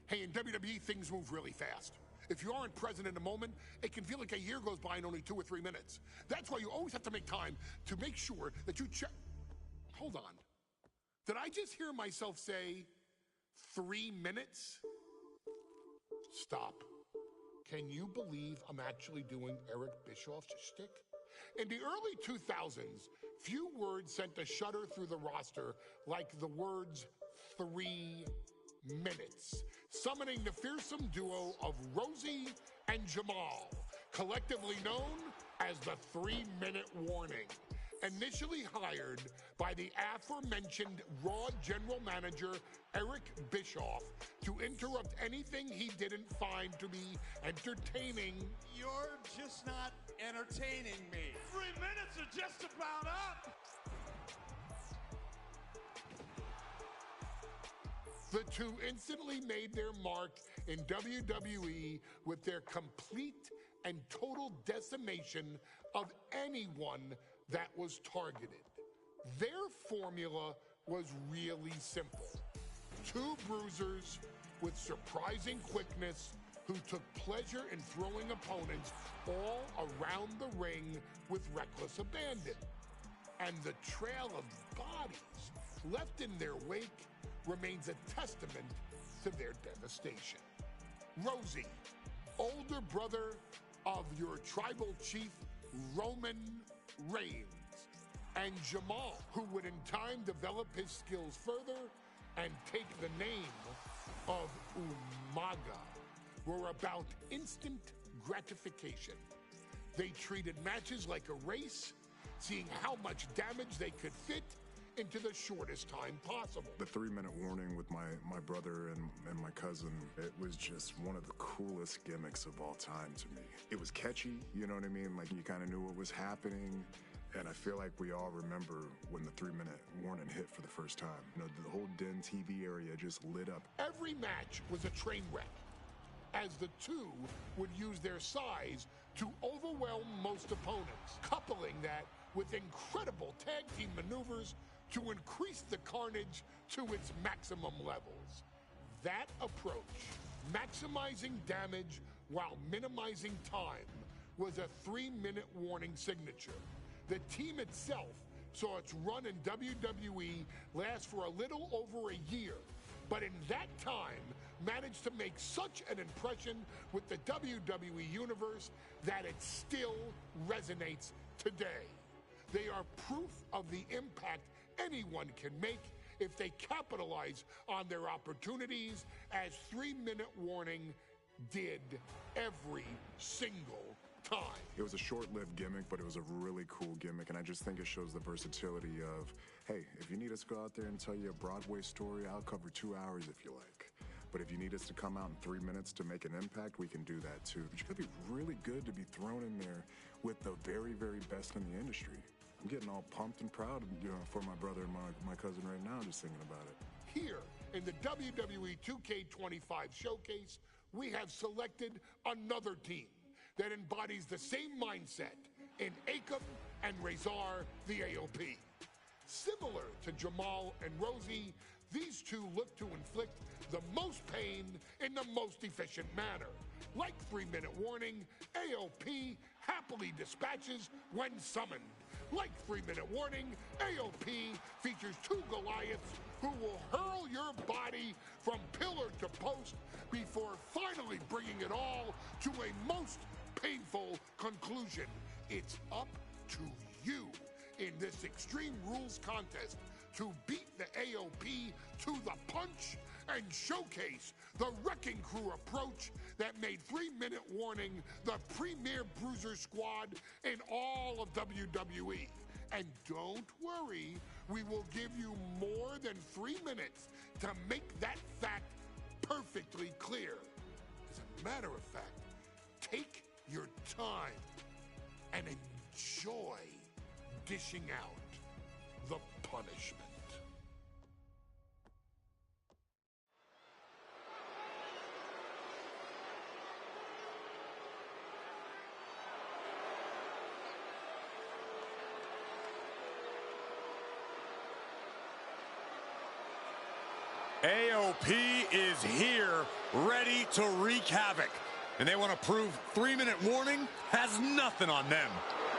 Hey, in WWE, things move really fast. If you aren't present in the moment, it can feel like a year goes by in only 2 or 3 minutes. That's why you always have to make time to make sure that you check. Hold on. Did I just hear myself say 3 minutes? Stop. Can you believe I'm actually doing Eric Bischoff's shtick? In the early 2000s, few words sent a shudder through the roster like the words 3 minutes, summoning the fearsome duo of Rosie and Jamal, collectively known as the 3-minute warning. Initially hired by the aforementioned Raw General Manager Eric Bischoff to interrupt anything he didn't find to be entertaining. You're just not entertaining me. 3 minutes are just about up. The two instantly made their mark in WWE with their complete and total decimation of anyone that was targeted. Their formula was really simple. 2 bruisers with surprising quickness who took pleasure in throwing opponents all around the ring with reckless abandon. And the trail of bodies left in their wake remains a testament to their devastation. Rosie, older brother of your tribal chief, Roman Reigns, and Jamal, who would in time develop his skills further and take the name of Umaga, were about instant gratification. They treated matches like a race, seeing how much damage they could fit into the shortest time possible. The 3-minute warning with my brother and my cousin, it was just one of the coolest gimmicks of all time to me. It was catchy, you know what I mean? Like, you kind of knew what was happening. And I feel like we all remember when the 3-minute warning hit for the first time. You know, the whole Den TV area just lit up. Every match was a train wreck, as the two would use their size to overwhelm most opponents, coupling that with incredible tag team maneuvers to increase the carnage to its maximum levels. That approach, maximizing damage while minimizing time, was a 3-minute warning signature. The team itself saw its run in WWE last for a little over a year, but in that time managed to make such an impression with the WWE Universe that it still resonates today. They are proof of the impact anyone can make if they capitalize on their opportunities, as 3-minute warning did every single time. It was a short-lived gimmick, but it was a really cool gimmick, and I just think it shows the versatility of, hey, if you need us to go out there and tell you a Broadway story, I'll cover 2 hours if you like. But if you need us to come out in 3 minutes to make an impact, we can do that too. But you gotta be really good to be thrown in there with the very, very best in the industry. I'm getting all pumped and proud, you know, for my brother and my cousin right now, just thinking about it. Here in the WWE 2K25 showcase, we have selected another team that embodies the same mindset in Akam and Razor, the AOP. Similar to Jamal and Rosie, these two look to inflict the most pain in the most efficient manner. Like 3-minute warning, AOP happily dispatches when summoned. Like 3-minute warning, AOP features 2 Goliaths who will hurl your body from pillar to post before finally bringing it all to a most painful conclusion. It's up to you in this Extreme Rules contest to beat the AOP to the punch and showcase the Wrecking Crew approach that made 3-minute warning the premier bruiser squad in all of WWE. And don't worry, we will give you more than 3 minutes to make that fact perfectly clear. As a matter of fact, take your time and enjoy dishing out the punishment. AOP is here, ready to wreak havoc. And they want to prove 3-minute warning has nothing on them.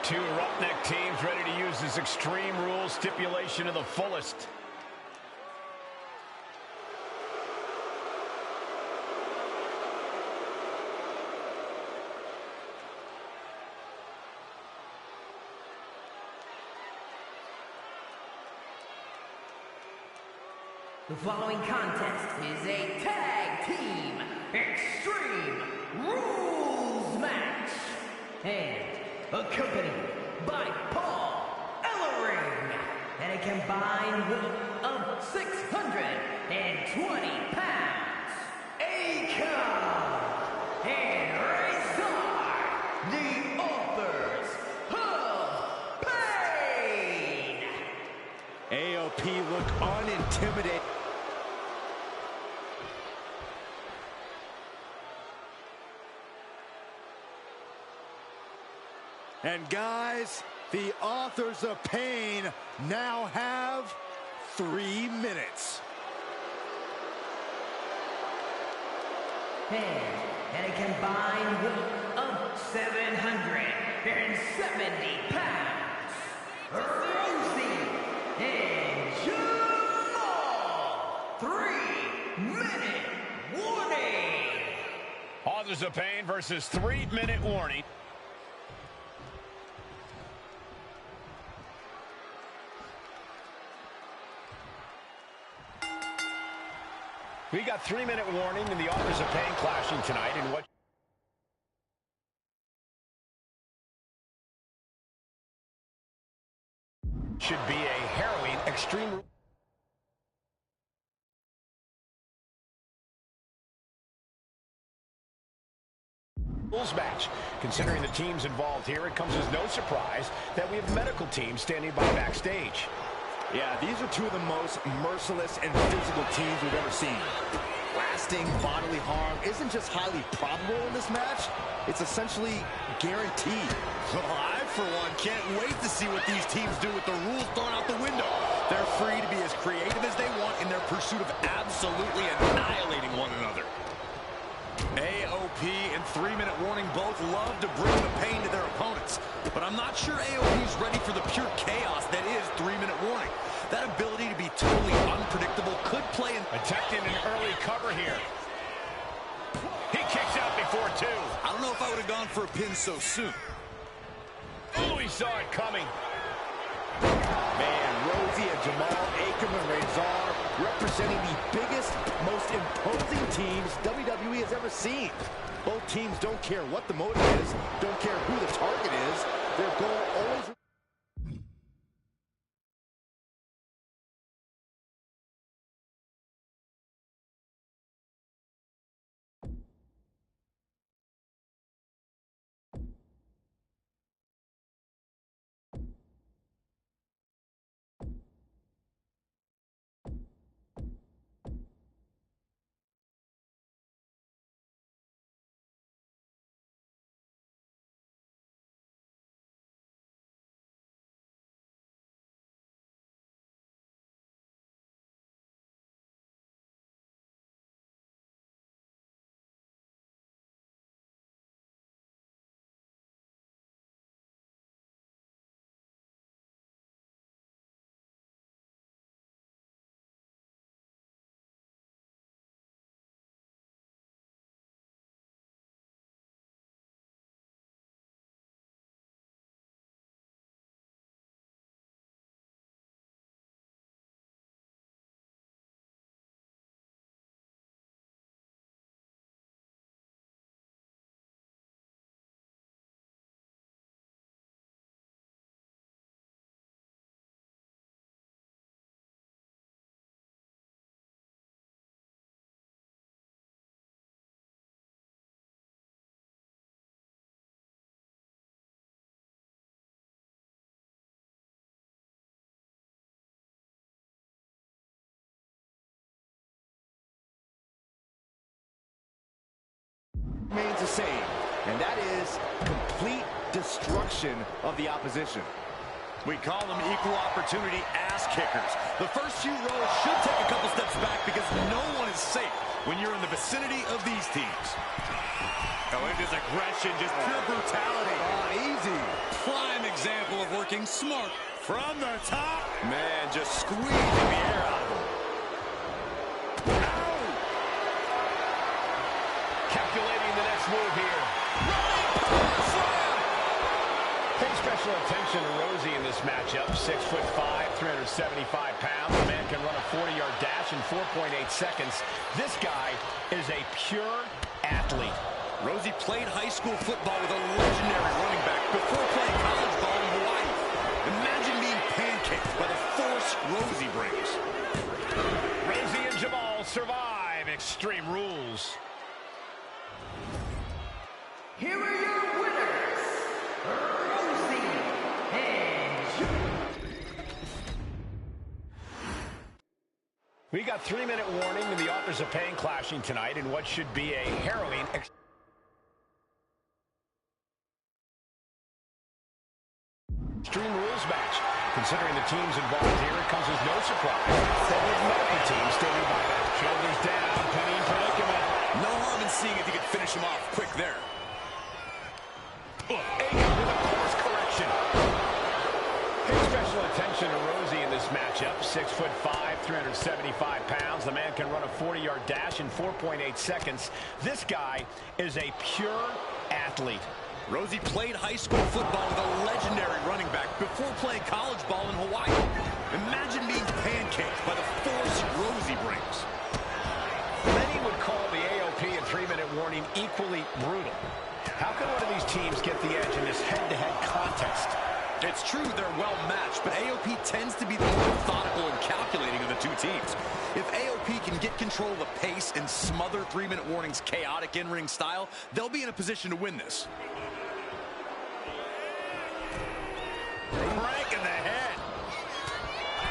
Two roughneck teams ready to use this Extreme Rules stipulation to the fullest. The following contest is a tag team Extreme Rules match. And accompanied by Paul Ellering and a combined weight of 620 pounds. Akon and Razor, the authors of pain. AOP look unintimidated. And guys, the authors of pain now have 3 minutes. And a combined weight of 770 pounds. Rosie and Jamal. 3-minute warning. Authors of Pain versus 3-minute warning. We got 3-minute warning and the Authors of Pain clashing tonight in what should be a harrowing Extreme Rules match. Considering the teams involved here, it comes as no surprise that we have medical teams standing by backstage. Yeah, these are two of the most merciless and physical teams we've ever seen. Lasting bodily harm isn't just highly probable in this match, it's essentially guaranteed. Well, I, for one, can't wait to see what these teams do with the rules thrown out the window. They're free to be as creative as they want in their pursuit of absolutely annihilating one another. AOP and 3-minute warning both love to bring the pain to their opponents. But I'm not sure AOP's ready for the pure chaos that is 3-minute warning. That ability to be totally unpredictable could play in... Attempting an early cover here. He kicks out before two. I don't know if I would have gone for a pin so soon. Oh, he saw it coming. Man, Rosie and Jamal, Akon and Razor representing the biggest, most imposing teams WWE has ever seen. Both teams don't care what the motive is, don't care who the target is. Their goal always... remains the same, and that is complete destruction of the opposition. We call them equal opportunity ass kickers. The first few rows should take a couple steps back because no one is safe when you're in the vicinity of these teams. Oh, and his aggression, just pure brutality. Oh, easy. Prime example of working smart from the top. Man, just squeezing the air out of him. Ow! Calculating the next move here. Running power slam! Pay special attention to Rosie in this matchup. 6'5", 375 pounds. The man can run a 40-yard dash in 4.8 seconds. This guy is a pure athlete. Rosie played high school football with a legendary running back before playing college ball in Hawaii. Imagine being pancaked by the force Rosie brings. Rosie and Jamal survive Extreme Rules. Here are your winners, Rosie and Jamal. We got 3-minute warning, and the authors of pain clashing tonight in what should be a harrowing Extreme Rules match. Considering the teams involved here, it comes as no surprise that with medical teams standing by back. Shoulders down, pinning predicament. No harm in seeing if you can finish him off quick there. Aiken with a course correction. Pay special attention to Rosie in this matchup. 6'5", 375 pounds. The man can run a 40-yard dash in 4.8 seconds. This guy is a pure athlete. Rosie played high school football with a legendary running back before playing college ball in Hawaii. Imagine being pancaked by the force Rosie brings. Many would call the AOP and 3-minute warning equally brutal. How can one of these teams get the edge in this head-to-head contest? It's true they're well matched, but AOP tends to be the more methodical and calculating of the two teams. If AOP can get control of the pace and smother 3-minute warning's chaotic in-ring style, they'll be in a position to win this. Crank in the head.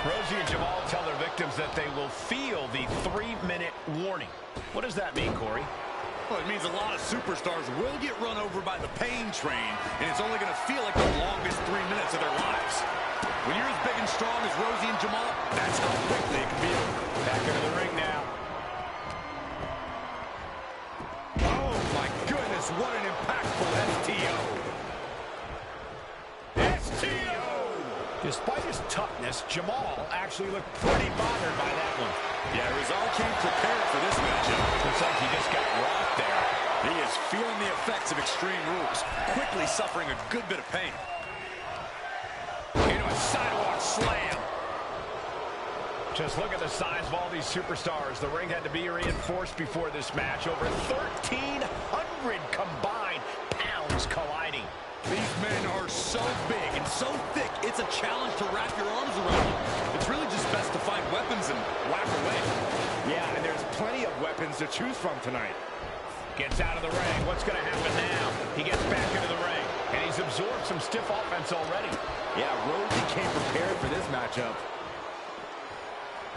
Rosie and Jamal tell their victims that they will feel the 3-minute warning. What does that mean, Corey? Well, it means a lot of superstars will get run over by the pain train, and it's only going to feel like the longest 3 minutes of their lives. When you're as big and strong as Rosie and Jamal, that's how quickly it can be over. Back into the ring now. Oh, my goodness, what an impactful STO. STO! Despite his toughness, Jamal actually looked pretty bothered by that one. Yeah, Rizal came prepared for this matchup. Looks like he just got rocked there. He is feeling the effects of Extreme Rules, quickly suffering a good bit of pain. Into a sidewalk slam. Just look at the size of all these superstars. The ring had to be reinforced before this match. Over 1,300 combined pounds colliding. These men are so big and so thick, it's a challenge to wrap your arms around them. It's really just best to find weapons and whack away. Yeah, and there's plenty of weapons to choose from tonight. Gets out of the ring. What's going to happen now? He gets back into the ring, and he's absorbed some stiff offense already. Yeah, Rosie came prepared for this matchup.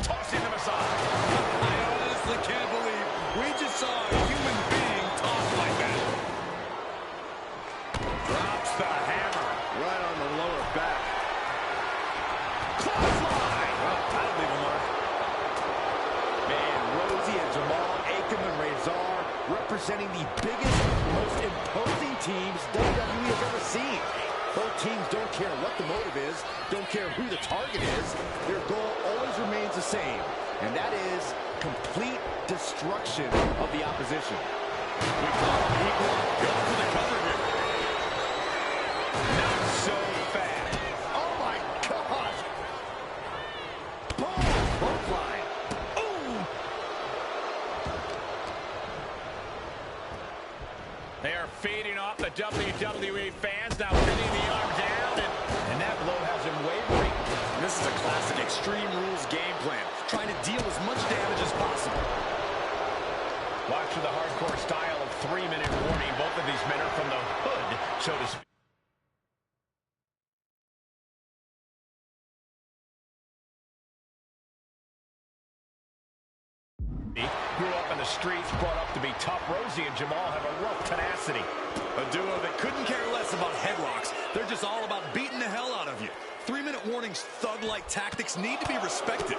Tossing him aside. I honestly can't believe we just saw a human being tossed like that. Drops the hammer. Right on the lower back. Clothesline. Well, that'll leave a mark. Man, Rosie and Jamal, Aiken and Razor, representing the biggest, most imposing teams WWE has ever seen. Both teams don't care what the motive is, don't care who the target is. Their goal always remains the same, and that is complete destruction of the opposition. We call equal. Go for the cover here. Not so fast. Oh my gosh! Boom! Clothesline. Ooh! They are feeding off the WWE fans, now pinning the arm down, and that blow has him wavering. And this is a classic Extreme Rules game plan, trying to deal as much damage as possible. Watch for the hardcore style of 3-minute warning. Both of these men are from the hood, so to speak. Grew up in the streets, brought up to be tough. Rosie and Jamal have a rough tenacity. A duo that couldn't care less about headlocks. They're just all about beating the hell out of you. 3-minute warnings, thug-like tactics need to be respected.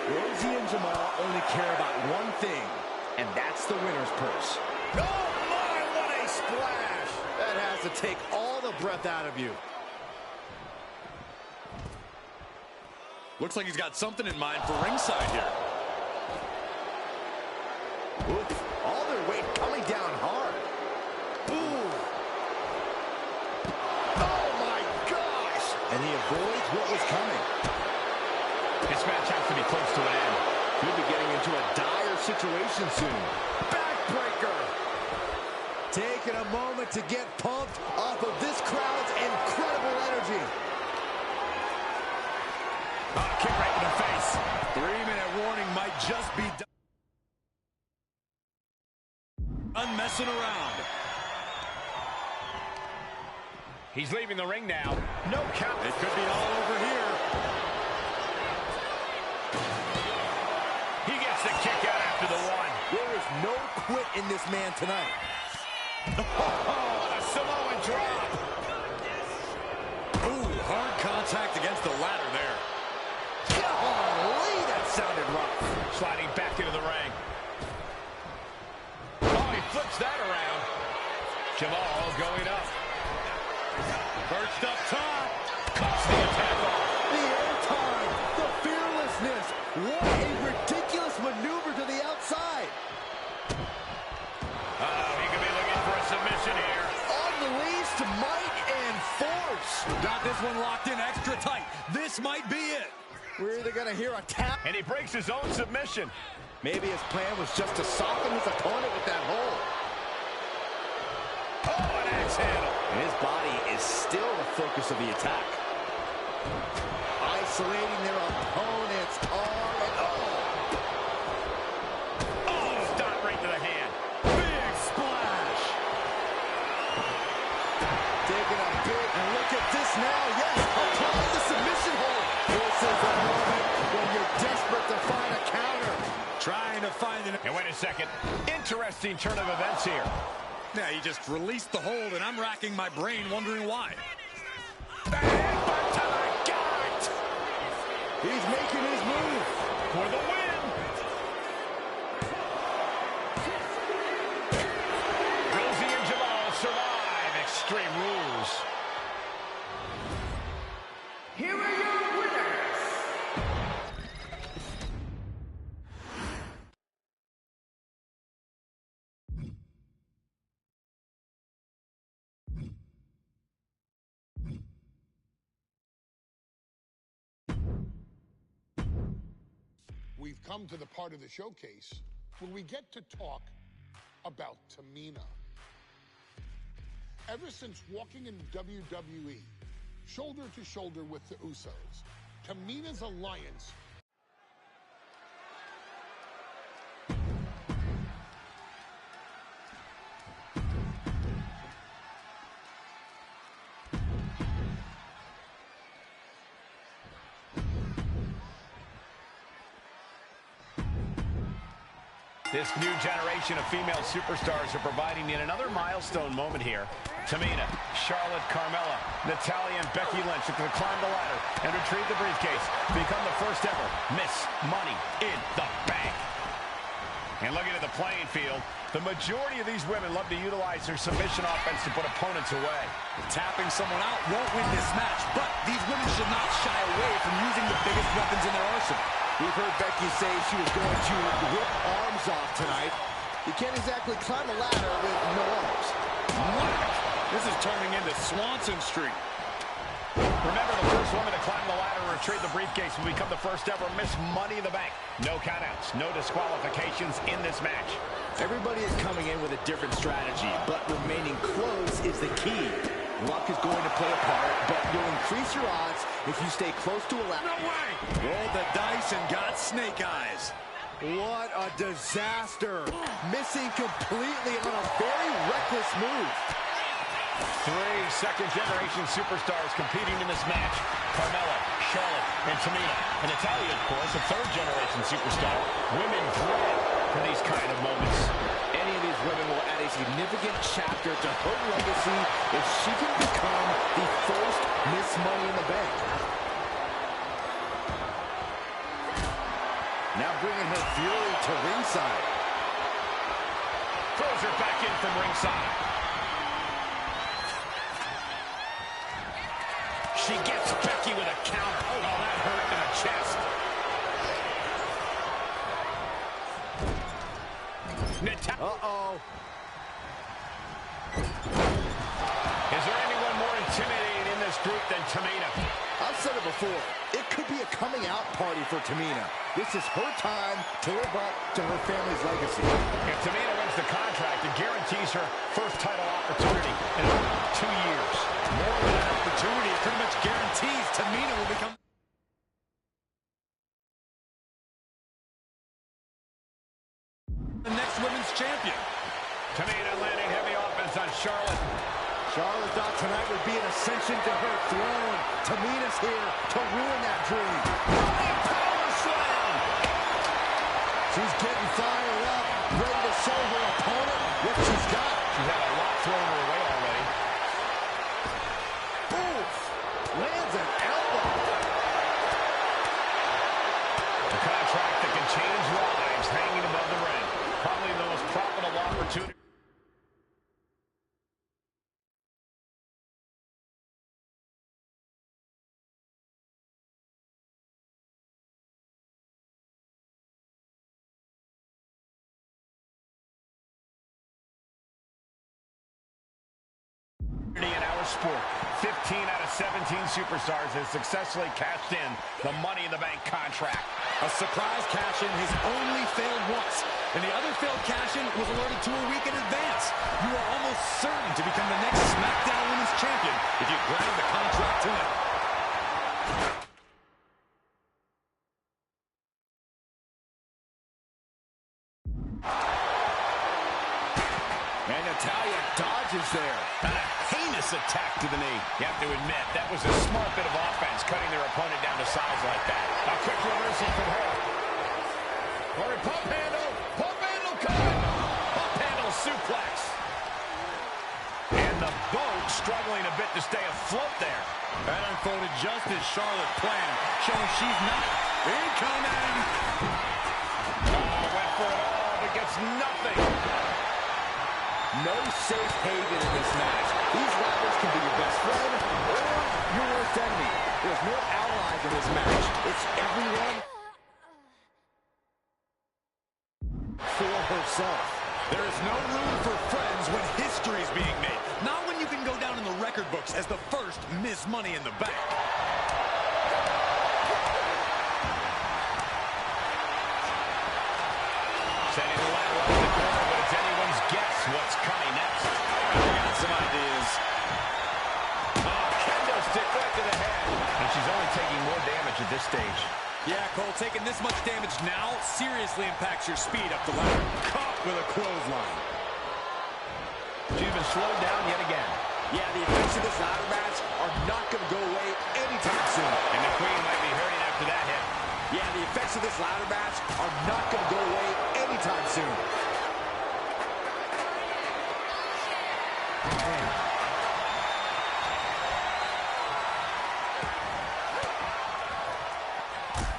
Rosie and Jamal only care about one thing: And that's the winner's purse. Oh, my, what a splash! That has to take all the breath out of you. Looks like he's got something in mind for ringside here. Oof, all their weight coming down hard. Ooh. Oh, my gosh! And he avoids what was coming. This match has to be close to an end. Could be getting into a dire situation soon. Backbreaker! Taking a moment to get pumped off of this crowd's incredible energy. Kick right in the face. 3-minute warning might just be done. Unmessing around. He's leaving the ring now. No count. It could be all over here. He gets the kick out after the one. There is no quit in this man tonight. Oh, a Samoan drop. Ooh, hard contact against the ladder there. Golly, that sounded rough. Sliding back into the ring. Oh, he flips that around. Jamal going up. Perched up top. Cuts the attack off. The airtime, the fearlessness. What a ridiculous maneuver to the outside. He could be looking for a submission here. Unleashed might and force. Got this one locked in extra tight. This might be it. We're either going to hear a tap. And he breaks his own submission. Maybe his plan was just to soften his opponent with that hold. Oh, an axe handle. And his body is still the focus of the attack. Isolating their opponent's arm and Oh, stop right to the hand. Big splash. taking a big, and look at this now. Yes, applying the submission hold. This is a moment when you're desperate to find a counter. Trying to find an... And wait a second. Interesting turn of events here. Yeah, he just released the hold, and I'm racking my brain wondering why. The headbutt to the gut. He's making his move. For the win. Rosie and Jamal survive Extreme Rules. Here are your winners. We've come to the part of the showcase where we get to talk about Tamina. Ever since walking in WWE, shoulder to shoulder with the Usos, Tamina's alliance This new generation of female superstars are providing yet another milestone moment here. Tamina, Charlotte, Carmella, Natalya, and Becky Lynch look to climb the ladder and retrieve the briefcase to become the first ever Miss Money in the Bank. And looking at the playing field, the majority of these women love to utilize their submission offense to put opponents away. Tapping someone out won't win this match, but these women should not shy away from using the biggest weapons in their arsenal. We've heard Becky say she was going to rip arms off tonight. You can't exactly climb a ladder with no arms. Whack! This is turning into Swanson Street. Remember, the first woman to climb the ladder and retrieve the briefcase will become the first ever Miss Money in the Bank. No countouts, no disqualifications in this match. Everybody is coming in with a different strategy, but remaining close is the key. Luck is going to play a part, but you'll increase your odds if you stay close to a ladder. No way! Rolled the dice and got snake eyes. What a disaster. Missing completely on a very reckless move. 3 second-generation superstars competing in this match. Carmella, Charlotte, and Tamina. And Natalya, of course, a third-generation superstar. Women dread for these kind of moments. Any of these women will add a significant chapter to her legacy if she can become the first Miss Money in the Bank. Now bringing her fury to ringside. draws her back in from ringside. She gets Becky with a counter. Oh, that hurt in the chest. Uh-oh. Is there anyone more intimidating in this group than Tamina? I've said it before. It could be a coming-out party for Tamina. This is her time to live up to her family's legacy. If Tamina wins the contract, it guarantees her first title opportunity in about 2 years. More than an opportunity, it pretty much guarantees Tamina will become the next women's champion. Tamina landing heavy offense on Charlotte. Charlotte thought tonight would be an ascension to her throne. Tamina's here to ruin that dream. Power slam! She's getting fired up, ready to show her opponent what she's got. She's had a lot thrown her way already. Oof! Lands an elbow. A contract that can change lives hanging above the ring. Probably the most profitable opportunity. In our sport, 15 out of 17 superstars have successfully cashed in the Money in the Bank contract. A surprise cash-in has only failed once, and the other failed cash-in was alerted to a week in advance. You are almost certain to become the next SmackDown Women's Champion if you grab the contract tonight. And Natalya dodges there. A heinous attack to the knee. You have to admit, that was a smart bit of offense, cutting their opponent down to size like that. A quick reversal from her. Or a pump handle. Pump handle coming. Pump handle suplex. And the boat struggling a bit to stay afloat there. That unfolded just as Charlotte planned, showing she's not incoming. Oh, went for it all, but gets nothing. No safe haven in this match. These rivals can be your best friend or your worst enemy. There's no allies in this match. It's everyone for herself. There is no room for friends when history is being made. Not when you can go down in the record books as the first Miss Money in the Bank. Setting the ladder up in the corner, but it's anyone's guess what's coming next. I got some ideas. Oh, kendo stick right to the head. And she's only taking more damage at this stage. Yeah, Cole, taking this much damage now seriously impacts your speed up the ladder. Caught with a clothesline. She's been slowed down yet again. Yeah, the effects of this ladder match are not going to go away anytime soon. And the Queen might be hurting after that hit. Yeah, the effects of this ladder match are not going to go away anytime soon.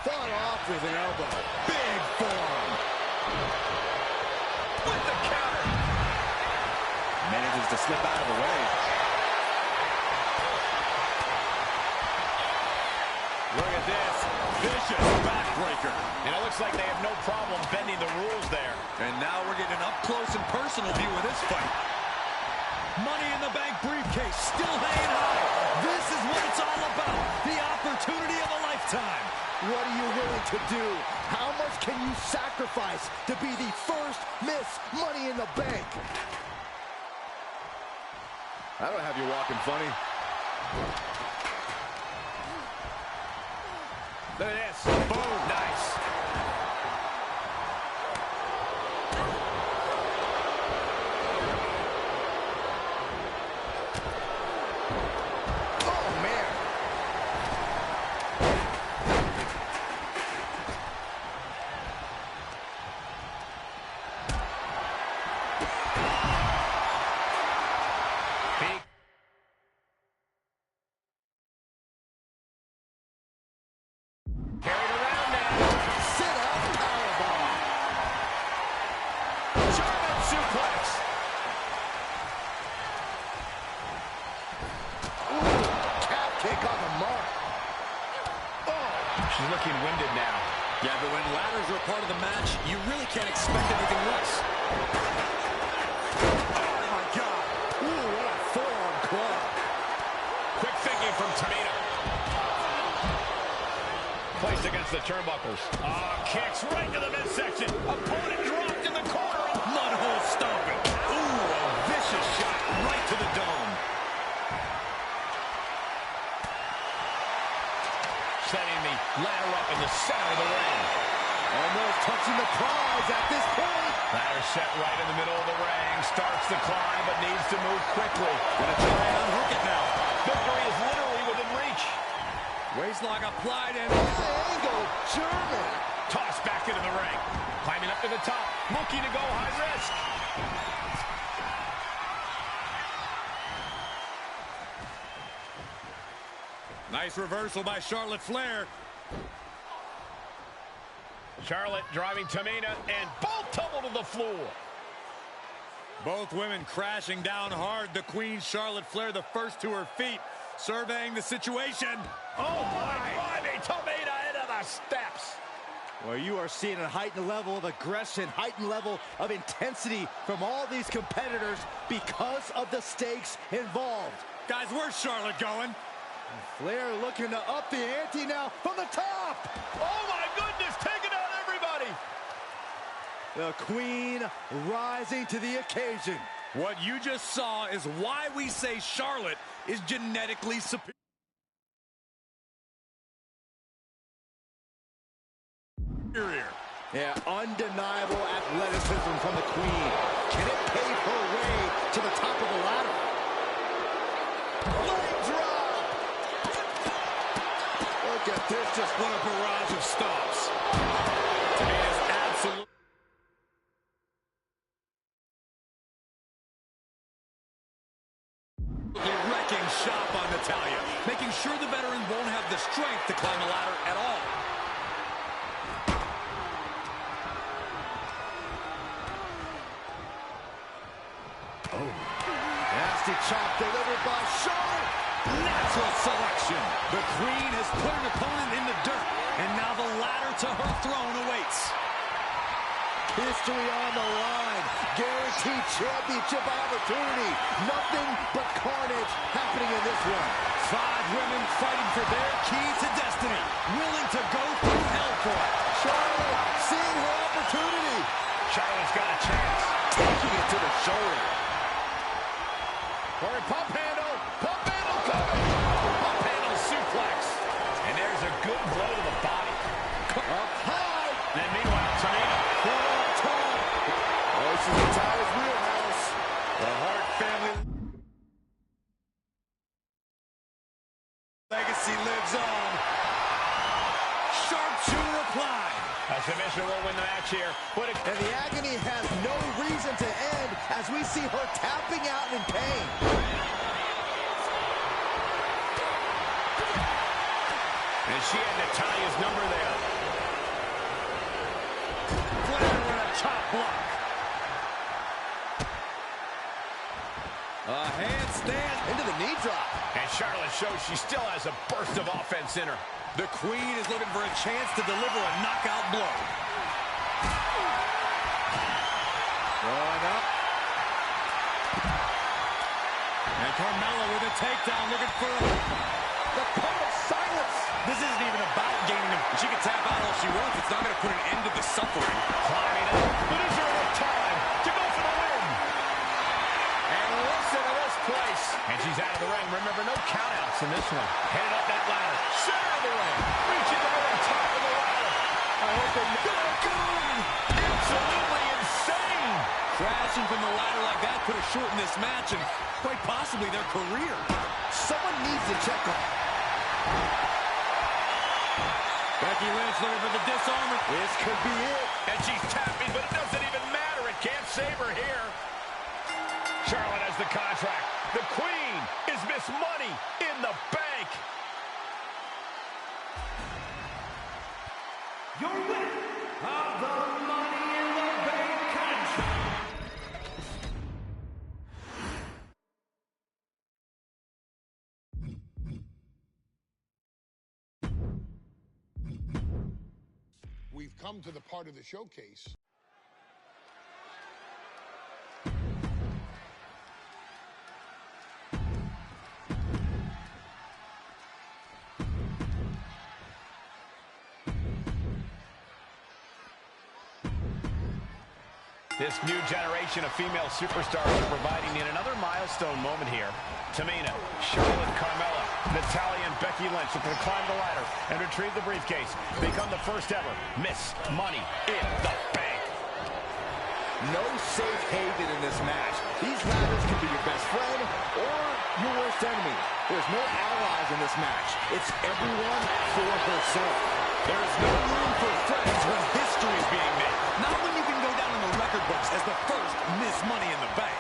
Fought off with an elbow. Big forearm. With the counter. Manages to slip out of the way. Look at this. Vicious backbreaker. And it looks like they have no problem bending the rules there. And now we're getting an up-close and personal view of this fight. Money in the Bank briefcase still hanging high. This is what it's all about. The opportunity of a lifetime. What are you willing to do? How much can you sacrifice to be the first Miss Money in the Bank? I don't have you walking funny. Look at this. Boom. Nice. Oh, man. Carried around now. She's looking winded now. Yeah, but when ladders are a part of the match, you really can't expect anything less. Oh, my God. Ooh, what a forearm club. Quick thinking from Tamina. Placed against the turnbuckles. Kicks right to the midsection. Opponent dropped in the corner. Mudhole stomping. Ooh, a vicious shot right to the dome. Setting the ladder up in the center of the ring. Almost touching the prize at this point. Ladder set right in the middle of the ring. Starts the climb, but needs to move quickly. Gonna try and unhook it now. Victory is literally within reach. Waistlock applied and Angle German. Tossed back into the ring. Climbing up to the top. Looking to go high risk. Nice reversal by Charlotte Flair. Charlotte driving Tamina, and both tumble to the floor. Both women crashing down hard. The Queen, Charlotte Flair, the first to her feet, surveying the situation. Oh, my. Tamina into the steps. Well, you are seeing a heightened level of aggression, heightened level of intensity from all these competitors because of the stakes involved. Guys, where's Charlotte going? Flair looking to up the ante now from the top. Oh, my goodness, taking out everybody. The Queen rising to the occasion. What you just saw is why we say Charlotte is genetically superior. Yeah, undeniable athleticism from the Queen. Can it pave her way to the top of the ladder? Leg drop! Look at this, just what a barrage of stomps. Tamina's absolutely wrecking shop on Natalya, making sure the veteran won't have the strength to climb a ladder at all. Oh, nasty chop delivered by Charlotte. Natural selection. The Queen has put an opponent in the dirt, and now the ladder to her throne awaits. History on the line. Guaranteed championship opportunity. Nothing but carnage happening in this one. 5 women fighting for their key to destiny, willing to go through hell for it. Charlotte seeing her opportunity. Charlotte's got a chance. Taking it to the shoulder. Or a pump handle coming. Pump handle suplex. And there's a good blow to the body. Up high. And meanwhile, Tamina. On top. Oh, this is Natalya's wheelhouse. The Hart family legacy lives on. Sharpshooter applied. A submission will win the match here. And the agony has no reason to end as we see her tapping out in pain. And she had Natalya's number there. Flair with a chop block. A handstand into the knee drop. And Charlotte shows she still has a burst of offense in her. The Queen is looking for a chance to deliver a knockout blow. Going up. And Carmella with a takedown, looking for the public silence. This isn't even about gaining him. She can tap out all she wants. It's not going to put an end to the suffering. Climbing up. But is there enough time to go for the win? And listen to this place. And she's out of the ring. Remember, no countouts in this one. Headed up that ladder. Center of the ring. Reaching the very top of the ladder. I hope they absolutely insane. Crashing from the ladder like that could have shortened this match and quite possibly their career. Someone needs to check on. Becky Lynch looking for the disarmor. This could be it. And she's tapping, but it doesn't even matter. It can't save her here. Charlotte has the contract. The Queen is Miss Money in the Bank. Your winner of the Money in the Bank contract. come to the part of the showcase. This new generation of female superstars are providing yet another milestone moment here. Tamina, Charlotte, Carmella, Natalya, and Becky Lynch looking to climb the ladder and retrieve the briefcase. Become the first ever Miss Money in the Bank. No safe haven in this match. These ladders can be your best friend or your worst enemy. There's no allies in this match. It's everyone for herself. There is no room for friends when history is being made. Not when you can go down in the record books as the first Miss Money in the Bank.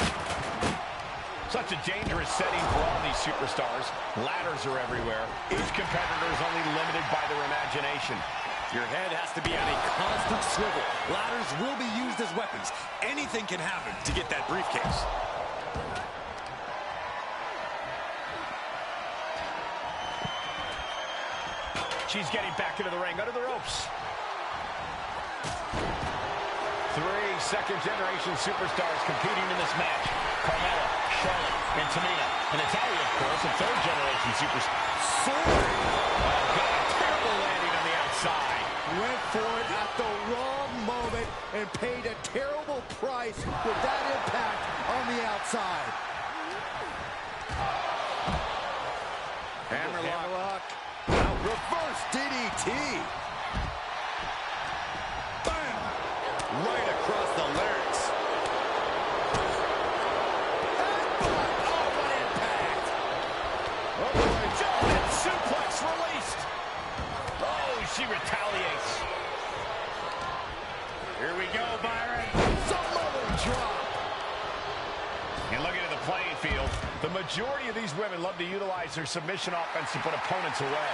Such a dangerous setting for all these superstars. Ladders are everywhere. Each competitor is only limited by their imagination. Your head has to be on a constant swivel. Ladders will be used as weapons. Anything can happen to get that briefcase. She's getting back into the ring, under the ropes. 3 second-generation superstars competing in this match. Carmella, Charlotte, and Tamina. And Natalya, of course, a third-generation superstar. Oh, God, terrible landing on the outside. Went for it at the wrong moment and paid a terrible price with that impact on the outside. Hammerlock. Now reverse DDT. Bam! Right across the larynx. Headbutt. Oh, what impact. Oh, boy. Jumping suplex released. Oh, she retaliates. Here we go, Byron. Samoan drop. And looking at the playing field, the majority of these women love to utilize their submission offense to put opponents away.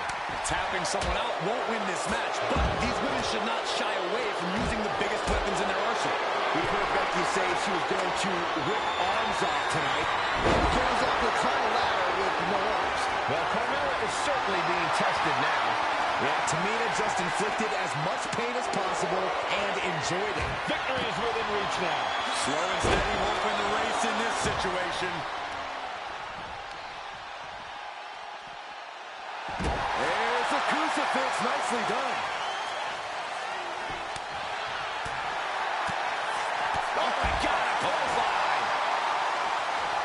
Tapping someone out won't win this match, but these women should not shy away from using the biggest weapons in their arsenal. We heard Becky say she was going to rip arms off tonight. Goes up the title ladder with no arms. Well, Carmella is certainly being tested now. Yeah, Tamina just inflicted as much pain as possible and enjoyed it. Victory is within reach now. Slow and steady won't win the race in this situation. There's a crucifix. Nicely done. Oh, my God, a clothesline.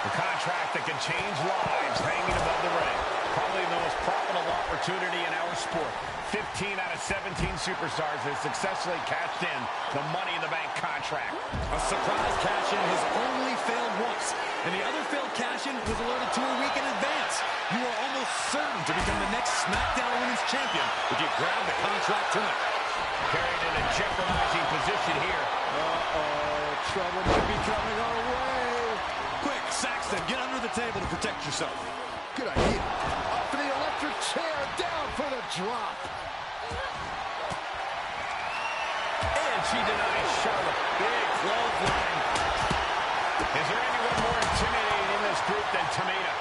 The contract that can change lives hanging above the ring. Probably the most profitable opportunity in our sport. 15 out of 17 superstars have successfully cashed in the Money in the Bank contract. A surprise cash-in has only failed once, and the other failed cash-in was alerted to a week in advance. You are almost certain to become the next SmackDown Women's Champion if you grab the contract tonight. Carried in a jeopardizing position here. Uh-oh, trouble might be coming our way. Quick, Saxton, get under the table to protect yourself. Good idea. Up for the electric chair, down for the drop. And she denies Charlotte. Big clothesline. Is there anyone more intimidating in this group than Tamina?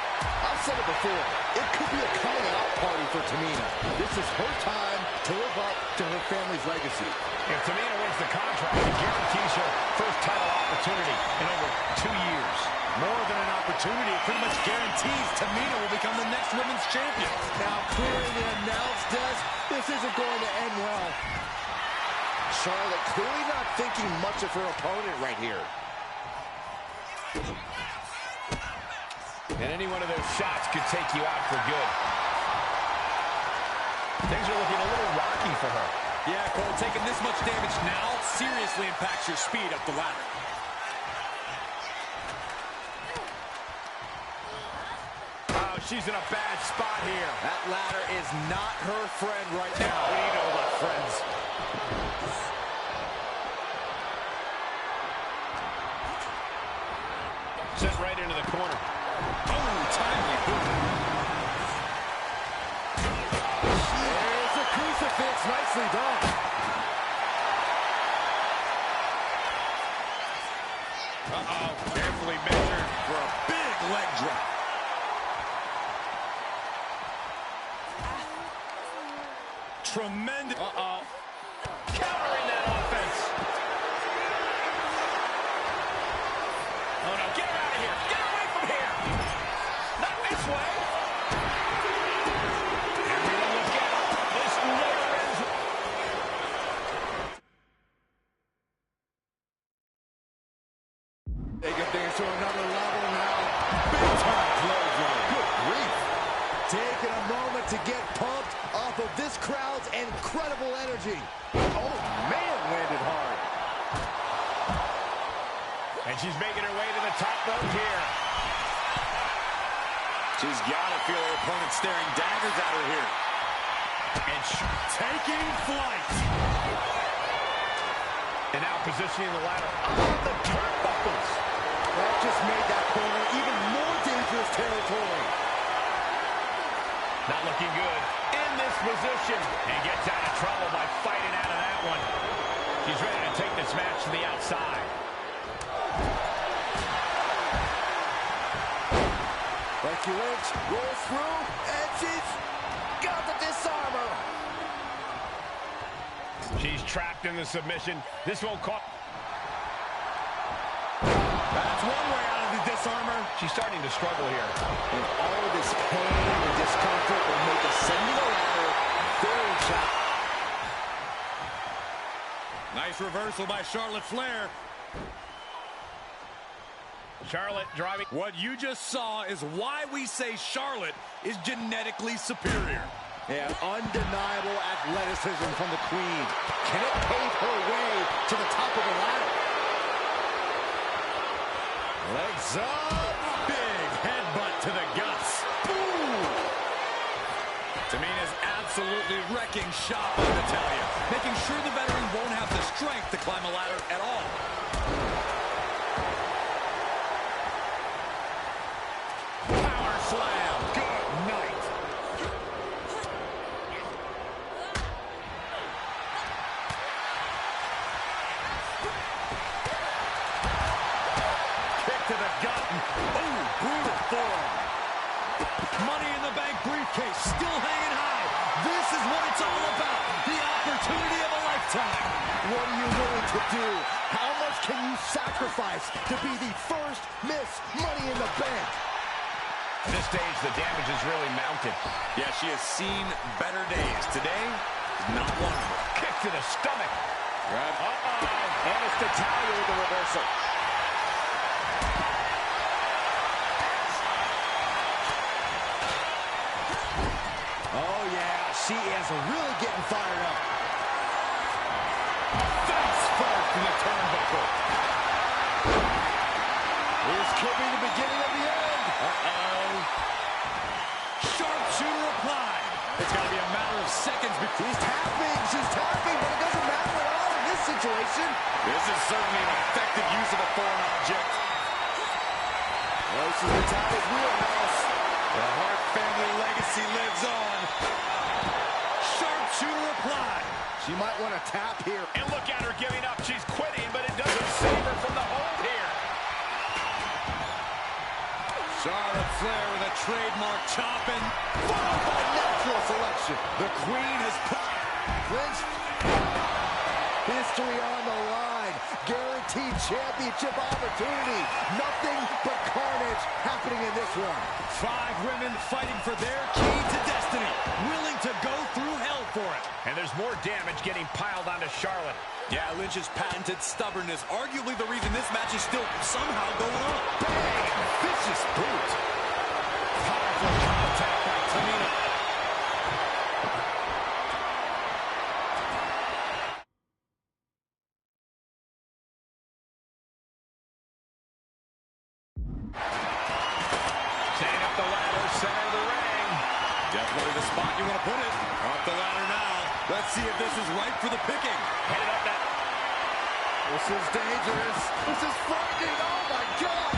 I've said it before. It could be a coming-out party for Tamina. This is her time to live up to her family's legacy. If Tamina wins the contract, it guarantees her first title opportunity in over 2 years. More than an opportunity, it pretty much guarantees Tamina will become the next women's champion. Now clearing the announce desk, this isn't going to end well. Charlotte clearly not thinking much of her opponent right here. And any one of those shots could take you out for good. Things are looking a little rocky for her. Yeah, Cole, taking this much damage now seriously impacts your speed up the ladder. Oh, she's in a bad spot here. That ladder is not her friend right now. What do you know about friends? Sent right into the corner. Oh, timely boot. There's a crucifix. Nicely done. Uh-oh. Carefully measured for a big leg drop. Tremendous. Uh-oh. Countering that offense. Oh, no. Get her out of here. Get away from here. Not this way. Everyone look out. This never ends. Taking things to another level now. Big time clothesline. Good grief. Taking a moment to get pumped off of this crowd's incredible energy. Oh, man, landed hard. And she's making her way to the top rope here. She's got to feel her opponent staring daggers at her here. And taking flight. And now positioning the ladder on the turnbuckles. That just made that corner even more dangerous territory. Not looking good in this position. And gets out of trouble by fighting out of that one. She's ready to take this match to the outside. Becky Lynch rolls through, and she's got the disarmer. She's trapped in the submission. This won't call. That's one way out of the disarmer. She's starting to struggle here. And all of this pain and discomfort will make ascending the ladder very challenging. Nice reversal by Charlotte Flair. Charlotte driving. What you just saw is why we say Charlotte is genetically superior. Yeah, undeniable athleticism from the Queen. Can it pave her way to the top of the ladder? Legs up. Big headbutt to the guts. Boom. Tamina's absolutely wrecking shop on Natalya, making sure the veteran won't have the strength to climb a ladder at all. Power slam. Good night. Kick to the gut. Oh, brutal forearm. Money in the Bank briefcase still hanging high. This is what it's all about. The opportunity of a lifetime. What are you willing to do? How much can you sacrifice to be the first Miss Money in the Bank? At this stage, the damage is really mounted. Yeah, she has seen better days. Today, not one of them. Kick to the stomach. Uh-oh. And it's Natalya with the reversal. Oh, yeah. She is really getting fired up. Face first in the turnbuckle. This could be the beginning of the end. Uh-oh. Sharpshooter applied. It's got to be a matter of seconds before... She's tapping, but it doesn't matter at all in this situation. This is certainly an effective use of a foreign object. This is Natalya's wheelhouse. The Hart family legacy lives on. Sharpshooter applied. She might want to tap here. And look at her giving up. She's quitting, but it doesn't save her from the hold here. Charlotte Flair with a trademark chopping. Followed by natural selection. The Queen has put... Lynch. History on the line. Guaranteed championship opportunity. Nothing but carnage happening in this one. 5 women fighting for their key to destiny. Willing to go through hell for it. And there's more damage getting piled onto Charlotte. Yeah, Lynch's patented stubbornness, arguably the reason this match is still somehow going on. Bang! Vicious boot. Powerful contact by Tamina. Setting up the ladder, center of the ring. Definitely the spot you want to put it. Off the ladder now. Let's see if this is right for the picking. Headed up that. This is dangerous. This is frightening. Oh, my God.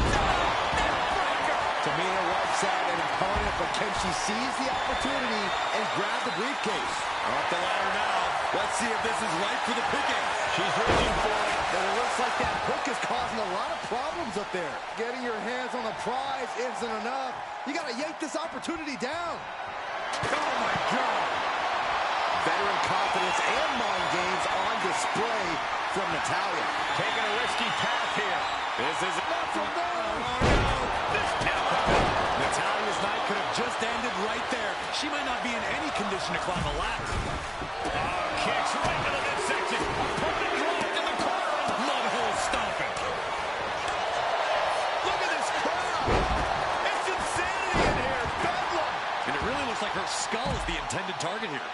Tamina wipes out an opponent, but can she seize the opportunity and grab the briefcase? Off the ladder now. Let's see if this is right for the picking. She's reaching for it. And it looks like that hook is causing a lot of problems up there. Getting your hands on the prize isn't enough. You got to yank this opportunity down. Oh, my God. Veteran confidence and mind games display from Natalya. Taking a risky path here. This is enough from there. Oh, no. This pin. Natalya's night could have just ended right there. She might not be in any condition to climb a ladder. Oh, kicks right to the midsection. Permanent drop in the corner. Mud hole stomping. Look at this crowd. It's insanity in here. Bedlam. And it really looks like her skull is the intended target here.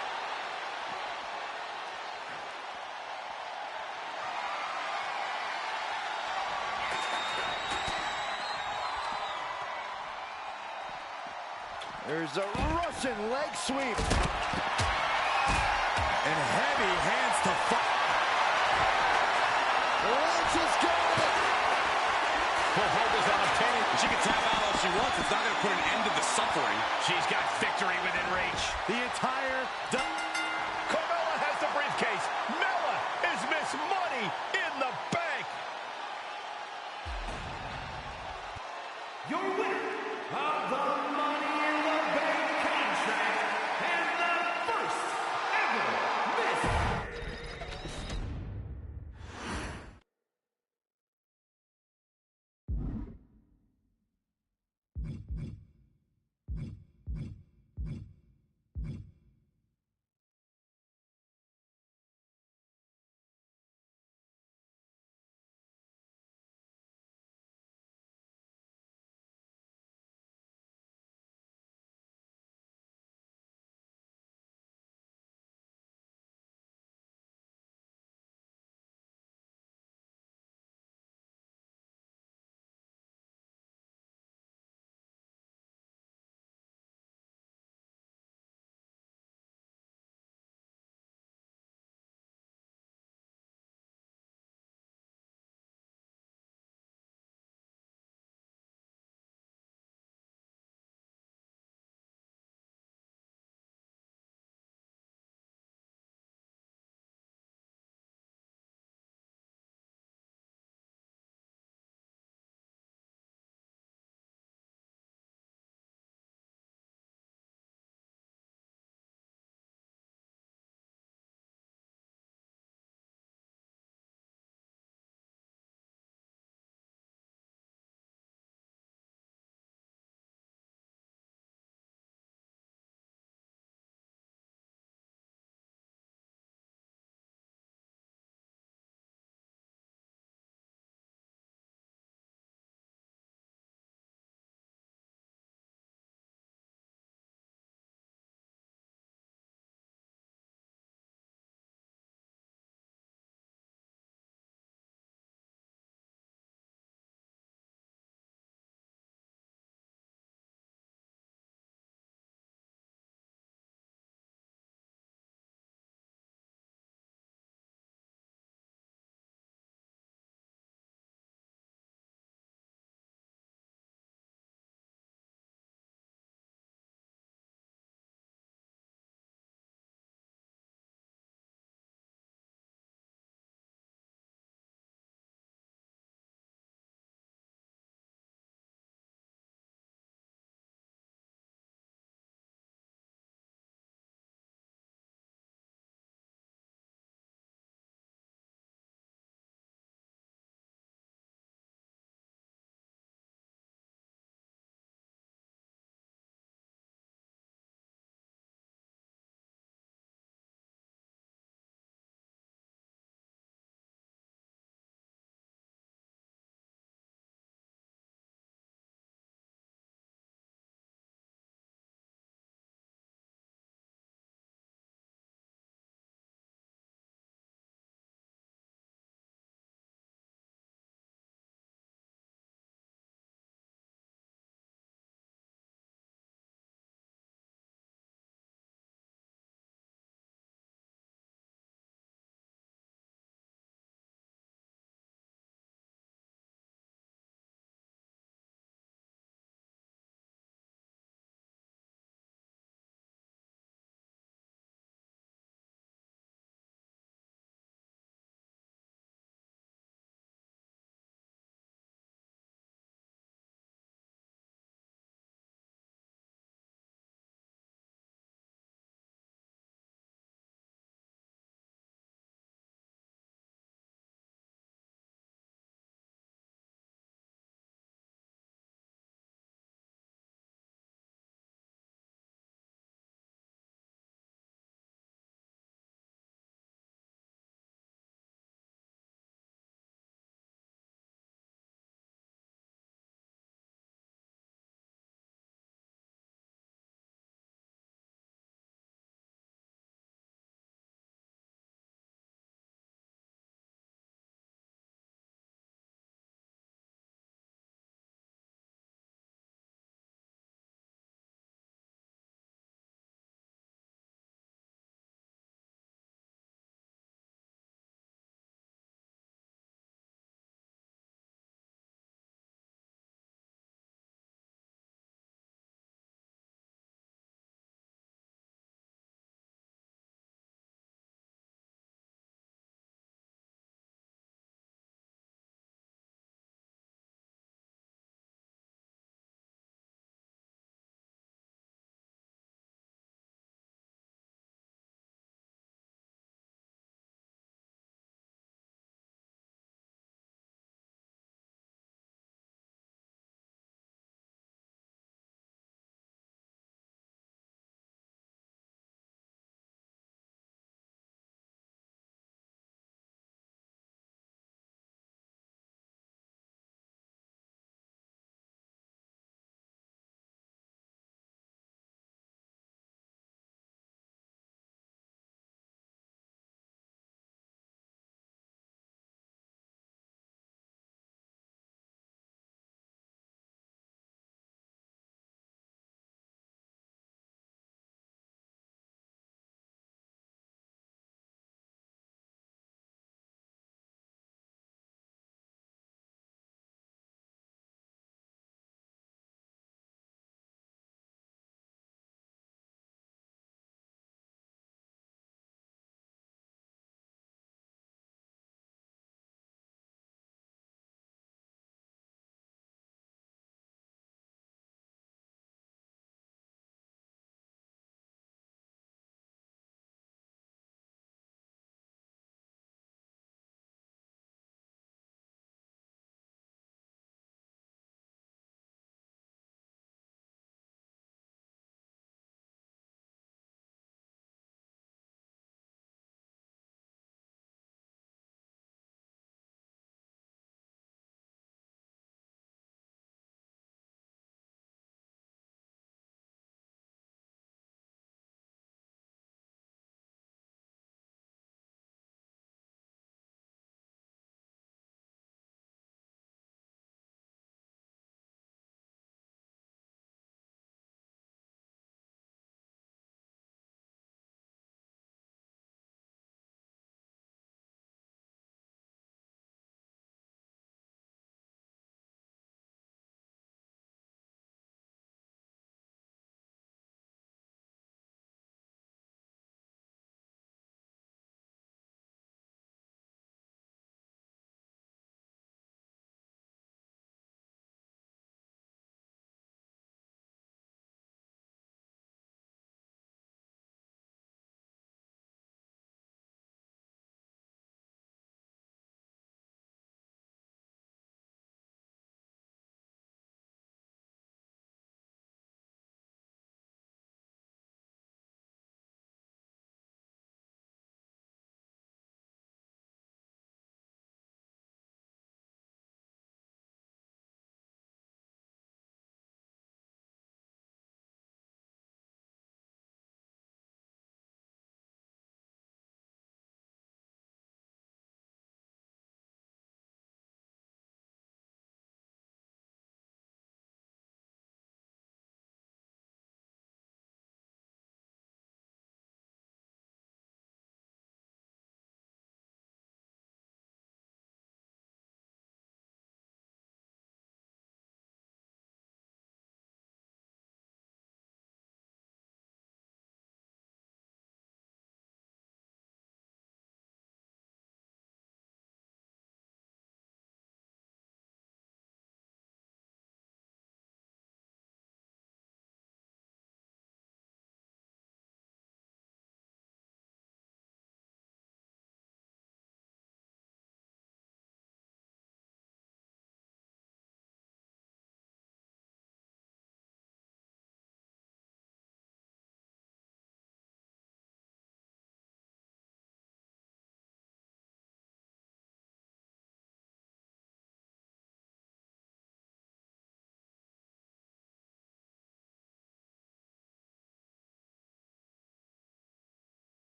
There's a Russian leg sweep. And heavy hands to fight. Lynch has got it. Her hold is on obtaining. She can tap out all she wants. It's not going to put an end to the suffering. She's got victory within reach. The entire... Carmella has the briefcase. Mella is Miss Money in the Bank. Your winner of the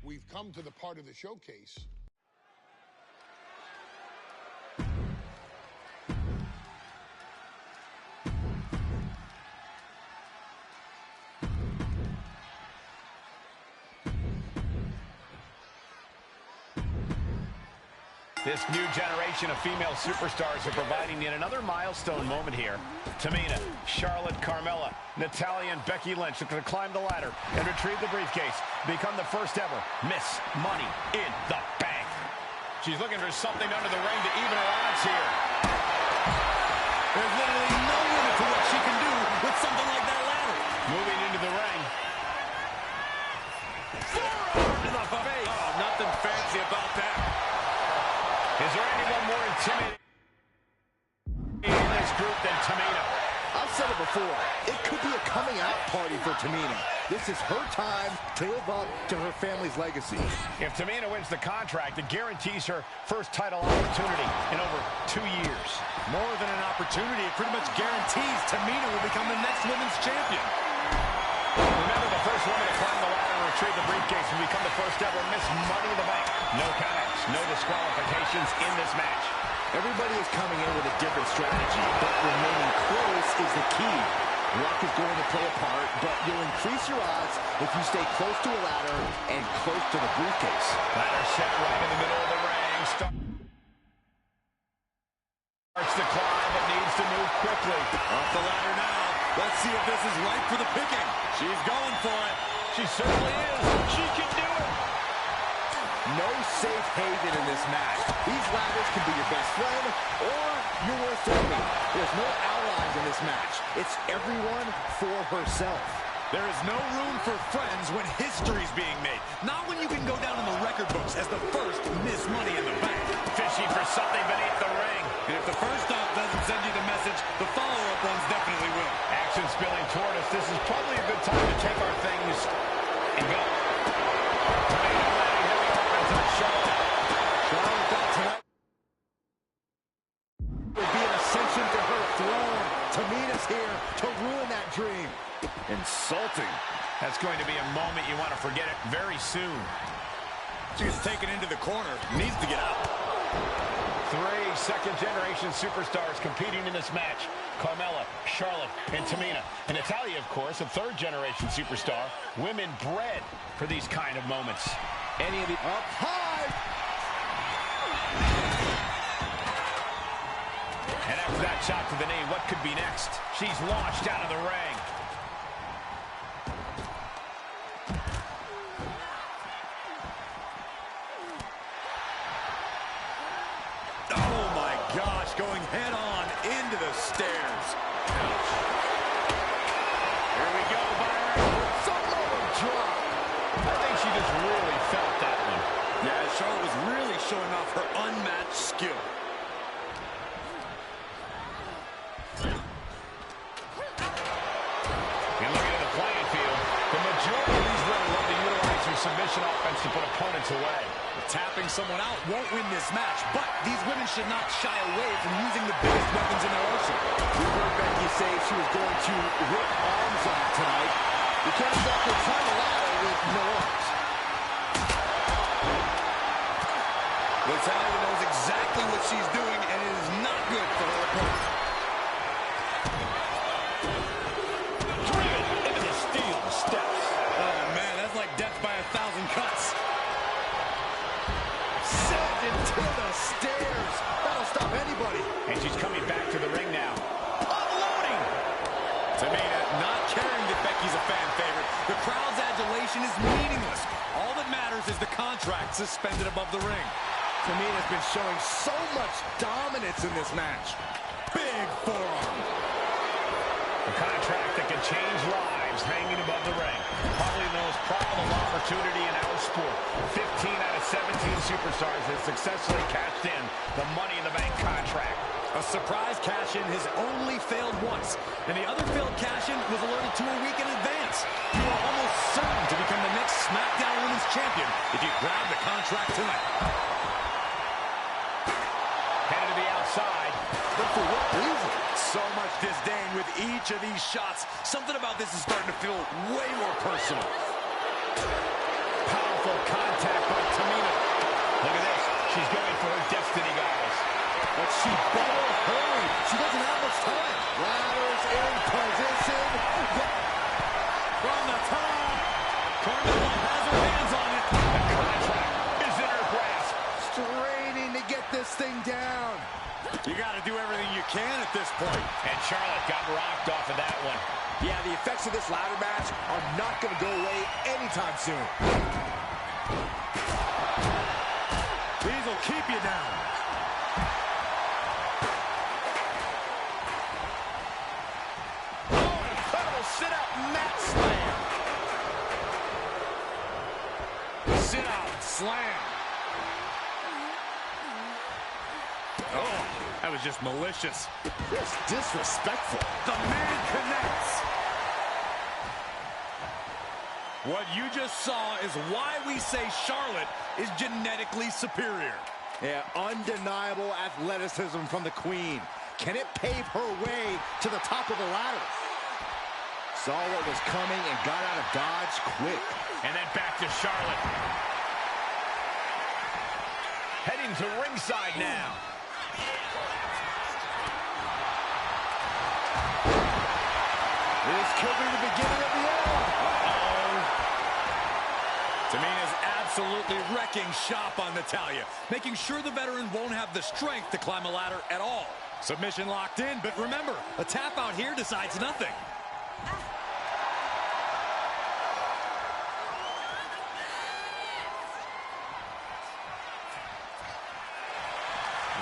we've come to the part of the showcase. This new generation of female superstars are providing yet another milestone moment here. Tamina, Charlotte, Carmella, Natalya, and Becky Lynch looking to climb the ladder and retrieve the briefcase. Become the first ever Miss Money in the Bank. She's looking for something under the ring to even her odds here. There's literally no limit to what she can do with something like that ladder. Moving into the ring. Forearm to the face. Oh, nothing fancy about that. Is there anyone more intimidating in this group than Tamina? I've said it before. It could be a coming out party for Tamina. This is her time to live up to her family's legacy. If Tamina wins the contract, it guarantees her first title opportunity in over 2 years. More than an opportunity, it pretty much guarantees Tamina will become the next women's champion. Remember, the first woman to climb the ladder and retrieve the briefcase will become the first ever Miss Money in the Bank. No countouts, no disqualifications in this match. Everybody is coming in with a different strategy, but remaining close is the key. Luck is going to play a part, but you'll increase your odds if you stay close to a ladder and close to the briefcase. Ladder set right in the middle of the ring. Starts to climb, but needs to move quickly. Off the ladder now. Let's see if this is right for the picking. She's going for it. She certainly is. She can do it. No safe haven in this match. These ladders can be your best friend or your worst enemy. There's no allies in this match. It's everyone for herself. There is no room for friends when history's being made. Not when you can go down in the record books as the first Miss Money in the Bank. Fishing for something beneath the ring. And if the first stop doesn't send you the message, the follow-up ones definitely will. Action spilling toward us. This is probably a good time to take our things and go. Charlotte got tonight. It would be an ascension to her throne. Tamina's here to ruin that dream. Insulting. That's going to be a moment you want to forget it very soon. She's taken into the corner. Needs to get out. 3 second-generation superstars competing in this match. Carmella, Charlotte, and Tamina. And Natalya, of course, a third-generation superstar. Women bred for these kind of moments. Any of the up high. And after that shot to the knee, what could be next? She's launched out of the ring. Oh my gosh, going head on into the stairs. Ouch. Here we go, Byron. Samoa drop. I think she just really felt that one. Yeah, Charlotte was really showing off her unmatched skill. And looking at the playing field, the majority of these women love to utilize their submission offense to put opponents away. Tapping someone out won't win this match, but these women should not shy away from using the biggest weapons in their arsenal. We heard Becky say she was going to rip arms off tonight. You can't exactly climb a ladder with no arms. Natalya knows exactly what she's doing, and it is not good for her opponent. Driven into the steel steps. Oh, man, that's like death by 1,000 cuts. Sent into the stairs. That'll stop anybody. And she's coming back to the ring now. Unloading. Tamina not caring that Becky's a fan favorite. The crowd's adulation is meaningless. All that matters is the contract suspended above the ring. Tamina's been showing so much dominance in this match. Big forearm. A contract that can change lives hanging above the ring. Probably the most profitable opportunity in our sport. 15 out of 17 superstars have successfully cashed in the Money in the Bank contract. A surprise cash-in has only failed once, and the other failed cash-in was alerted to a week in advance. You are almost certain to become the next SmackDown Women's Champion if you grab the contract tonight. Headed to the outside. But for what reason? So much disdain with each of these shots. Something about this is starting to feel way more personal. Powerful contact by Tamina. Look at this. She's going for her destiny, guys. But she better hurry. She doesn't have much time. Ladders in position. From the top. Carmella has her hands on it. The contract is in her grasp. Straining to get this thing down. You got to do everything you can at this point. And Charlotte got rocked off of that one. Yeah, the effects of this ladder match are not going to go away anytime soon. These will keep you down. Oh, incredible sit-out mat slam. Sit-out slam. Oh, that was just malicious. Just disrespectful. The man connects. What you just saw is why we say Charlotte is genetically superior. Yeah, undeniable athleticism from the Queen. Can it pave her way to the top of the ladder? Saw what was coming and got out of dodge quick. And then back to Charlotte. Heading to ringside now. This could be the beginning of the end. Tamina's absolutely wrecking shop on Natalya, making sure the veteran won't have the strength to climb a ladder at all. Submission locked in, but remember, a tap out here decides nothing.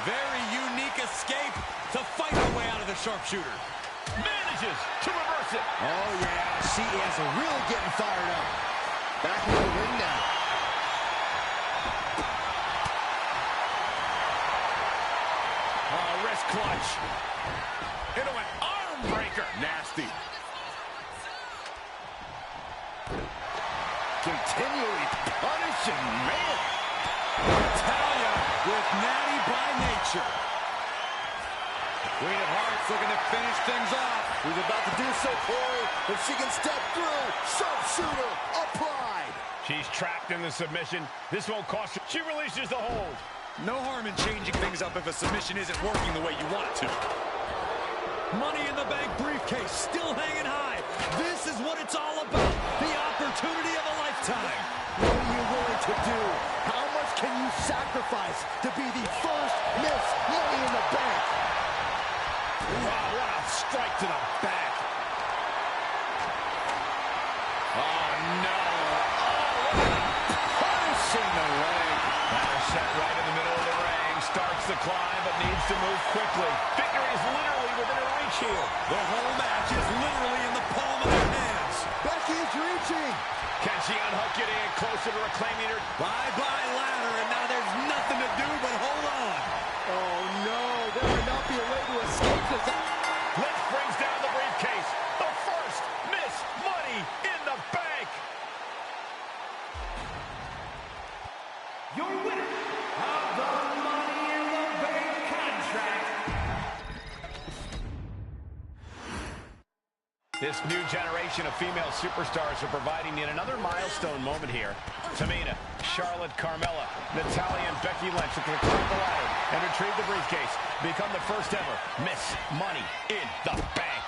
Very unique escape to fight her way out of the sharpshooter. Manages to reverse it. Oh, yeah. She is really getting fired up. Back in the ring now. Oh, wrist clutch. Into an arm breaker. Nasty. Continually punishing, man. Natalya with natty by nature. Queen of Hearts looking to finish things off. Who's about to do so, Corey? If she can step through, sharpshooter applied. She's trapped in the submission. This won't cost her. She releases the hold. No harm in changing things up if a submission isn't working the way you want it to. Money in the Bank briefcase still hanging high. This is what it's all about. The opportunity of a lifetime. What are you willing to do? How much can you sacrifice to be the first Miss Money in the Bank? Wow, what a strike to the back. Oh, no. Oh, punishing the leg. Ladder set right in the middle of the ring. Starts the climb, but needs to move quickly. Victory is literally within her reach here. The whole match is literally in the palm of their hands. Becky's reaching. Can she unhook, getting it closer to reclaiming her? Bye-bye ladder, and now there's nothing to do but hold on. Oh, no. There would not be a way to escape this. Lynch brings down the briefcase. The first Miss Money in the Bank. Your winner of the Money in the Bank contract. This new generation of female superstars are providing yet another milestone moment here. Tamina, Charlotte, Carmella, Natalya, and Becky Lynch will climb the ladder and retrieve the briefcase. Become the first ever Miss Money in the Bank.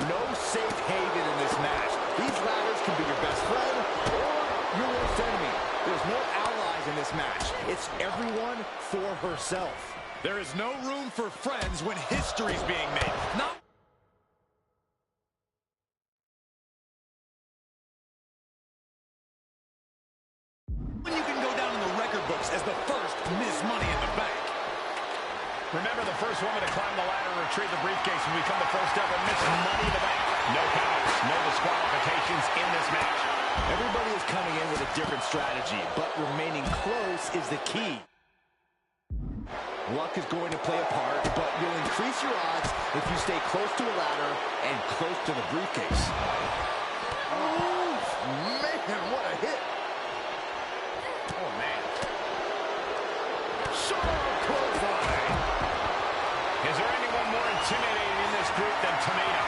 No safe haven in this match. These ladders can be your best friend or your worst enemy. There's no allies in this match. It's everyone for herself. There is no room for friends when history's being made. Not when you can go down in the record books as the first Miss Money in the Bank. Remember, the first woman to climb the ladder and retrieve the briefcase will become the first ever Miss Money in the Bank. No counts, no disqualifications in this match. Everybody is coming in with a different strategy, but remaining close is the key. Luck is going to play a part, but you'll increase your odds if you stay close to a ladder and close to the briefcase. Oh, man, what a hit. Oh, man. Sharp clothesline. Is there anyone more intimidating in this group than Tamina?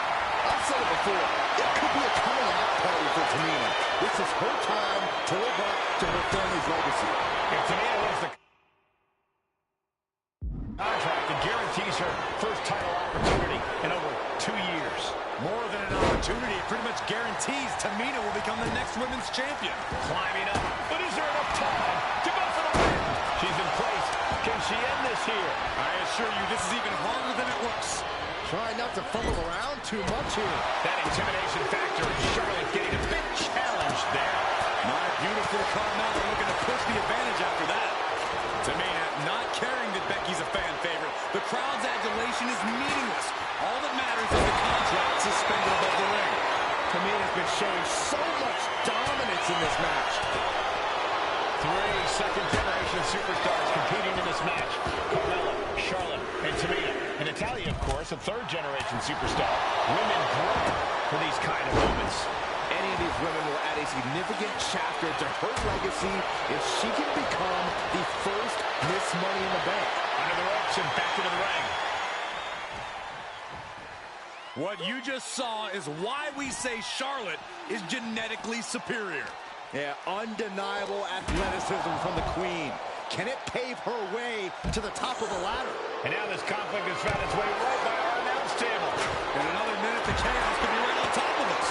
I've said it before, it could be a coming out party for Tamina. This is her time to live up to her family's legacy. If Tamina wins the contract, it guarantees her first title opportunity in over 2 years. More than an opportunity, it pretty much guarantees Tamina will become the next women's champion. Climbing up, but is there enough time to go for the win? She's in place. Can she end this here? I assure you, this is even harder than it looks. Trying not to fumble around too much here. That intimidation factor, Charlotte getting a big challenge there. My beautiful Carmella looking to push the advantage after that. Tamina not caring that Becky's a fan favorite. The crowd's adulation is meaningless. All that matters is the contract suspended above the ring. Tamina's been showing so much dominance in this match. 3 second-generation superstars competing in this match. Carmella, Charlotte, and Tamina. And Natalya, of course, a third-generation superstar. Women grow for these kind of moments. Any of these women will add a significant chapter to her legacy if she can become the first Miss Money in the Bank. Under the ropes and back into the ring. What you just saw is why we say Charlotte is genetically superior. Yeah, undeniable athleticism from the Queen. Can it pave her way to the top of the ladder? And now this conflict has found its way right by our announce table. In another minute, the chaos could be right on top of us.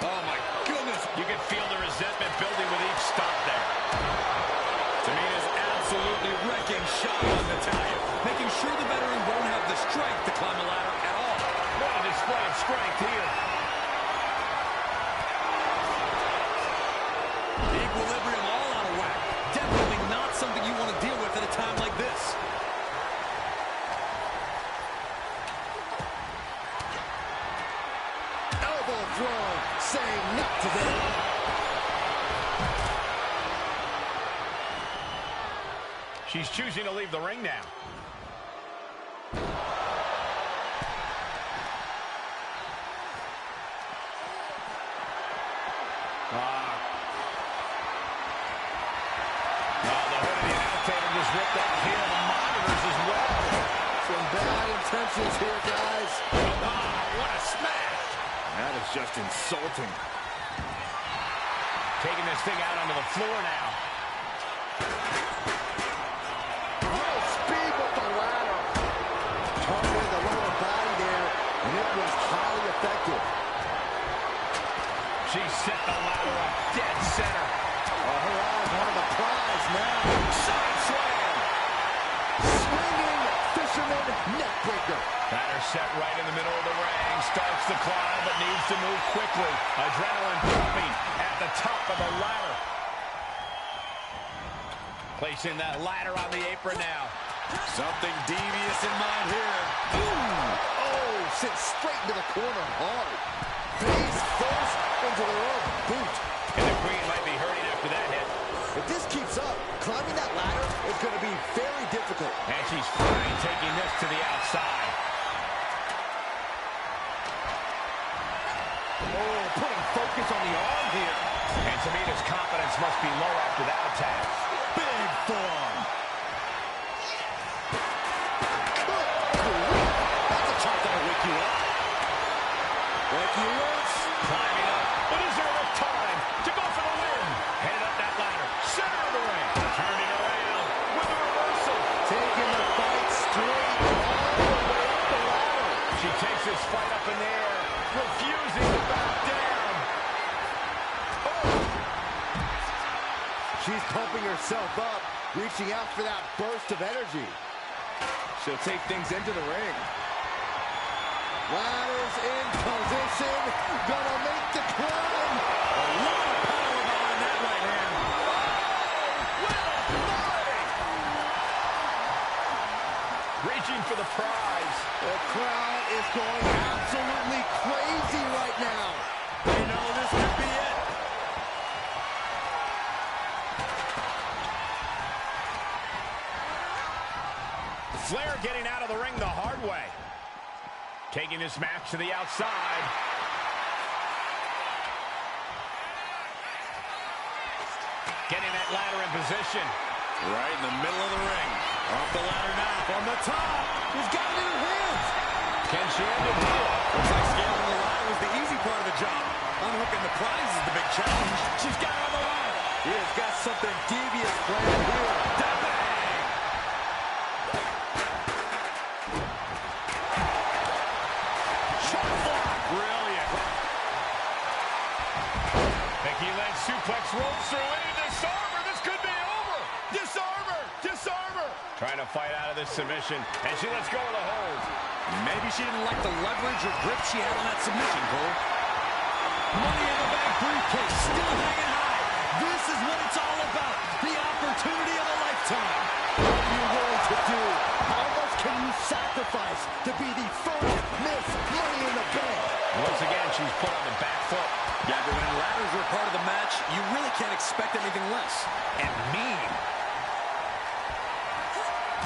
Oh, my goodness. You can feel the resentment building with each stop there. Tamina's absolutely wrecking shot on Natalya, making sure the veteran won't have the strength to climb the ladder at all. What a display of strength here. The equilibrium all out of whack. Definitely not something you want to deal with at a time like this. Elbow thrown, saying not today. She's choosing to leave the ring now. Ripped up here on the monitors as well. Some bad intentions here, guys. Oh, what a smash. That is just insulting. Taking this thing out onto the floor now. Real speed with the ladder. Targeting the lower body there, and it was highly effective. She set the ladder up dead center. Her eyes on the prize now. Side slam. Swinging fisherman neckbreaker. Ladder set right in the middle of the ring. Starts to climb, but needs to move quickly. Adrenaline pumping at the top of the ladder. Placing that ladder on the apron now. Something devious in mind here. Boom! Oh, sent straight into the corner hard. Face first into the rope. Boot. And the Queen might be hurting after that hit. If this keeps up, climbing that ladder is going to be very difficult. And she's fine taking this to the outside. Oh, putting focus on the arm here. And Tamina's confidence must be low after that attack. Big form. Good grief. That's a chart that'll wake you up. Wake you once. Climbing up. But is there enough time to go for the win? Headed up that ladder. Center of the ring. Turning around with a reversal. Taking the fight straight all the way up the ladder. She takes this fight up in the air, refusing to back down. Oh. She's pumping herself up, reaching out for that burst of energy. She'll take things into the ring. Ladders in position, gonna make the climb. A lot of power behind that right hand. Reaching for the prize. The crowd is going absolutely crazy right now. They know this could be it. Flair getting out of the ring the hard way. Taking this match to the outside. Getting that ladder in position. Right in the middle of the ring. Off the ladder now. From the top. He's got it in her hands. Can she end the deal? Looks like scaling the ladder was the easy part of the job. Unhooking the prize is the big challenge. She's got her on the ladder. He has got something devious planned here. Shot block. Brilliant. Becky Lynch suplex rolls through any disarmer. This could be over. Disarmer. Disarmer. Trying to fight out of this submission, and she lets go of the hold. Maybe she didn't like the leverage or grip she had on that submission, Cole. Money in the Bank briefcase still hanging high. This is what it's all about. The opportunity of a lifetime. What are you willing to do? How much can you sacrifice to be the first Miss Money in the Bank? Once again, she's put on the back foot. Yeah, but when ladders are part of the match, you really can't expect anything less. And mean.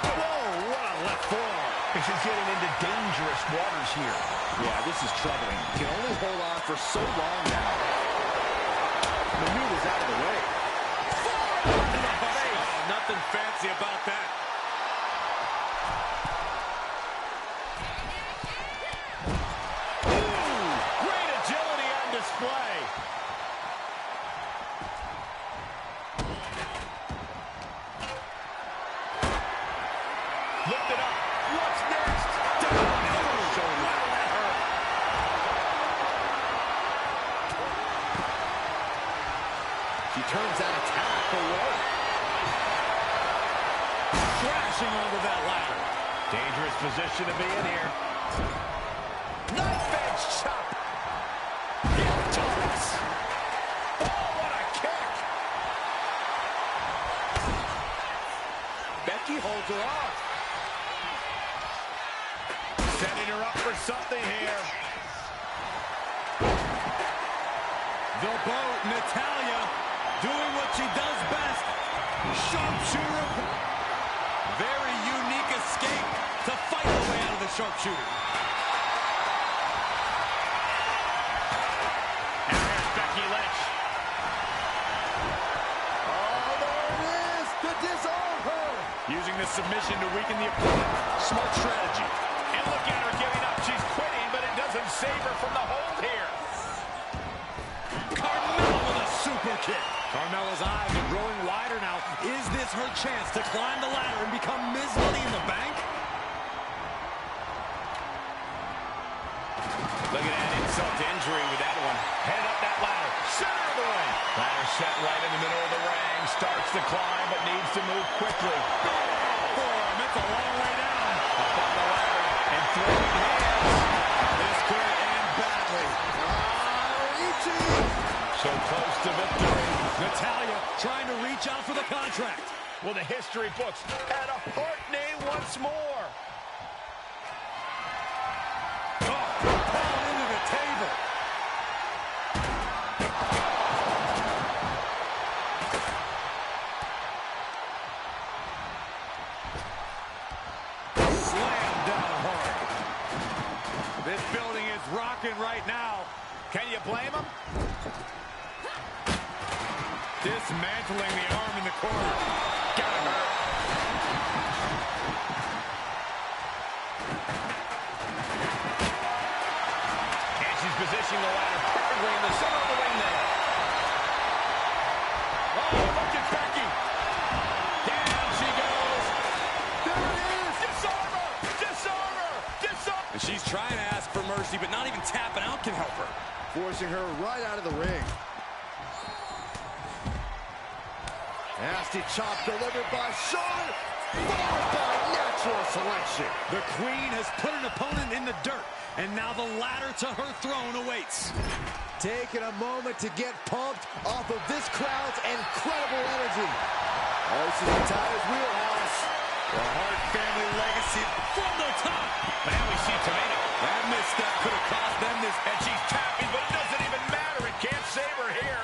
Whoa, what a left forearm. She's getting into dangerous waters here. Yeah, this is troubling. Can only hold on for so long now. Maneuver's out of the way. Oh, nothing fancy about that. Ooh, great agility on display. Lift it up. What's next? She turns that attack away. Crashing onto that ladder. Dangerous position to be in here. Knife edge chop. Toss. Oh, what a kick. Becky holds her off. Setting her up for something here. The boat, Natalya, doing what she does best. Sharpshooter. Very unique escape to fight her way out of the sharpshooter. And here's Becky Lynch. Oh, there it is to disarm her. Using the submission to weaken the opponent. Smart strategy. And look at her giving up. She's quitting, but it doesn't save her from the hold here. Carmella with a super kick. Carmella's eyes are growing wider now. Is this her chance to climb the ladder and become Ms. Money in the Bank? Look at that insult to injury with that one. Headed up that ladder. Center of the ring. Ladder set right in the middle of the ring. Starts to climb, but needs to move quickly. Forearm, it's a long way down. Up on the ladder and throwing hands. This could end badly. So close to victory. Natalya trying to reach out for the contract. Well, the history books add a heart name once more. Falling into the table. Slam down hard. This building is rocking right now. Can you blame him? Dismantling the arm in the corner. Gotta hurt. And she's positioning the ladder perfectly in the center of the ring there. Oh, look at Becky. Down she goes. There it is. Disarm her. Disarm her. Disarm her. And she's trying to ask for mercy, but not even tapping out can help her. Forcing her right out of the ring. Nasty chop delivered by Shawn, followed by natural selection. The Queen has put an opponent in the dirt, and now the ladder to her throne awaits. Taking a moment to get pumped off of this crowd's incredible energy. Oh, this is Natalya's wheelhouse. The Hart family legacy from the top. Now we see Tomato. That misstep could have cost them this. And she's tapping, but it doesn't even matter. It can't save her here.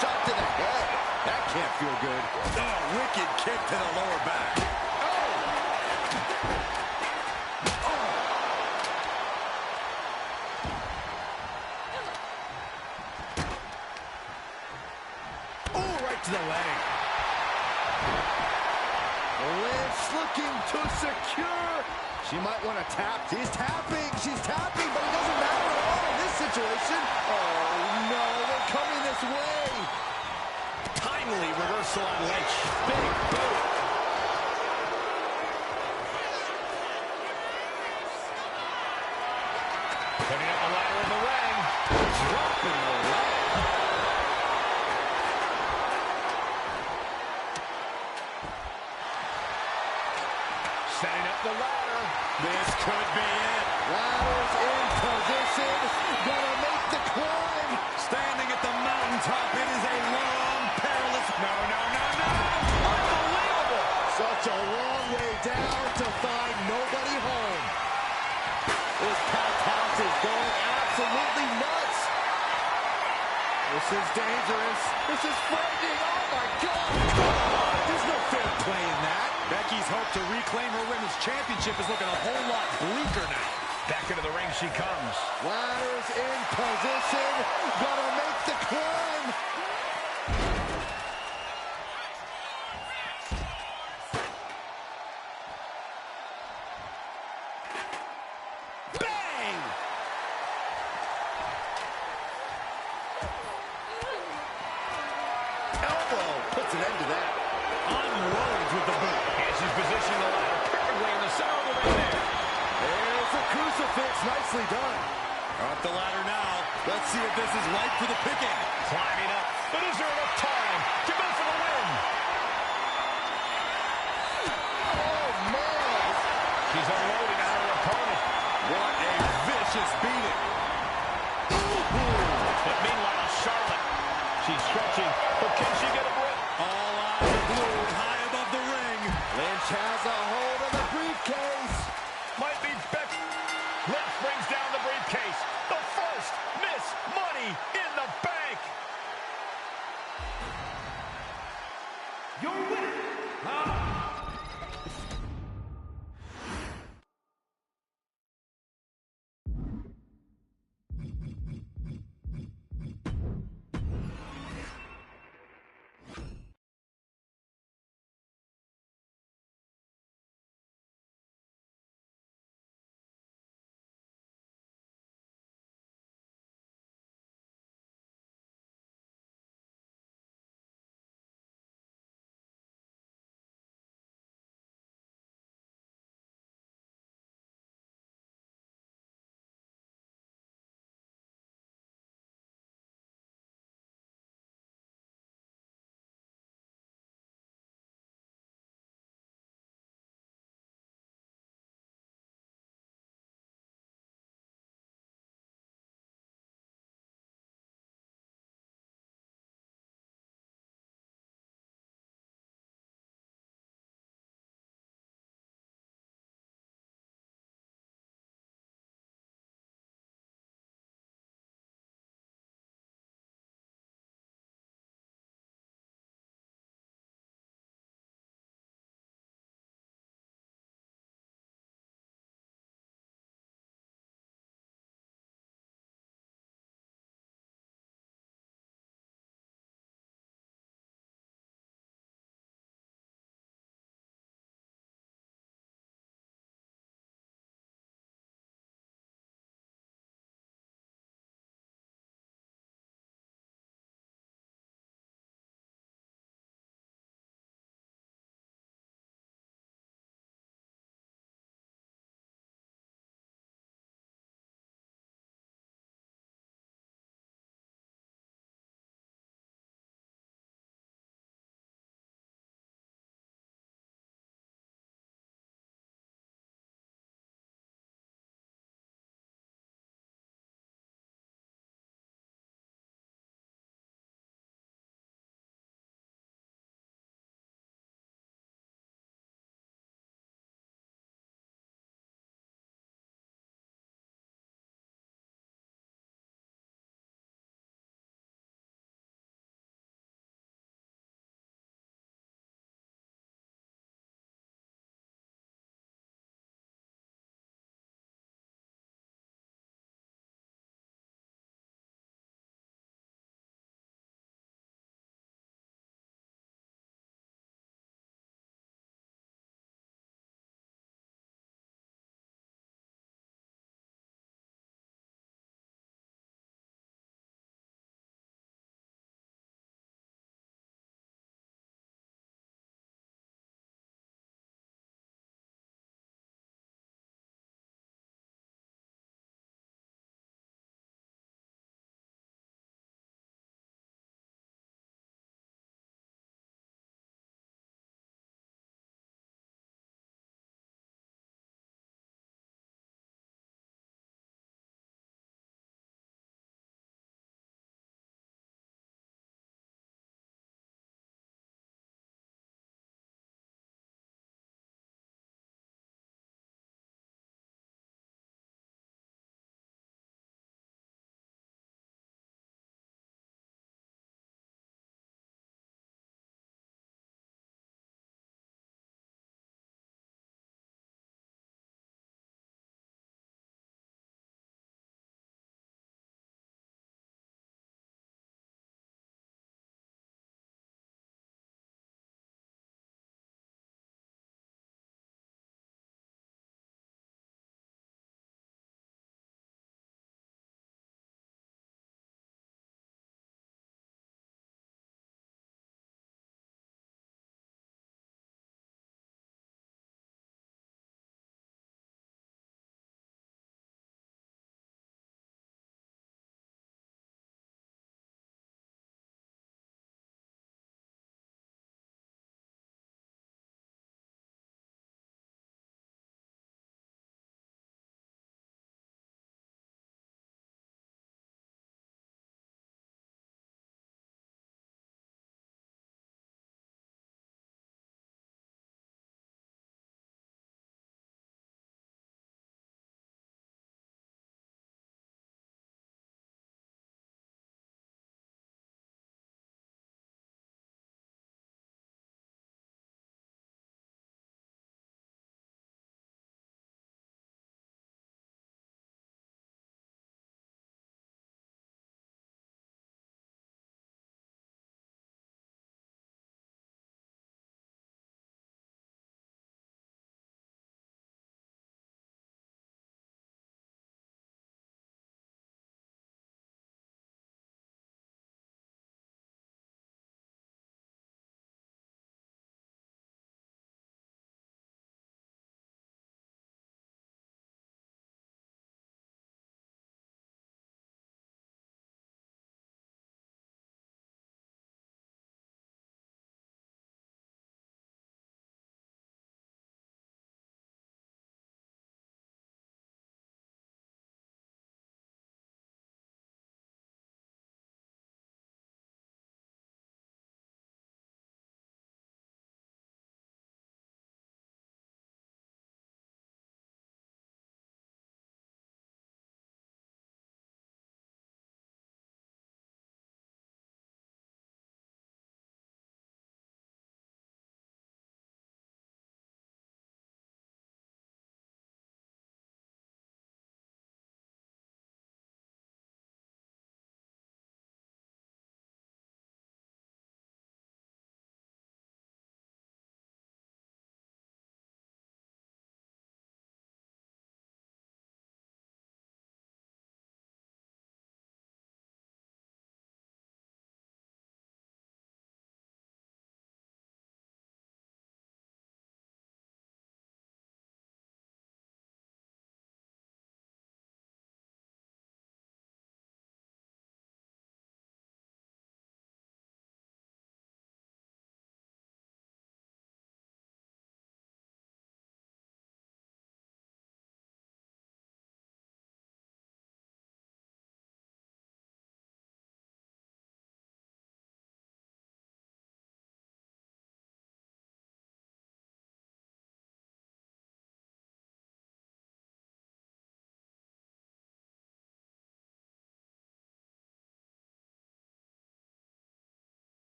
Shot to the head. That can't feel good. Oh, wicked kick to the lower back. Oh, right to the leg. Lynch looking to secure. She might want to tap. She's tapping, but it doesn't matter at all in this situation. Oh, no, they're coming this way. Timely reversal on Lynch. Big boot. Putting up the ladder in the ring. Dropping the ladder. Setting up the ladder. This could be it. Ladder's in position. Gonna make the climb. Standing at the mountaintop, it is a long, perilous... No. Unbelievable. Such a long way down to find nobody home. This packed house is going absolutely nuts. This is dangerous. This is frightening. Oh, my God. There's no fair play in that. Becky's hope to reclaim her women's championship is looking a whole lot bleaker now. Back into the ring she comes. Ladder's in position. Gonna make the climb. Bang! Elbow puts an end to that. Unloads with the boot. And she's positioning the ladder perfectly in the center of the ring there. There's a crucifix. Nicely done. Up the ladder now. Let's see if this is right for the picking. Climbing up. But is there enough time to go for the win? Oh, man. She's unloading on her opponent. What a vicious beating. But meanwhile, Charlotte, she's stretching. But can she get a break? All eyes are glued high above the ring. Lynch has a hold of the briefcase. Might be Becky. Lynch brings down the briefcase. The first Miss Money in the Bank.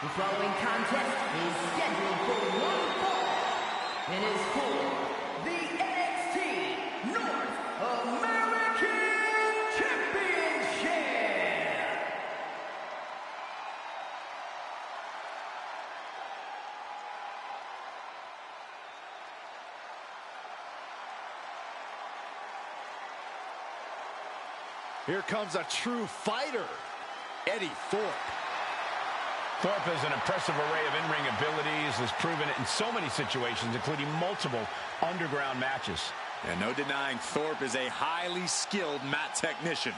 The following contest is scheduled for one fall and is for the NXT North American Championship. Here comes a true fighter, Eddie Thorpe. Thorpe has an impressive array of in-ring abilities, has proven it in so many situations, including multiple underground matches. And no denying Thorpe is a highly skilled mat technician.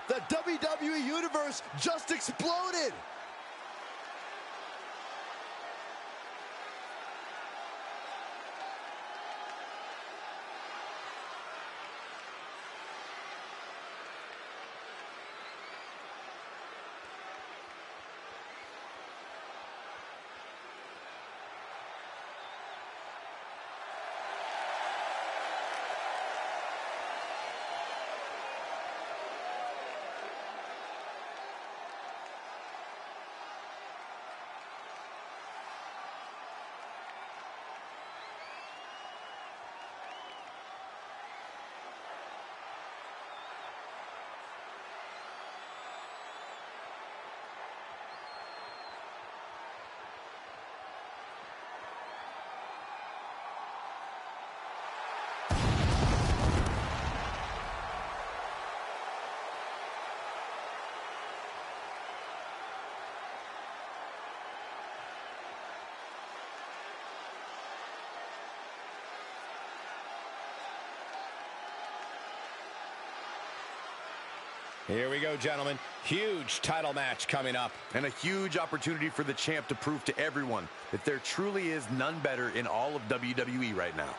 The WWE Universe just exploded! Here we go, gentlemen. Huge title match coming up. And a huge opportunity for the champ to prove to everyone that there truly is none better in all of WWE right now.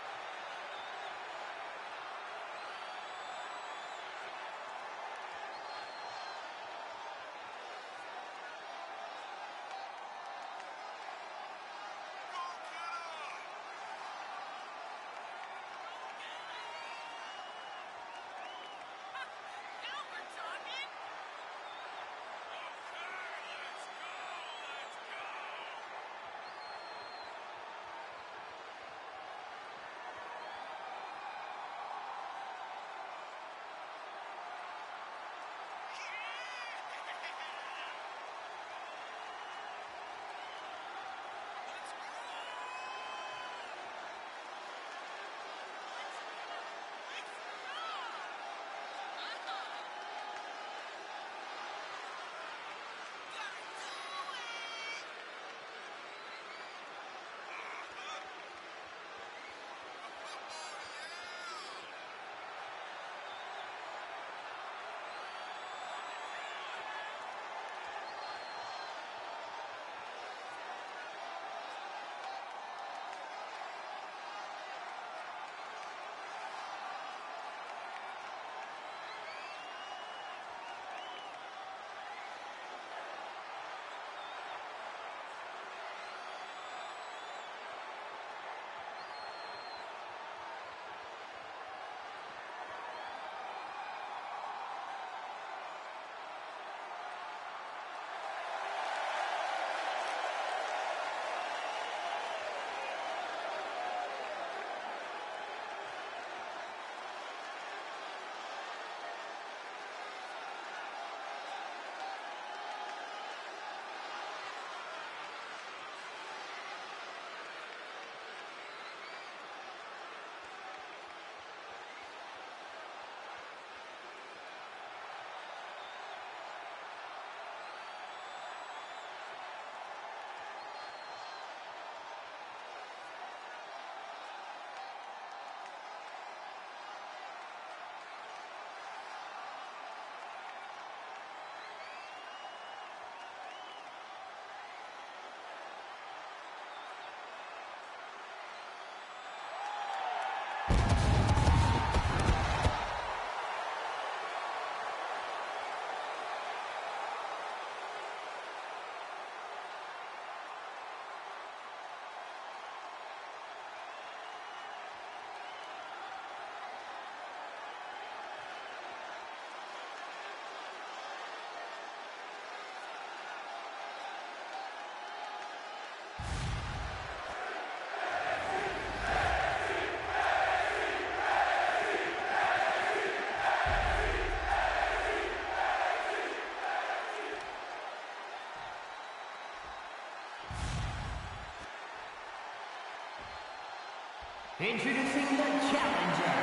Introducing the challenger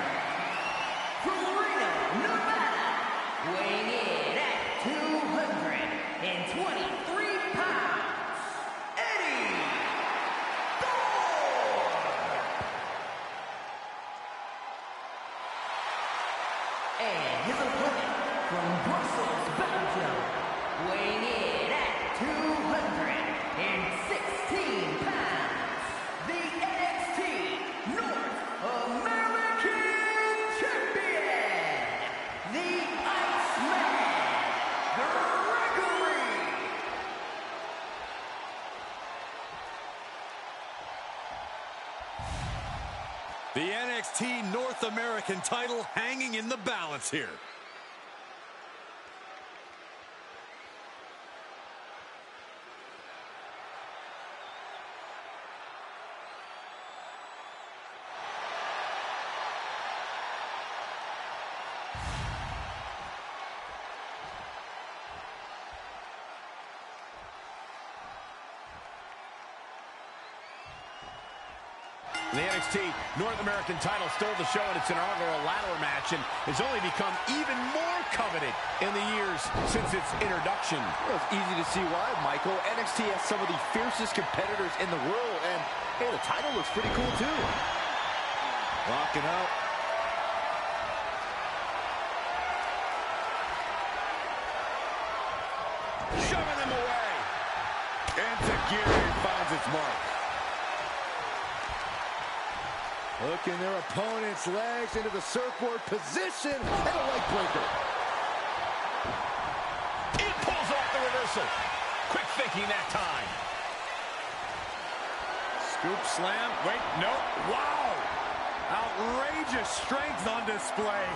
from Reno, Nevada, weighing in at 223 pounds, Eddie Thorne. And his opponent from Brussels, Belgium, weighing in at 216 pounds, the NXT North American Champion, the Iceman, Gregory. The NXT North American title hanging in the balance here. The NXT North American title stole the show in its inaugural ladder match and has only become even more coveted in the years since its introduction. Well, it's easy to see why, Michael. NXT has some of the fiercest competitors in the world, and hey, the title looks pretty cool too. Locking up. Shoving them away. And Tajiri finds its mark. Hooking their opponent's legs into the surfboard position and a leg breaker. It pulls off the reversal. Quick thinking that time. Scoop slam. Wait, no. Wow. Outrageous strength on display.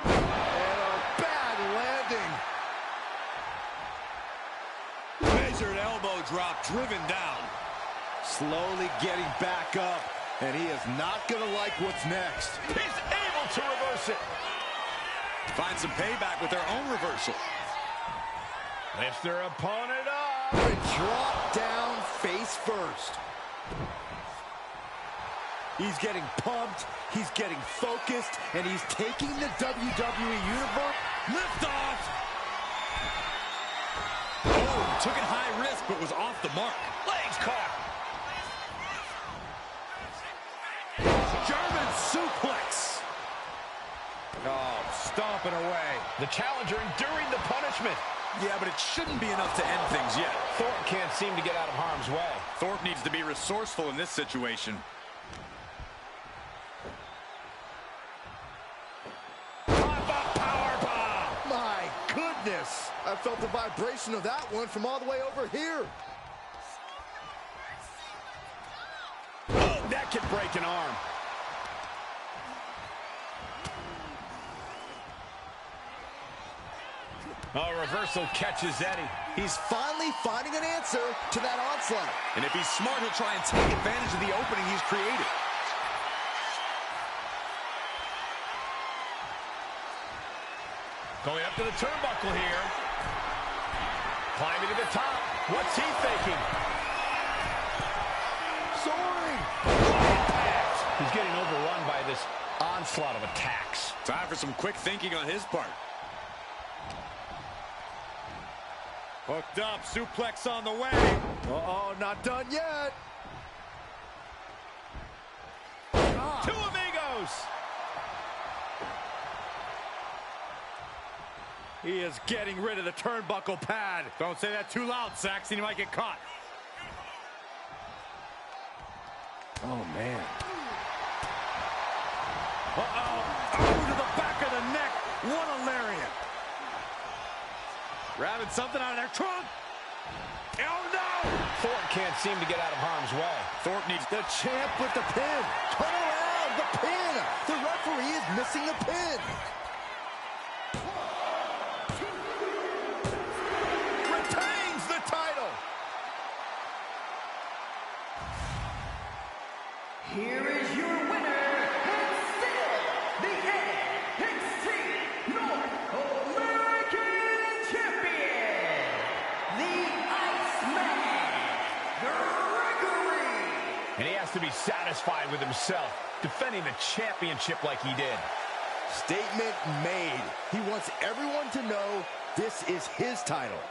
And a bad landing. Measured elbow drop driven down. Slowly getting back up. And he is not going to like what's next. He's able to reverse it. Find some payback with their own reversal. Lifts their opponent up. And drop down face first. He's getting pumped. He's getting focused. And he's taking the WWE Universe. Lift off. Oh, took it high risk, but was off the mark. Legs caught. German suplex. Oh, stomping away. The challenger enduring the punishment. Yeah, but it shouldn't be enough to end things yet. Thorpe can't seem to get out of harm's way. Thorpe needs to be resourceful in this situation. Pop-up powerbomb. My goodness. I felt the vibration of that one from all the way over here. Oh, that could break an arm. Oh, reversal catches Eddie. He's finally finding an answer to that onslaught. And if he's smart, he'll try and take advantage of the opening he's created. Going up to the turnbuckle here. Climbing to the top. What's he thinking? Soaring. He's getting overrun by this onslaught of attacks. Time for some quick thinking on his part. Hooked up, suplex on the way. Uh-oh, not done yet. Two amigos. He is getting rid of the turnbuckle pad. Don't say that too loud, Saxon. You might get caught. Oh, man. Uh-oh. Oh, to the back of the neck. What a lariat. Grabbing something out of their trunk. Oh, no. Thorpe can't seem to get out of harm's way. Thorpe needs The champ with the pin. Turn around, the pin. The referee is missing the pin. Retains the title. Here is your winner, and still the NXT North American Champion, the Iceman, Gregory. And he has to be satisfied with himself, defending the championship like he did. Statement made. He wants everyone to know this is his title.